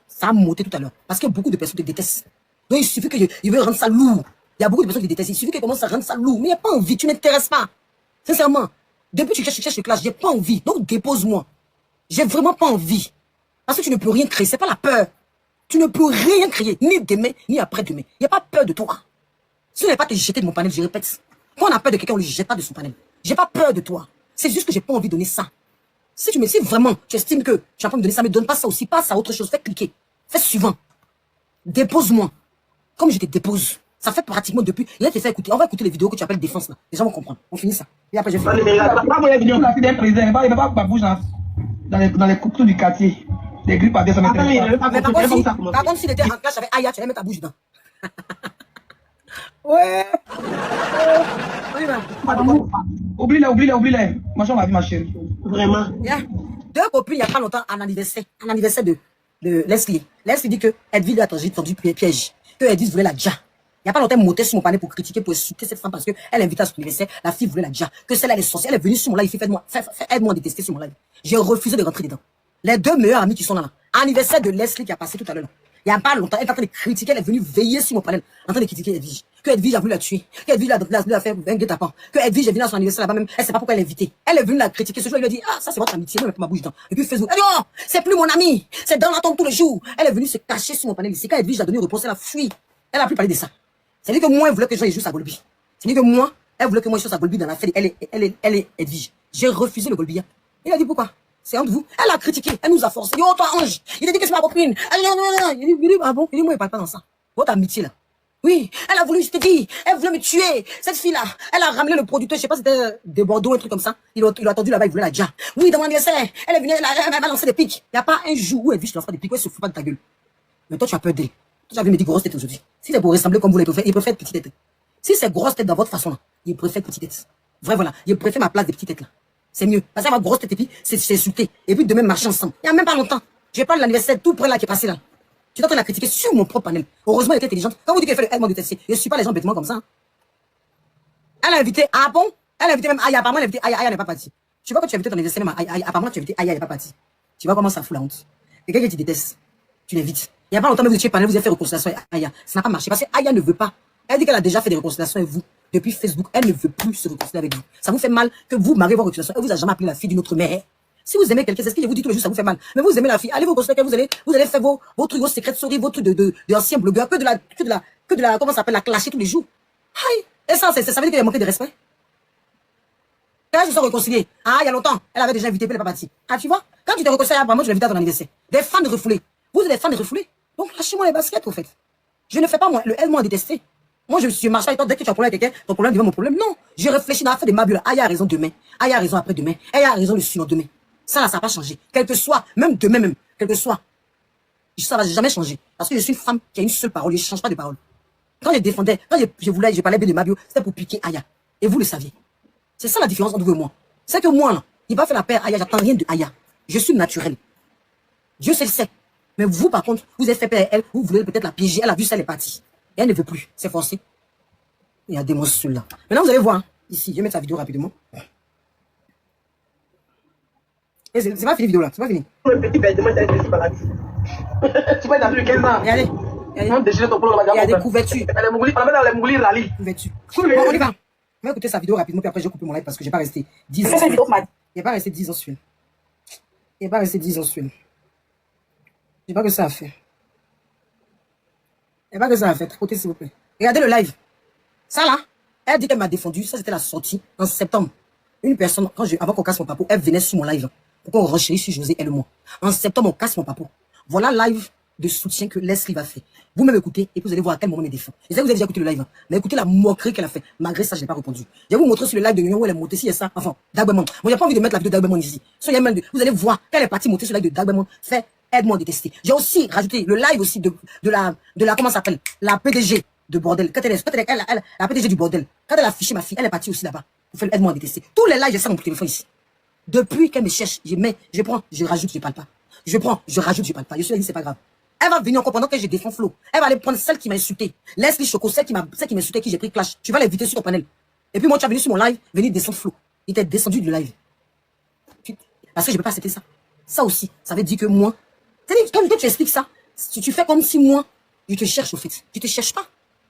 ça a monté tout à l'heure. Parce que beaucoup de personnes te détestent. Donc, il suffit que je veux rendre ça lourd. Il y a beaucoup de personnes qui détestent. Il suffit qu'elles commencent à rendre ça lourd. Mais il n'y a pas envie. Tu m'intéresses pas. Sincèrement. Depuis que tu cherches les classes, j'ai pas envie. Donc, dépose-moi. J'ai vraiment pas envie. Parce que tu ne peux rien créer. C'est pas la peur. Tu ne peux rien créer. Ni demain, ni après-demain. Il n'y a pas peur de toi. Si tu n'avais pas te jeter de mon panel, je répète. Quand on a peur de quelqu'un, on ne le jette pas de son panel. J'ai pas peur de toi. C'est juste que j'ai pas envie de donner ça. Si vraiment, tu estimes que tu as pas me donner ça, mais donne pas ça aussi. Passe à autre chose. Fais cliquer. Fais suivant. Dépose-moi. Comme je te dépose. Ça fait pratiquement depuis. Là, tu fait écouter. On va écouter les vidéos que tu appelles défense là. Les gens vont comprendre. On finit ça. Et après, je fais. Pas la vidéo, la fille d'un président. Il va pas ma bouche dans les coups du quartier. Les grippes à des ça m'intéresse pas. Mais par contre, s'il était en clash avec Aya, tu allais mettre ta bouche dedans. Ouais. Oublie-les. Moi, j'en ai ma chérie. Vraiment. Yeah. Deux copines, il n'y a pas longtemps, un anniversaire de Leslie. Leslie dit que Edwige lui a tendu piège. Que Edwige voulait la dja. Il n'y a pas longtemps, elle montait sur mon panel pour critiquer, pour insulter cette femme parce qu'elle invitait à son anniversaire. La fille voulait la dja. Que celle-là, elle est sorcière. Elle est venue sur mon live. Aide-moi à détester sur mon live. J'ai refusé de rentrer dedans. Les deux meilleurs amis qui sont là. Anniversaire de Leslie qui a passé tout à l'heure. Il n'y a pas longtemps, elle est en train de critiquer, elle est venue veiller sur mon panel, en train de critiquer Edwige. Que Edwige a voulu la tuer, que Edwige a fait un guet-apens, que Edwige est venue à son anniversaire là-bas même, elle sait pas pourquoi elle est invitée. Elle est venue la critiquer, ce jour, elle lui a dit, ah, ça c'est votre amitié, moi, je mets ma bouche dedans. Et puis Facebook, elle dit, oh, c'est plus mon ami, c'est dans la tombe tous les jours. Elle est venue se cacher sur mon panel ici. Quand Edwige a donné réponse, elle a fui. Elle a plus parlé de ça. C'est-à-dire que moi, elle voulait que je joue sa Golbi. C'est-à-dire que moi, elle voulait que moi je joue sa Golbi dans la fête. Elle est Edwige. J'ai refusé le Golbi. Il a dit pourquoi? C'est entre vous. Elle a critiqué. Elle nous a forcé. Yo, toi, Ange. Il a dit que c'est ma copine. Il dit, ah bon? Il dit, moi, il parle pas dans ça. Votre amitié, là. Oui. Elle a voulu, je te dis, elle voulait me tuer. Cette fille-là, elle a ramené le producteur, je sais pas si c'était des Bordeaux, un truc comme ça. Il a attendu là-bas, il voulait la dja. Oui, dans mon anniversaire. Elle est venue, elle a lancé des pics. Il n'y a pas un jour où elle vit, je te lance des pics. Ouais, se fout pas de ta gueule. Mais toi, tu as peur d'elle. Tu as vu me dire grosse tête aujourd'hui. Si c'est pour ressembler comme vous, il préfère être petite tête. Si c'est grosse tête dans votre façon, là, il préfère petite tête. Vrai, voilà. Il préfère ma place des petites têtes, là. C'est mieux. Parce qu'elle va grosse tête et puis c'est insulté. Et puis demain marcher ensemble. Il n'y a même pas longtemps. Je parle de l'anniversaire tout près là qui est passé là. Tu es en train de la critiquer sur mon propre panel. Heureusement, elle était intelligente. Quand vous dites qu'elle fait le aide-moi de tester, je ne suis pas les gens bêtement comme ça. Elle a invité, ah bon? Elle a invité même Aya. Apparemment, elle a invité Aya. Aya n'est pas partie. Tu vois que tu as invité ton anniversaire même Aya. Apparemment, tu as invité Aya, elle n'est pas partie. Tu vois comment ça fout la honte. Quelqu'un qui te déteste, tu l'invites. Il n'y a pas longtemps, mais vous étiez panel, vous avez fait réconciliation avec Aya. Ça n'a pas marché parce que Aya ne veut pas. Elle dit qu'elle a déjà fait des réconciliations avec vous. Depuis Facebook, elle ne veut plus se réconcilier avec vous. Ça vous fait mal que vous mariez vos réconciliations. Elle vous a jamais appelé la fille d'une autre mère. Si vous aimez quelqu'un, c'est ce que je vous dis tous les jours, ça vous fait mal. Mais vous aimez la fille, allez vous réconcilier, vous allez faire vos trucs, vos secrets de souris, vos trucs de anciens blogueurs, que de la, comment ça s'appelle, la clasher tous les jours. Aïe. Et ça veut dire qu'il y a manqué de respect. Quand ils se sont réconciliés, il y a longtemps, elle avait déjà invité, puis elle n'est pas partie. Ah, tu vois? Quand tu te réconcilies, vraiment, tu l'invites à ton anniversaire. Des fans de refoulés. Vous êtes des fans de refoulés. Donc, lâchez-moi les baskets, au fait. Je ne fais pas, moi, le aide-moi à détester. Moi, je marche avec toi. Dès que tu as un problème avec quelqu'un, ton problème devient mon problème. Non. Je réfléchis dans la fait des mabules. Aya a raison demain. Aya a raison après-demain. Aya a raison le surlendemain. Ça, là, ça n'a pas changé. Quel que soit, même demain même, quel que soit. Ça va jamais changer. Parce que je suis une femme qui a une seule parole. Je ne change pas de parole. Quand je défendais, quand je parlais bien de Mabio, c'était pour piquer Aya. Et vous le saviez. C'est ça la différence entre vous et moi. C'est que moi, là, il va faire la paix à Aya. J'attends rien de Aya. Je suis naturel. Dieu sait le sait. Mais vous, par contre, vous avez fait paix à elle. Vous voulez peut-être la piéger. Elle a vu ça, elle est partie. Et elle ne veut plus. C'est forcé. Il y a des monstres là. Maintenant, vous allez voir. Ici, je vais mettre sa vidéo rapidement. Et c'est pas fini vidéo là, c'est pas fini. Le petit bêtement, t'as été par la vie. Tu vas être dans le 15 ans. Regardez. On déchire ton problème. Il y a des couvertures. Elle est mougli, on la met dans les mouglis rallye. Couverture. Bon, on y va. On va écouter sa vidéo rapidement, puis après je vais couper mon live parce que j'ai pas resté 10 ans. Il n'y a pas resté 10 ans sur elle. Il n'y a pas resté 10 ans sur elle. J'ai pas que ça à faire. Il n'y a pas que ça à faire. Écoutez s'il vous plaît. Regardez le live. Ça là, elle dit qu'elle m'a défendu. Ça c'était la sortie en septembre. Une personne, avant qu'on casse mon papo, elle venait sur mon live pour qu'on renchérit sur José et le moi. En septembre, on casse mon papo. Voilà live de soutien que Leslie va faire. Vous m'avez écouté et puis vous allez voir à quel moment elle me défend. Je sais que vous avez déjà écouté le live, hein, mais écoutez la moquerie qu'elle a fait. Malgré ça, je n'ai pas répondu. Je vais vous montrer sur le live de l'Union où elle est montée, si et ça. Enfin, Dagbeman. Moi, j'ai pas envie de mettre la vidéo de Dagbeman ici. Vous allez voir qu'elle est partie monter sur le live de Dagbeman. Fait, aide-moi à détester. J'ai aussi rajouté le live aussi de la comment ça s'appelle? La PDG de bordel. Quand la PDG du bordel. Quand elle a affiché ma fille, elle est partie aussi là-bas. Pour faire aide-moi à détester. Tous les lives, j'ai ça mon téléphone ici. Depuis qu'elle me cherche, je prends, je rajoute, je parle pas. Je prends, je rajoute, je parle pas. Je suis là, c'est pas grave. Elle va venir encore pendant que je défends Flo. Elle va aller prendre celle qui m'a insulté. Leslie Choco, celle qui m'a insulté, qui j'ai pris clash. Tu vas l'inviter sur ton panel. Et puis moi, tu vas venir sur mon live, venir descendre Flo. Il était descendu du live. Parce que je peux pas accepter ça. Ça aussi, ça veut dire que moi, quand tu expliques ça, tu fais comme si moi, je te cherche au fait. Tu te cherches pas.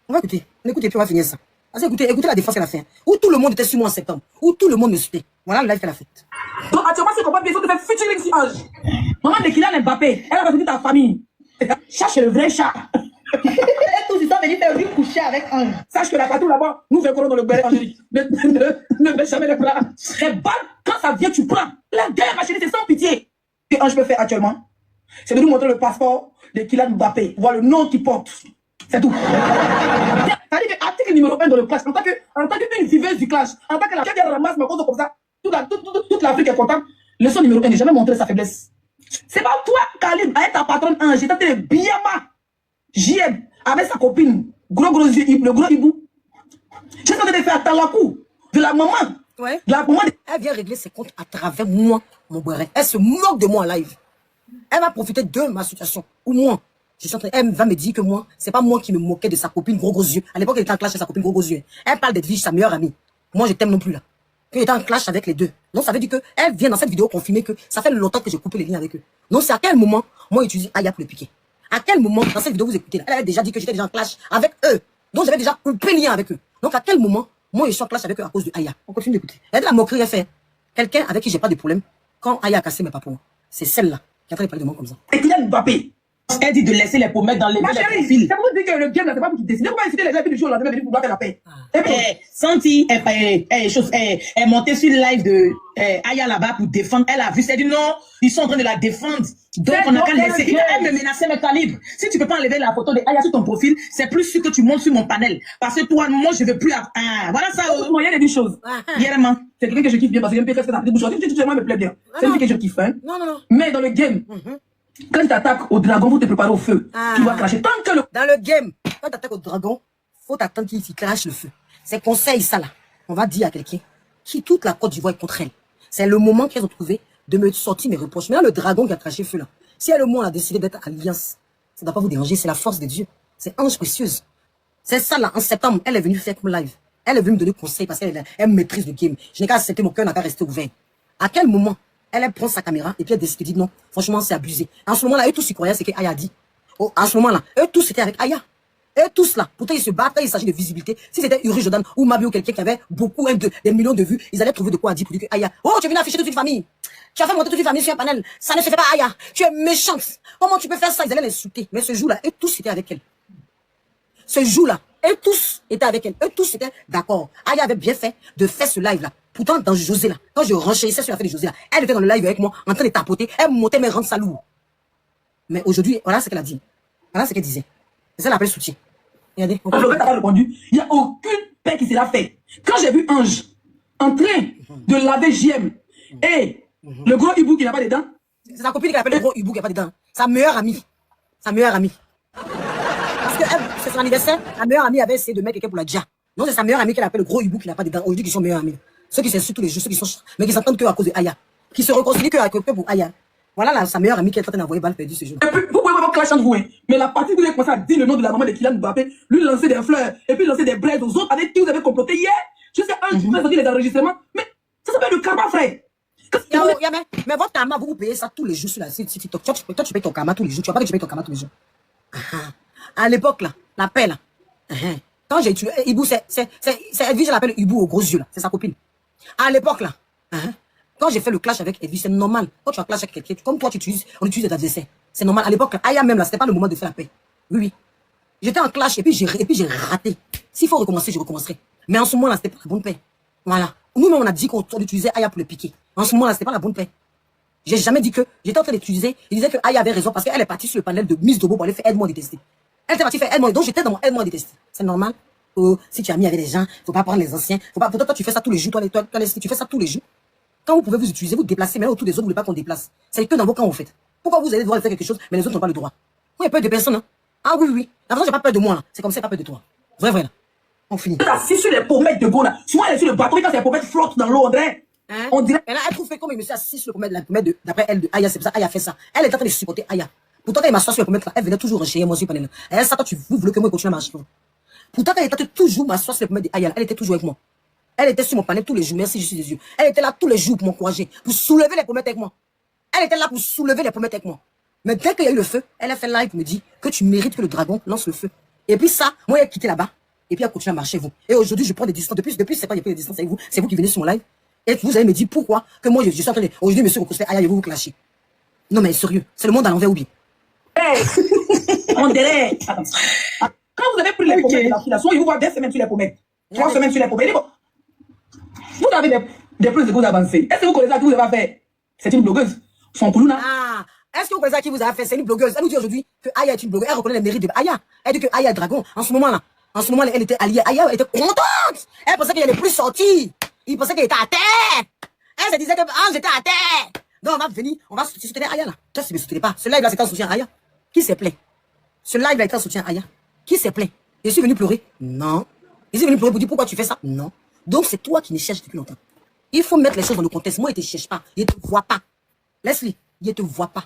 On va écouter. On écoute et puis on va finir ça. Écoutez la défense qu'elle a fait. Où tout le monde était sur moi en septembre. Où tout le monde me suivait. Voilà le live qu'elle a fait. Donc actuellement, c'est comment bien sûr de faire featuring sur Ange. Maman de Kylian Mbappé, elle a retenu ta famille. Cherche le vrai chat. Et tous ils sont venus faire lui coucher avec Ange. Sache que la patrouille là-bas, nous faisons dans le béret angélique. Ne mets jamais les bras. Les balles, quand ça vient, tu prends. La guerre, ma chérie, c'est sans pitié. Ce que Ange peut faire actuellement, c'est de nous montrer le passeport de Kylian Mbappé, voir le nom qu'il porte. C'est tout. C'est-à-dire que article numéro 1 dans le clash, en tant qu'une viveuse du clash, en tant que la qui ramasse ma cause comme ça, toute l'Afrique est contente. Leçon numéro 1, n'est jamais montrer sa faiblesse. C'est pas toi, Khalid, avec ta patronne Ange, j'étais Biama, JM, avec sa copine, gros yeux, le gros hibou. J'ai tenté de faire Talakou, de la maman. Ouais. De la maman. Elle vient régler ses comptes à travers moi, mon béret. Elle se moque de moi en live. Elle va profiter de ma situation. Ou moi. Elle va me dire que moi, c'est pas moi qui me moquais de sa copine gros yeux. À l'époque, elle était en clash avec sa copine gros yeux. Elle parle d'Edwige, sa meilleure amie. Moi, je t'aime non plus là. Qu'elle était en clash avec les deux. Donc, ça veut dire qu'elle vient dans cette vidéo confirmer que ça fait longtemps que j'ai coupé les liens avec eux. Donc, c'est à quel moment, moi, j'utilise Aya pour le piquer. À quel moment, dans cette vidéo, vous écoutez là, elle avait déjà dit que j'étais déjà en clash avec eux. Donc, j'avais déjà coupé les liens avec eux. Donc, à quel moment, moi, je suis en clash avec eux à cause de Aya. On continue d'écouter. Elle a de la moquerie à faire. Quelqu'un avec qui j'ai pas de problème, quand Aya a cassé mes papous, c'est celle-là qui est en train de parler de moi comme ça. Et Kylian Mbappé. Elle dit de laisser les pommettes dans les profils. C'est pour dire que le game là, c'est pas pour qui décide. Pourquoi inciter les gens du jour au lendemain venir pour faire la paix? Santi est montée sur le live de Aya là-bas pour défendre. Elle a vu, elle dit non, ils sont en train de la défendre. Donc on a qu'à laisser. Elle me menaçait mes calibres. Si tu peux pas enlever la photo de Aya sur ton profil, c'est plus sûr que tu montes sur mon panel. Parce que toi, moi, je veux plus. Voilà ça. Il y a des choses. Hièrement, c'est quelqu'un que je kiffe bien parce que qu'est-ce que t'as fait de bouche. Moi, me plaît bien. C'est une fille que je kiffe. Non. Mais dans le game, quand tu attaques au dragon, vous te préparez au feu. Tu vas cracher. Tant que le... Dans le game, quand tu attaques au dragon, faut attendre qu'il crache le feu. C'est conseil, ça là. On va dire à quelqu'un qui toute la Côte d'Ivoire est contre elle. C'est le moment qu'ils ont trouvé de me sortir mes reproches. Mais là, le dragon qui a craché le feu là, si elle, le monde a décidé d'être alliance, ça ne doit pas vous déranger, c'est la force de Dieu. C'est ange précieuse. C'est ça là, en septembre, elle est venue faire comme live. Elle est venue me donner conseil parce qu'elle maîtrise le game. Je n'ai qu'à accepter, mon cœur n'a qu'à rester ouvert. À quel moment elle prend sa caméra et puis elle décide de dire non, franchement c'est abusé. En ce moment-là, eux tous ils croyaient ce qu'Aya a dit. Oh, en ce moment-là, eux tous c'était avec Aya. Eux tous là, pourtant ils se battent quand il s'agit de visibilité. Si c'était Uri Jordan ou Mabi ou quelqu'un qui avait beaucoup, des millions de vues, ils allaient trouver de quoi dire pour dire que Aya, oh tu es venu afficher toute une famille. Tu as fait monter toute une famille sur un panel. Ça ne se fait pas Aya. Tu es méchante. Comment tu peux faire ça? Ils allaient l'insulter. Mais ce jour-là, eux tous étaient avec elle. Ce jour-là, eux tous étaient avec elle. Eux tous étaient d'accord. Aya avait bien fait de faire ce live-là. Pourtant, dans José là, quand je renchérissais sur la fête de José là, elle était dans le live avec moi, en train de tapoter, elle montait mes rangs ça lourd. Mais aujourd'hui, voilà ce qu'elle a dit. Voilà ce qu'elle disait. C'est ça l'appelle soutien. Regardez. Quand le gars t'a pas répondu, il n'y a aucune paix qui s'est là fait. Quand j'ai vu Ange en train de laver JM et le gros hibou qui n'a pas dedans. C'est sa copine qui appelle le gros hibou qui n'a pas dedans. Sa meilleure amie. Sa meilleure amie. Parce que c'est son anniversaire, la meilleure amie avait essayé de mettre quelqu'un pour la dia. Non, c'est sa meilleure amie qu'elle appelle le gros hibou qui n'a pas dedans. Aujourd'hui, qui sont meilleurs amis. Ceux qui s'insultent tous les jours, ceux qui sont, mais qui s'entendent que à cause de Aya. Qui se réconcilient que pour Aya. Voilà là, sa meilleure amie qui est en train d'envoyer balle perdue ce jour. Et puis, vous pouvez vraiment clash entre vous, hein. Mais la partie où vous avez commencé à dire le nom de la maman de Kylian Mbappé, lui lancer des fleurs, et puis lancer des braises aux autres avec qui vous avez comploté hier, Jusqu'à un, tu peux les enregistrements. Mais ça s'appelle le karma, frère. Mais votre karma, vous payez ça tous les jours sur la site TikTok. Toi, tu payes ton karma tous les jours. Tu vois pas que tu payes ton karma tous les jours. À l'époque, là, la paix, là. Quand j'ai tué Ibou, c'est Edwige, je l'appelle Ibou aux gros yeux, là. C'est sa copine. À l'époque, là. Quand j'ai fait le clash avec Edwige, c'est normal. Quand tu as clash avec quelqu'un, comme toi, on utilise des adversaires. C'est normal. À l'époque, Aya même, là, c'était pas le moment de faire la paix. Oui, oui. J'étais en clash et puis j'ai raté. S'il faut recommencer, je recommencerai. Mais en ce moment-là, c'était pas la bonne paix. Voilà. Nous-mêmes, on a dit qu'on utilisait Aya pour le piquer. En ce moment-là, c'était pas la bonne paix. J'ai jamais dit que j'étais en train d'utiliser. Je disais que Aya avait raison parce qu'elle est partie sur le panel de Miss Dobo pour aller faire aide-moi détester. Elle était partie faire aide-moi. Donc j'étais dans mon aide-moi détester. C'est normal. Oh, si tu as mis avec des gens, faut pas prendre les anciens. Faut pas. Toi, tu fais ça tous les jours. Toi, tu fais ça tous les jours. Quand vous pouvez vous utiliser, vous déplacer, mais là, autour des autres, vous voulez pas qu'on déplace. C'est que dans vos camps, vous faites. Pourquoi vous allez devoir faire quelque chose, mais les autres n'ont pas le droit? Vous n'avez peur de personne, hein? Ah oui, oui. La façon, j'ai pas peur de moi, là. C'est comme ça, pas peur de toi. Vrai, là. On finit. Assis sur les pommettes de go, là. Souvent, elle est sur le bateau, mais quand les pommettes flottent dans l'eau, on dirait. On dirait. Et là, elle trouve que comme il me suis assis sur la pommette d'après elle, de Aya, c'est pour ça, Aya fait ça. Elle est en train de supporter Aya. Pourtant, quand elle m'assoit sur la pommette, là, elle venait toujours rechier moi sur le panel. Et elle, ça, toi, vous voulez que moi continue à marcher. Pourtant, quand elle était toujours m'asseoir sur la pommette de Aya, elle était toujours avec moi. Elle était sur mon panel tous les jours. Merci, je suis des yeux. Elle était là tous les jours pour m'encourager, pour soulever les pommettes avec moi. Elle était là pour soulever les pommettes avec moi. Mais dès qu'il y a eu le feu, elle a fait live pour me dire que tu mérites que le dragon lance le feu. Et puis ça, moi, elle a quitté là-bas. Et puis elle continue à marcher, vous. Et aujourd'hui, je prends des distances. Depuis c'est pas j'ai pris des distances avec vous. C'est vous qui venez sur mon live. Et vous allez me dire pourquoi que moi, je suis en train de. Aujourd'hui, monsieur Recosté, aïe, vous clasher. Non, mais sérieux. C'est le monde à l'envers ou bien? On dirait. Quand vous avez pris les pommettes de l'affiliation, ils vous voient 2 semaines sur les pommettes. 3 semaines sur les pommettes. Vous avez des plus de choses avancées. Est-ce que vous connaissez à qui vous avez fait? C'est une blogueuse. Son poulouna. Ah, est-ce que vous connaissez à qui vous avez fait? C'est une blogueuse. Elle nous dit aujourd'hui que Aya est une blogueuse. Elle reconnaît les mérites de Aya. Elle dit que Aya est dragon. En ce moment-là, elle était alliée. Aya était contente. Elle pensait qu'elle allait plus sortir. Il pensait qu'elle était à terre. Elle se disait que j'étais à terre. Donc on va venir, on va soutenir Aya là. Toi, tu ne me soutenais pas. Ce live-là, c'était en soutien à Aya. Qui s'est plaint? Ce live-là était en soutien à Aya. Qui s'est plaint? Je suis venu pleurer? Non. Je suis venu pleurer pour dire pourquoi tu fais ça? Non. Donc c'est toi qui me cherches depuis longtemps. Il faut mettre les choses dans le contexte. Moi, il ne te cherche pas. Il ne te voit pas. Laisse-le. Il ne te voit pas.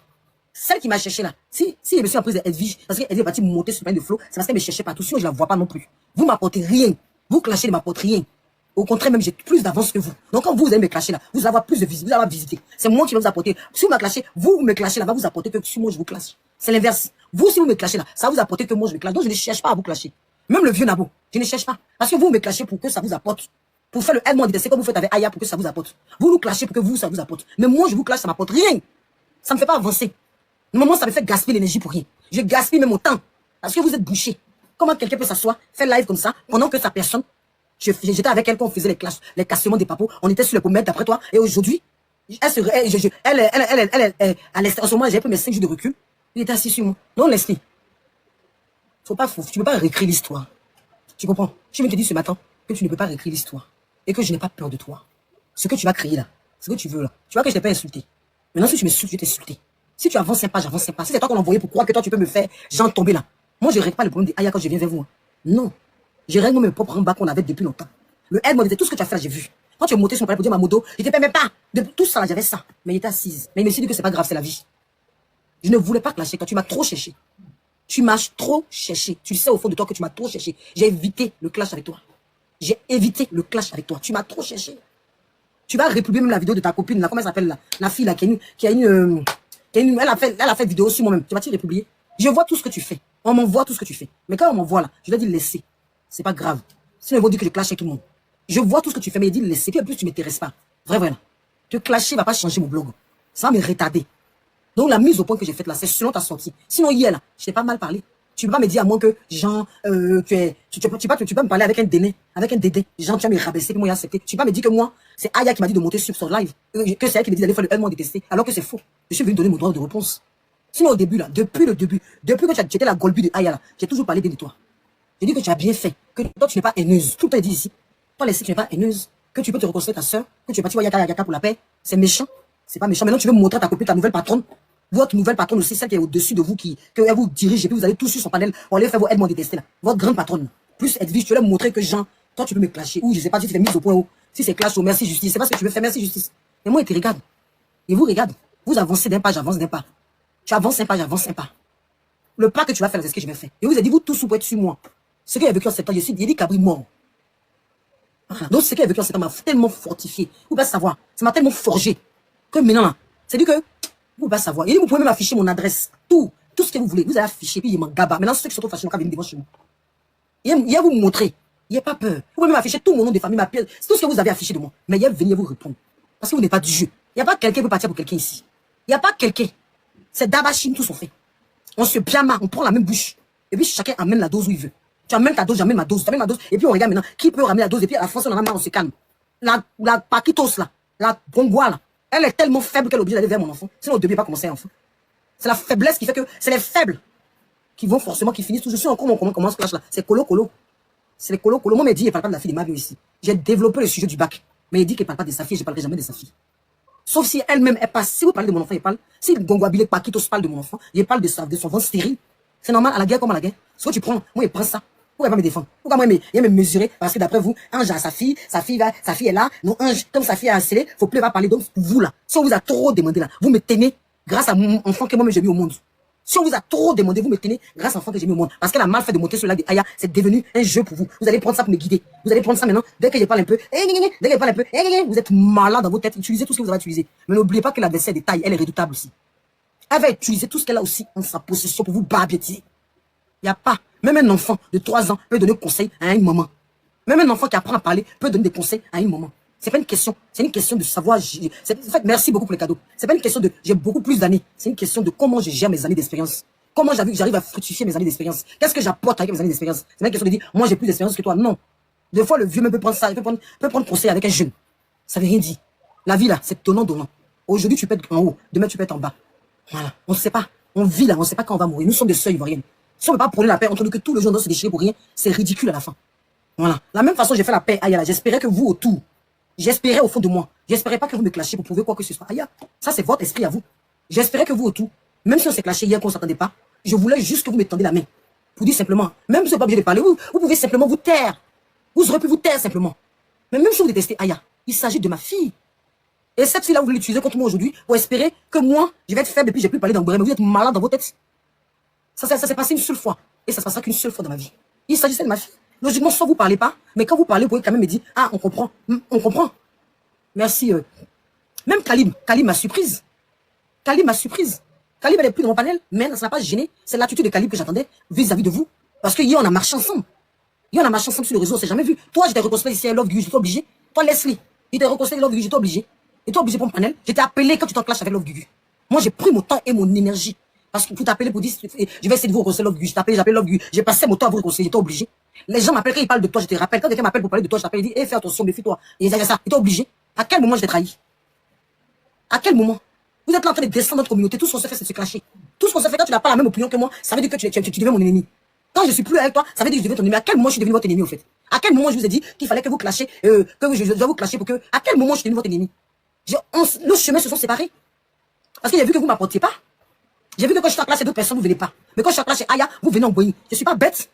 Celle qui m'a cherché là, si je me suis en prise d'Edwige, parce qu'elle est partie monter sur le de flow, c'est parce qu'elle me cherchait partout. Sinon, je ne la vois pas non plus. Vous ne m'apportez rien. Vous clashez ne m'apportez rien. Au contraire, même, j'ai plus d'avance que vous. Donc, quand vous allez me clasher là, vous allez avoir plus de visite, vous allez avoir visité. C'est moi qui vais vous apporter. Si vous me clashez, vous me clashez là, va vous apporter que si moi je vous clash. C'est l'inverse. Vous, si vous me clashez là, ça va vous apporter que moi je me clash. Donc, je ne cherche pas à vous clasher. Même le vieux Nabo, je ne cherche pas. Parce que vous me clashez pour que ça vous apporte. Pour faire le aide-moi détester comme vous faites avec Aya pour que ça vous apporte. Vous nous clashez pour que vous, ça vous apporte. Mais moi, je vous clash, ça m'apporte rien. Ça ne me fait pas avancer. Normalement, ça me fait gaspiller l'énergie pour rien. Je gaspille même mon temps. Parce que vous êtes bouché. Comment quelqu'un peut s'asseoir, faire live comme ça, pendant que sa personne, j'étais avec elle quand on faisait les clashes, les cassements des papos, on était sur les pommettes d'après toi, et aujourd'hui, en ce moment, j'ai pris mes 5 jours de recul, il était assis sur moi. Non, Leslie. Faut pas fou, tu ne peux pas réécrire l'histoire. Tu comprends? Je me te dis ce matin que tu ne peux pas réécrire l'histoire. Et que je n'ai pas peur de toi. Ce que tu vas créer là, ce que tu veux là. Tu vois que je t'ai pas insulté. Maintenant, si tu m'insultes, je vais t'insulter. Si tu avances 5 pas, j'avance 5 pas. Si c'est toi qu'on envoyé pour croire que toi, tu peux me faire, genre, tomber là. Moi, je ne règle pas le problème d'Aya quand je viens vers vous. Hein. Non. Je règle mes propres embats qu'on avait depuis longtemps. Le aide-moi, tout ce que tu as fait là, j'ai vu. Quand tu es monté sur mon palais pour dire ma moto, je ne te permets pas. De tout ça là, j'avais ça. Mais il était assise. Mais il me suis dit que c'est pas grave, c'est la vie. Je ne voulais pas clasher quand tu m'as trop cherché. Tu m'as trop cherché. Tu sais au fond de toi que tu m'as trop cherché. J'ai évité le clash avec toi. J'ai évité le clash avec toi. Tu m'as trop cherché. Tu vas républier même la vidéo de ta copine, là, comment elle s'appelle là? La fille là, elle a fait vidéo sur moi-même. Tu vas-tu républier? Je vois tout ce que tu fais. On m'envoie tout ce que tu fais. Mais quand on m'envoie là, je dois dire laisser. C'est pas grave. Sinon ils vont dire que je clash avec tout le monde. Je vois tout ce que tu fais, mais il dit laisser. Puis en plus tu m'intéresses pas. Vrai. Te clasher va pas changer mon blog. Ça va me retarder. Donc la mise au point que j'ai faite là, c'est selon ta sortie. Sinon hier là, je t'ai pas mal parlé. Tu peux pas me dire à moi que Jean, tu peux me parler avec un déné, Jean, tu vas me rabaisser, moi accepté. Tu peux pas me dire que moi, c'est Aya qui m'a dit de monter sur son live, que c'est elle qui m'a dit d'aller faire le 1 mois détesté, alors que c'est faux. Je suis venu donner mon droit de réponse. Sinon au début là, depuis le début, depuis que tu étais la golbu de Aya là, j'ai toujours parlé bien de toi. J'ai dit que tu as bien fait, que toi tu n'es pas haineuse. Tout est dit ici. Toi les tu n'es pas haineuse, que tu peux te reconstruire ta soeur, que tu es parti voir Yaka pour la paix. C'est méchant. C'est pas méchant. Maintenant tu veux me montrer à ta copine, ta nouvelle patronne. Votre nouvelle patronne aussi, celle qui est au-dessus de vous, que elle vous dirige, et puis vous allez tous sur son panel pour aller faire vos aides-moi détester là. Votre grande patronne. Plus Edwige, tu veux montrer que Jean, toi tu peux me clasher. Ou je sais pas si tu fais mise au point haut. Si c'est clash au merci justice, c'est pas ce que tu veux faire, merci justice. Mais moi, il te regarde. Et vous regarde. Vous avancez d'un pas, j'avance d'un pas. Tu avances un pas, j'avance un pas. Le pas que tu vas faire, c'est ce que je vais faire. Et vous avez dit, vous tous, vous pouvez être sur moi. Ce que j'ai vécu en septembre, il dit Cabri mort. Voilà. Donc, ce qu'elle a vécu en 7 ans m'a tellement fortifié. Vous pouvez pas savoir. Ça m'a tellement forgé. Que maintenant, là, c'est dit que, vous pouvez pas savoir. Il dit, vous pouvez même afficher mon adresse. Tout ce que vous voulez. Vous allez afficher, puis il m'en gaba. Maintenant, ceux qui sont trop fâchés, ils vont venir devant chez vous. Il va vous montrer. Il n'y a pas peur. Vous pouvez même afficher tout mon nom de famille, ma pièce. C'est tout ce que vous avez affiché de moi. Mais il va venir vous répondre. Parce que vous n'êtes pas du jeu. Il n'y a pas quelqu'un qui peut partir pour quelqu'un ici. Il n'y a pas quelqu'un. C'est Dabachine, tous sont faits. On se pyjama, on prend la même bouche. Et puis chacun amène la dose où il veut. Tu amènes ta dose, j'amène ma dose. Tu amènes ma dose. Et puis on regarde maintenant qui peut ramener la dose. Et puis à la fin, on en a marre, on se calme. La Paquitos là, la Gongoa là, elle est tellement faible qu'elle est obligée d'aller vers mon enfant. Sinon, on ne devait pas commencer un enfant. C'est la faiblesse qui fait que c'est les faibles qui vont forcément, qui finissent tout. Je suis encore, on commence clash là. C'est colo. C'est les colo. Moi, me dit, il ne parle pas de la fille de Mario ici. J'ai développé le sujet du bac. Mais il dit qu'il ne parle pas de sa fille, je ne parlerai jamais de sa fille. Sauf si elle-même, elle passe. Si vous parlez de mon enfant, il parle. Si Gongwabile Paquitos parle de mon enfant, il parle de son ventre stérile. C'est normal, à la guerre comme à la guerre. Ce que tu prends, moi, il prend ça. Pourquoi il va me défendre? Pourquoi moi, il va me mesurer? Parce que d'après vous, Ange a sa fille est là. Non, Ange, comme sa fille a scellé, faut plus pas parler. Donc, vous là, si on vous a trop demandé là, vous me tenez grâce à mon enfant que moi-même j'ai mis au monde. Si on vous a trop demandé, vous me tenez grâce à l'enfant que j'ai mis au monde. Parce qu'elle a mal fait de monter sur le lac de Aya. C'est devenu un jeu pour vous. Vous allez prendre ça pour me guider. Vous allez prendre ça maintenant. Dès que je parle un peu, vous êtes malade dans vos têtes. Utilisez tout ce que vous avez utilisé. Mais n'oubliez pas que l'adversaire de taille, elle est redoutable aussi. Elle va utiliser tout ce qu'elle a aussi en sa possession pour vous barbietiser. Il n'y a pas. Même un enfant de 3 ans peut donner conseil à une maman. Même un enfant qui apprend à parler peut donner des conseils à une maman. C'est pas une question. C'est une question de savoir. En fait, merci beaucoup pour les cadeaux. C'est pas une question de j'ai beaucoup plus d'années. C'est une question de comment je gère mes années d'expérience. Comment j'arrive à fructifier mes années d'expérience. Qu'est-ce que j'apporte avec mes années d'expérience? C'est pas une question de dire moi j'ai plus d'expérience que toi. Non. Des fois le vieux même peut prendre ça. Il peut prendre conseil avec un jeune. Ça veut rien dire. La vie là, c'est donnant. Aujourd'hui tu peux être en haut. Demain tu peux être en bas. Voilà. On ne sait pas. On vit là. On ne sait pas quand on va mourir. Nous sommes des seuils ivoiriennes. Si on ne veut pas prendre la paix entre nous que tout le monde doit se déchirer pour rien, c'est ridicule à la fin. Voilà. La même façon, j'ai fait la paix, Aya, là. J'espérais que vous autour, j'espérais au fond de moi, j'espérais pas que vous me clashiez pour prouver quoi que ce soit. Aya, ça c'est votre esprit à vous. J'espérais que vous autour, même si on s'est clashé hier qu'on ne s'attendait pas, je voulais juste que vous me tendiez la main. Pour dire simplement, même si vous n'êtes pas obligé de parler, vous pouvez simplement vous taire. Vous aurez pu vous taire simplement. Mais même si vous détestez Aya, il s'agit de ma fille. Et cette fille-là, vous voulez l'utiliser contre moi aujourd'hui pour espérer que moi, je vais être faible et puis j'ai plus parler d'Angouré, mais vous êtes malade dans vos têtes. Ça s'est passé une seule fois. Et ça se passera qu'une seule fois dans ma vie. Il s'agissait de ma fille. Logiquement, soit vous parlez pas, mais quand vous parlez, vous pouvez quand même me dire, ah, on comprend. On comprend. Merci. Même Kalib m'a surprise. Kalib, elle est plus dans mon panel, mais ça n'a pas gêné. C'est l'attitude de Kalib que j'attendais vis-à-vis de vous. Parce que hier, on a marché ensemble. Hier, on a marché ensemble sur le réseau, on s'est jamais vu. Toi, j'étais reconstruit ici à Love Gugu, j'étais obligé. Toi, Leslie, il était reconstruit à Love Gugu, j'étais obligé. Et toi, obligé pour mon panel. J'étais appelé quand tu t'en clashes avec Love Gugu. Moi, j'ai pris mon temps et mon énergie. Parce que vous t'appelez pour dire, je vais essayer de vous reconstruire Love Gugu. Je t'appelle, j'appelle Love Gugu. J'ai passé mon temps à vous reconstruire, j'étais obligé. Les gens m'appellent quand ils parlent de toi, je te rappelle. Quand quelqu'un m'appelle pour parler de toi, je t'appelle, il dit, fais attention, méfie-toi. Et ils disent ça. J'étais obligé. À quel moment je t'ai trahi? À quel moment? Vous êtes là en train de descendre notre communauté. Tout ce qu'on se fait, c'est de se clasher. Tout ce qu'on se fait quand tu n'as pas la même opinion que moi, ça veut dire que tu deviens mon ennemi. Quand je suis plus avec toi, ça veut dire que je deviens ton ennemi. À quel moment je suis devenu votre ennemi, au fait? À quel moment je vous ai dit qu'il fallait que vous clashiez, que je dois vous clasher pour que, à quel moment je suis devenu votre ennemi? Nos chemins se sont séparés. Parce que j'ai vu que vous ne m'apportiez pas. J'ai vu que quand je suis en classe, d'autres personnes, vous ne venez pas. Mais quand je suis en classe chez Aya, vous venez en boying. Je ne suis pas bête.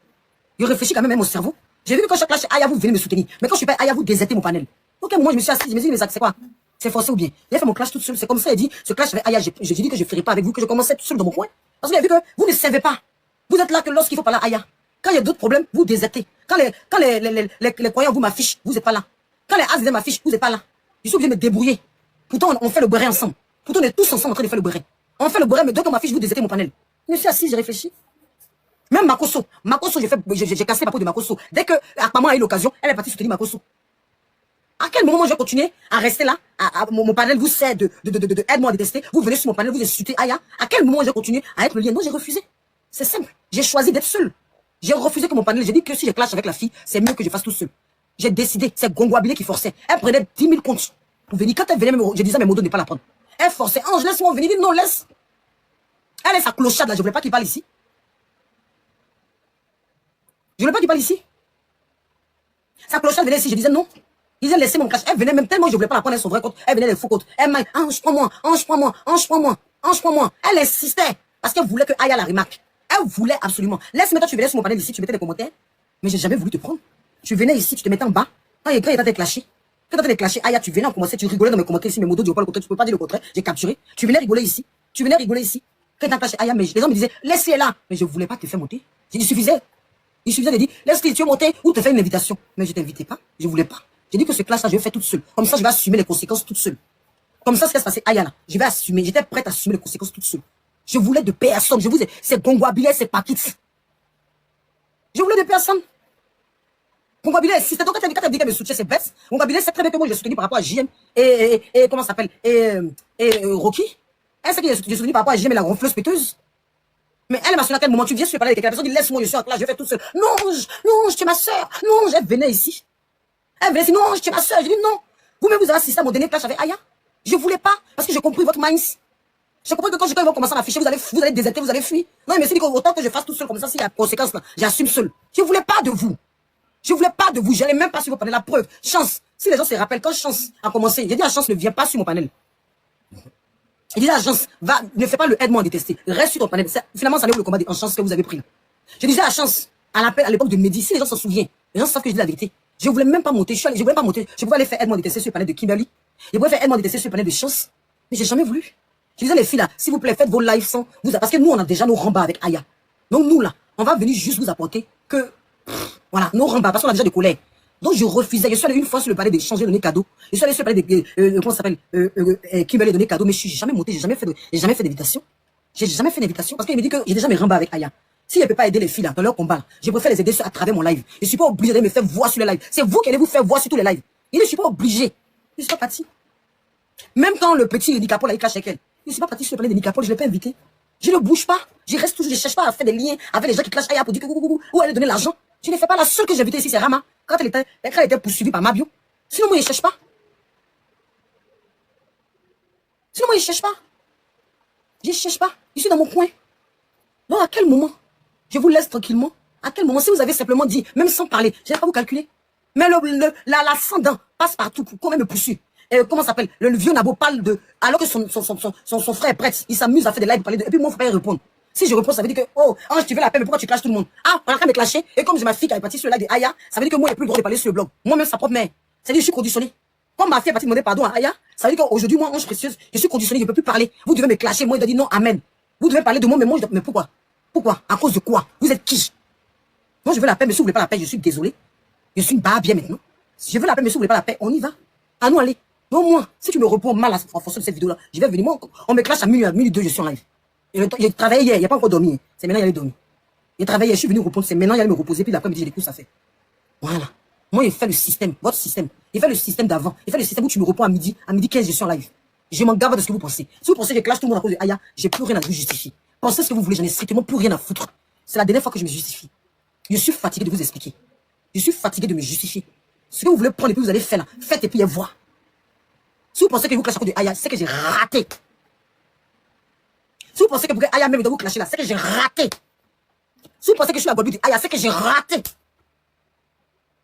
Je réfléchis quand même au cerveau. J'ai vu que quand je suis en classe chez Aya, vous venez me soutenir. Mais quand je suis pas Aya, vous désertez mon panel. Donc, moi, je me suis assis, je me dis, mais c'est quoi? C'est forcé ou bien? J'ai fait mon clash toute seule. C'est comme ça, il dit, ce clash avec Aya, j'ai dit que je ne ferai pas avec vous, que je commençais tout seul dans mon coin. Parce que j'ai vu que vous ne savez pas. Vous êtes là que lorsqu'il faut parler à Aya. Quand il y a d'autres problèmes, vous désertez. Quand les croyants vous m'affichent, vous n'êtes pas là. Quand les as m'affichent, vous n'êtes pas là. Je suis obligé de me débrouiller. Pourtant, on fait le beurre ensemble. Pourtant, on est tous ensemble en train de faire le beurre. On fait le beurre, mais dès qu'on m'affiche, vous désertez mon panel. Je me suis assis, j'ai réfléchi. Même Makosso, j'ai cassé la peau de Makosso. Dès que maman a eu l'occasion, elle est partie soutenir Makosso. À quel moment je vais continuer à rester là? Mon panel vous sert de aide-moi à détester. Vous venez sur mon panel, vous insultez Aya. À quel moment je vais continuer à être le lien? Non, j'ai refusé. C'est simple. J'ai choisi d'être seul. J'ai refusé que mon panel, j'ai dit que si je clash avec la fille, c'est mieux que je fasse tout seul. J'ai décidé, c'est Gongwabile qui forçait. Elle prenait 10 000 comptes pour venir. Quand elle venait, je disais, mais Modo n'est pas la prendre. Elle forçait. Ange, laisse-moi venir. Non, laisse. Elle est sa clochade là, je voulais pas qu'il parle ici. Je voulais pas qu'il parle ici. Sa clochade venait ici, je disais non. Il disait laissez mon clash. Elle venait même tellement je voulais pas la prendre son vrai compte. Elle venait les faux comptes. Elle m'a dit, Ange, prends-moi, Ange, prends-moi, Ange, prends-moi, Ange, prends-moi. Elle insistait parce qu'elle voulait que Aya la remarque. Elle voulait absolument. Laisse-moi, toi tu venais sur mon panel ici, tu mettais des commentaires. Mais j'ai jamais voulu te prendre. Tu venais ici, tu te mettais en bas. Quand il était clashé. Quand tu étais clashé, Aya, tu venais en commencer, tu rigolais dans mes commentaires ici, mes motos, tu ne pas le contraire, tu peux pas dire le contraire. J'ai capturé. Tu venais rigoler ici. Tu venais rigoler ici. Quand t'as clashé Aya, mais les gens me disaient, laissez-la là. Mais je voulais pas te faire monter. Il suffisait de dire, laisse-le, tu veux monter ou te faire une invitation. Mais je t'invitais pas. Je voulais pas. J'ai dit que ce clash-là, je vais faire toute seule. Comme ça, je vais assumer les conséquences toute seule. Comme ça, ce qui s'est passé, Aya là, je vais assumer. J'étais prête à assumer les conséquences toute seule. Je voulais de personne. Je vous ai, c'est Gongwabilé, c'est Pakit. Je voulais de personne. Gongwabilé, si c'est donc quand elle dit qu'elle me soutient, c'est bête. Gongwabilé, c'est très bien que moi, je soutenu par rapport à JM et comment ça s'appelle, Rocky. Elle sait que j'ai soutenu par rapport à JM et la ronfleuse péteuse. Mais elle m'a soutenu à quel moment tu viens sur parler avec quelqu'un. La personne dit, laisse-moi, je suis en classe, je vais faire toute seule. Non, je suis ma soeur. Non, elle venait ici. Elle venait ici, non, je suis ma soeur. Je dis non. Vous-même, vous avez assisté à mon dernier clash avec Aya. Je voulais pas, parce que j'ai compris votre minds. J'ai compris que quand ils vont commencer à m'afficher, vous allez déserter, vous allez fuir. Non, mais c'est dit qu'autant que je fasse tout seul comme ça, s'il y a conséquence là, j'assume seul. Je voulais pas de vous. Je voulais pas de vous. J'allais même pas sur vos panels. La preuve, Chance. Si les gens se rappellent, quand Chance a commencé, j'ai dit à Chance, ne viens pas sur mon panel. Il disait à Chance, ne fais pas le aide-moi à détester. Reste sur ton panel. Finalement, ça n'est pas le combat en Chance que vous avez pris. Je disais à Chance, à l'époque de Mehdi, si les gens s'en souviennent, les gens savent que je dis la vérité. Je voulais même pas monter. Je voulais pas monter. Je pouvais aller faire aide-moi à détester sur le panel de Kimberly. Je pouvais faire aide-moi à détester sur le panel de Chance. Mais j'ai jamais voulu. Je disais les filles là, s'il vous plaît, faites vos lives sans vous, parce que nous on a déjà nos rambas avec Aya. Donc nous là, on va venir juste vous apporter que voilà, nos rambas, parce qu'on a déjà des collègues. Donc je refusais. Je suis allé une fois sur le palais d'échanger, donner cadeau. Je suis allé sur le palais de comment ça s'appelle, Kimberly donner cadeau, mais je suis jamais monté, j'ai jamais fait d'invitation. J'ai jamais fait d'invitation parce qu'il me dit que j'ai déjà mes rambas avec Aya. Si elle peut pas aider les filles là dans leur combat, je préfère les aider à travers mon live. Je suis pas obligé de me faire voir sur les lives. C'est vous qui allez vous faire voir sur tous les lives. Et je suis pas obligé. Je suis pas parti. Même quand le petit Nicapol a eu clash avec elle, je ne suis pas parti sur le palais de Nicapol, je ne l'ai pas invité. Je ne bouge pas. Je reste toujours, je ne cherche pas à faire des liens avec les gens qui clashent Aya pour dire que où elle donner l'argent. Je ne fais pas. La seule que j'ai invitée ici, c'est Rama. Quand elle était poursuivie par Mabio. Sinon, moi, je ne cherche pas. Sinon, moi, je ne cherche pas. Je ne cherche pas. Je suis dans mon coin. Donc, à quel moment je vous laisse tranquillement? À quel moment? Si vous avez simplement dit, même sans parler, je n'ai pas vous calculer. Mais l'ascendant passe partout pour quand même me poursuivre. Comment ça s'appelle? Le vieux Nabo parle de... Alors que son frère est prêtre, il s'amuse à faire des lives pour parler de... Et puis moi, il ne faut pas y répondre. Si je réponds, ça veut dire que, oh, Ange, tu veux la paix, mais pourquoi tu clashes tout le monde? Ah, on a qu'à me clasher. Et comme j'ai ma fille qui est partie sur le live de Aya, ça veut dire que moi, il n'y a plus le droit de parler sur le blog. Moi-même, sa propre mère. Ça veut dire que je suis conditionné. Comme ma fille est partie demander pardon à Aya, ça veut dire qu'aujourd'hui, moi, Ange précieuse, je suis conditionné, je ne peux plus parler. Vous devez me clasher. Moi, il doit dire non, amen. Vous devez parler de moi, mais moi, mais pourquoi? Pourquoi? À cause de quoi? Vous êtes qui? Moi, je veux la paix, mais si vous voulez pas la paix, je suis désolé. Je suis une barre bien maintenant. Si je veux la paix, mais si vous voulez pas la paix, on y va. À nous aller. Donc moi, si tu me réponds mal en fonction de cette vidéo-là, je vais venir. Moi, on me clash à minuit 2, je suis en live. J'ai travaillé hier, il n'y a pas encore dormi. C'est maintenant, il allait dormir. J'ai travaillé, je suis venu répondre, c'est maintenant, il allait me reposer, puis l'après-midi, j'ai des courses à faire. Voilà. Moi, il fait le système, votre système. Il fait le système d'avant. Il fait le système où tu me réponds à midi 15, je suis en live. Je m'en garde de ce que vous pensez. Si vous pensez que je clash tout le monde à cause de Aya, j'ai plus rien à vous justifier. Pensez ce que vous voulez, j'en ai strictement plus rien à foutre. C'est la dernière fois que je me justifie. Je suis fatigué de vous expliquer. Je suis fatigué de me justifier. Ce que vous voulez prendre et puis vous allez faire là, faites et puis voir. Si vous pensez que vous clashez à cause de Aya, c'est que j'ai raté. Si vous pensez que pour Aya même doit vous clasher là, c'est que j'ai raté. Si vous pensez que je suis la Guadeloupe de Aya, c'est que j'ai raté.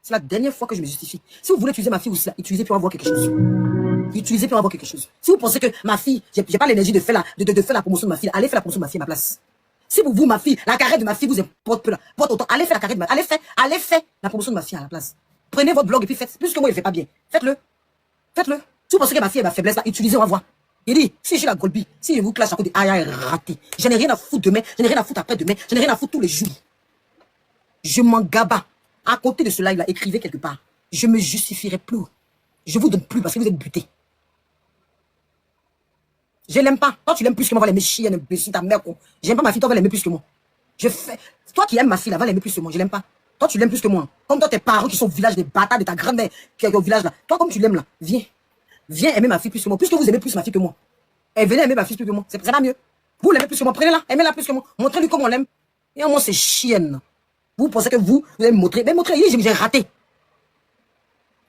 C'est la dernière fois que je me justifie. Si vous voulez utiliser ma fille aussi là, utilisez pour avoir quelque chose. Utilisez pour avoir quelque chose. Si vous pensez que ma fille, j'ai pas l'énergie de faire la promotion de ma fille, allez faire la promotion de ma fille à ma place. Si vous, ma fille, la carrière de ma fille vous importe peu là, porte autant, allez faire la carrière de ma fille, allez faire la promotion de ma fille à la place. Prenez votre blog et puis faites. Puisque moi, il ne fait pas bien. Faites-le. Faites-le. Si vous pensez que ma fille est ma faiblesse, là, utilisez, on va voir. Il dit, si je suis la Golbi, si je vous clash à côté de Aya est raté. Je n'ai rien à foutre demain, je n'ai rien à foutre après-demain, je n'ai rien à foutre tous les jours. Je m'en gaba. À côté de ce live-là, écrivez quelque part. Je me justifierai plus. Je vous donne plus parce que vous êtes butés. Je l'aime pas. Toi, tu l'aimes plus que moi, va l'aimer chienne, imbécile, ta mère, con. J'aime pas ma fille, toi, va l'aimer plus que moi. Toi qui aimes ma fille, là, va l'aimer plus que moi. Je l'aime pas. Toi, tu l'aimes plus que moi. Comme toi, tes parents qui sont au village des bâtards de ta grand-mère qui est au village là. Toi, comme tu l'aimes là, viens. Viens aimer ma fille plus que moi. Puisque vous aimez plus ma fille que moi. Et venez aimer ma fille plus que moi. C'est pas mieux. Vous l'aimez plus que moi. Prenez-la. Aimez-la plus que moi. Montrez-lui comment on l'aime. Et moi, c'est chienne. Vous pensez que vous allez me montrer. Mais montrez. J'ai raté.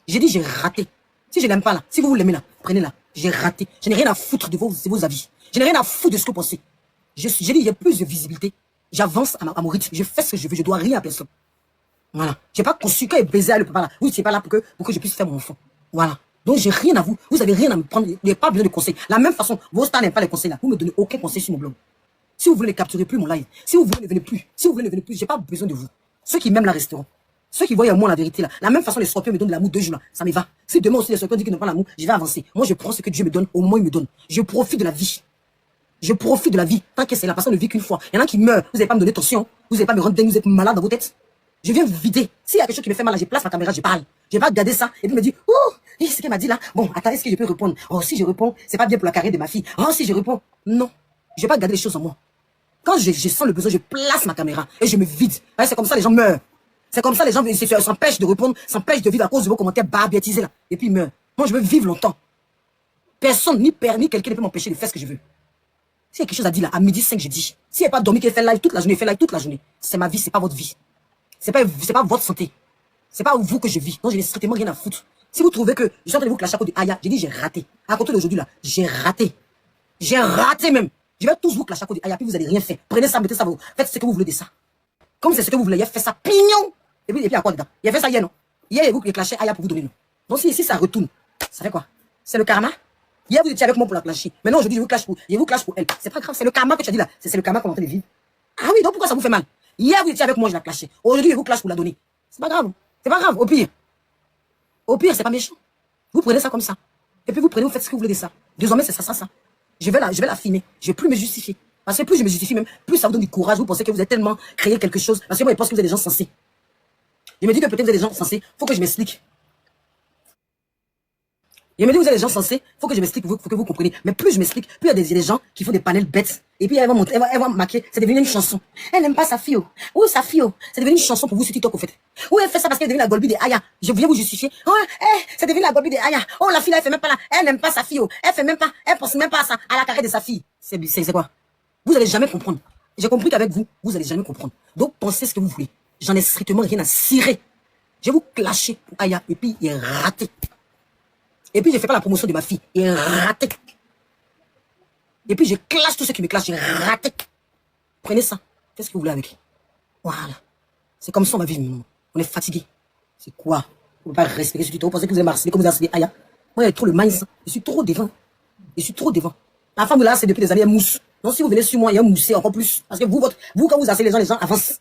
J'ai dit, j'ai raté. Si je l'aime pas là, si vous l'aimez là, prenez-la. J'ai raté. Je n'ai rien à foutre de vos avis. Je n'ai rien à foutre de ce que vous pensez. J'ai dit, j'ai plus de visibilité. J'avance à mon rythme. Je fais ce que je veux. Je dois rien à personne. Voilà. J'ai pas conçu qu'elle baiser à le papa là. Oui, c'est pas là pour que je puisse faire mon enfant. Voilà. Donc, j'ai rien à vous. Vous avez rien à me prendre. Vous n'avez pas besoin de conseils. La même façon, vos stars n'aiment pas les conseils là. Vous me donnez aucun conseil sur mon blog. Si vous voulez les capturer plus mon live. Si vous voulez ne venez plus. Si vous voulez ne venez plus. J'ai pas besoin de vous. Ceux qui m'aiment la resteront. Ceux qui voient en moi la vérité là. La même façon, les scorpions me donnent de l'amour 2 jours là. Ça me va. Si demain aussi les scorpions disent qu'ils n'ont pas l'amour, je vais avancer. Moi, je prends ce que Dieu me donne. Au moins, il me donne. Je profite de la vie. Je profite de la vie. Tant que c'est la personne ne vit qu'une fois. Il y en a qui meurent. Vous n'allez pas me donner tension. Vous n'allez pas me rendre dingue. Vous êtes malade dans vos têtes. Je viens vider. S'il y a quelque chose qui me fait mal, là, je place ma caméra, je parle. Je vais pas regarder ça et puis me dire, oh, ce qu'elle m'a dit là. Bon, attends, est-ce que je peux répondre? Oh, si je réponds, c'est pas bien pour la carrière de ma fille. Oh, si je réponds. Non, je vais pas regarder les choses en moi. Quand je sens le besoin, je place ma caméra et je me vide. Ouais, c'est comme ça les gens meurent. C'est comme ça les gens s'empêchent de répondre, s'empêchent de vivre à cause de vos commentaires barbiatisés là. Et puis ils meurent. Moi, je veux vivre longtemps. Personne, ni quelqu'un ne peut m'empêcher de faire ce que je veux. S'il y a quelque chose à dire là, à midi 5, j'ai dit. Si elle n'a pas dormi, qu'elle fait live toute la journée, fait live toute la journée. C'est ma vie, c'est pas votre vie. C'est pas votre santé. C'est pas vous que je vis. Donc, je n'ai strictement rien à foutre. Si vous trouvez que je suis en train de vous clasher à cause de Aya, j'ai dit j'ai raté. À côté d'aujourd'hui là, j'ai raté. J'ai raté même. Je vais tous vous clasher à cause de Aya, puis vous allez rien faire. Prenez ça, mettez ça, faites ce que vous voulez de ça. Comme c'est ce que vous voulez, il a fait ça, pignon. Et puis à quoi dedans? Il a fait ça hier, non? Hier, vous clashez Aya pour vous donner, non? Donc si ça retourne, ça fait quoi? C'est le karma? Hier, vous étiez avec moi pour la clasher. Maintenant, aujourd'hui, je vous clash pour elle. C'est pas grave, c'est le karma que tu as dit là. C'est le karma qu'on est en train de vivre. Ah oui, donc pourquoi ça vous fait mal? Hier, vous étiez avec moi, je la clashais. Aujourd'hui, je vous clash pour la donner. C'est pas grave. C'est pas grave, au pire. Au pire, c'est pas méchant. Vous prenez ça comme ça. Et puis vous faites ce que vous voulez de ça. Désormais, c'est ça. Je vais la filmer. Je vais plus me justifier. Parce que plus je me justifie même, plus ça vous donne du courage. Vous pensez que vous avez tellement créé quelque chose. Parce que moi, je pense que vous êtes des gens sensés. Je me dis que peut-être vous êtes des gens sensés. Faut que je m'explique. Je me dis, vous êtes des gens sensés, faut que je m'explique, faut que vous compreniez. Mais plus je m'explique, plus il y a des gens qui font des panels bêtes. Et puis elle va marquer, c'est devenu une chanson. Elle n'aime pas sa fille. Ou sa fille. C'est devenu une chanson pour vous sur TikTok, au fait. Ou elle fait ça parce qu'elle est devenue la Golbi de Aya. Je viens vous justifier. Oh, c'est devenu la Golbi de Aya. Oh, la fille là, elle fait même pas là. Elle n'aime pas sa fille. Elle pense même pas à ça, à la carrière de sa fille. C'est quoi? Vous allez jamais comprendre. J'ai compris qu'avec vous, vous allez jamais comprendre. Donc, pensez ce que vous voulez. J'en ai strictement rien à cirer. Je vais vous clasher pour Aya. Et puis, il est raté. Et puis, je fais pas la promotion de ma fille. Il est raté. Et puis, je clash tous ceux qui me clashent. Il est raté. Prenez ça. Qu'est-ce que vous voulez avec? Voilà. C'est comme ça on va vivre. On est fatigué. C'est quoi? Vous ne pouvez pas respirer sur tout. Vous pensez que vous allez marcher comme vous avez Aya. Moi, il y a trop le mince. Je suis trop devant. La femme là, c'est depuis des années, elle mousse. Donc, si vous venez sur moi, il y a mousser encore plus. Parce que vous, quand vous harcelez les gens avancent.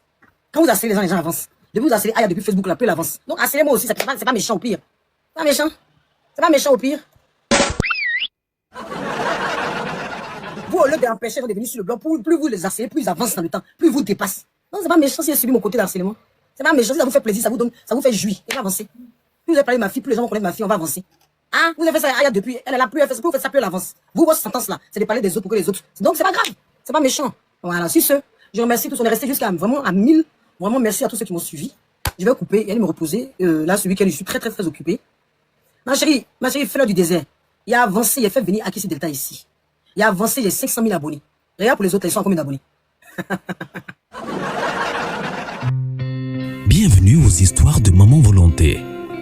Quand vous harcelez les gens avancent. Depuis vous harcelez Aya depuis Facebook, là, plus elle avance. Donc, harcelez-moi aussi. C'est pas méchant au pire. Pas méchant. C'est pas méchant au pire. Vous, au lieu d'empêcher de venir sur le blanc, plus vous les harcelez, plus ils avancent dans le temps, plus ils vous dépassent. Non, c'est pas méchant si j'ai subi mon côté d'harcèlement. C'est pas méchant, si ça vous fait plaisir, ça vous fait jouir. Et avancer. Plus vous avez parlé de ma fille, plus les gens vont connaître ma fille, on va avancer. Hein? Vous avez fait ça Aya depuis, elle est là, plus elle fait ça, plus vous faites ça, plus elle avance. Vous, votre sentence là, c'est de parler des autres pour que les autres. Donc c'est pas grave, c'est pas méchant. Voilà, sur ce, je remercie tous, on est resté jusqu'à vraiment à 1000. Vraiment merci à tous ceux qui m'ont suivi. Je vais couper et aller me reposer. Là, ce week-end, je suis très occupé. Ma chérie, fleur du désert. Il a avancé, il a fait venir Akissi Delta ici. Il a avancé, il y a 500 000 abonnés. Regarde pour les autres, ils sont à combien d'abonnés? Bienvenue aux histoires de Maman Volonté.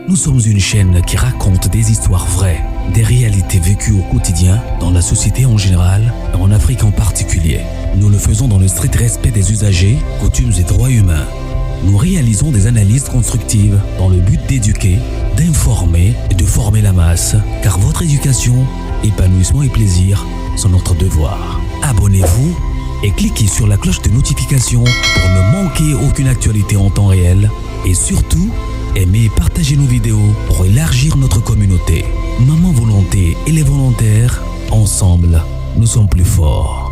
Nous sommes une chaîne qui raconte des histoires vraies, des réalités vécues au quotidien, dans la société en général, et en Afrique en particulier. Nous le faisons dans le strict respect des usagers, coutumes et droits humains. Nous réalisons des analyses constructives dans le but d'éduquer, d'informer et de former la masse, car votre éducation, épanouissement et plaisir sont notre devoir. Abonnez-vous et cliquez sur la cloche de notification pour ne manquer aucune actualité en temps réel. Et surtout, aimez et partagez nos vidéos pour élargir notre communauté. Maman Volonté et les volontaires, ensemble, nous sommes plus forts.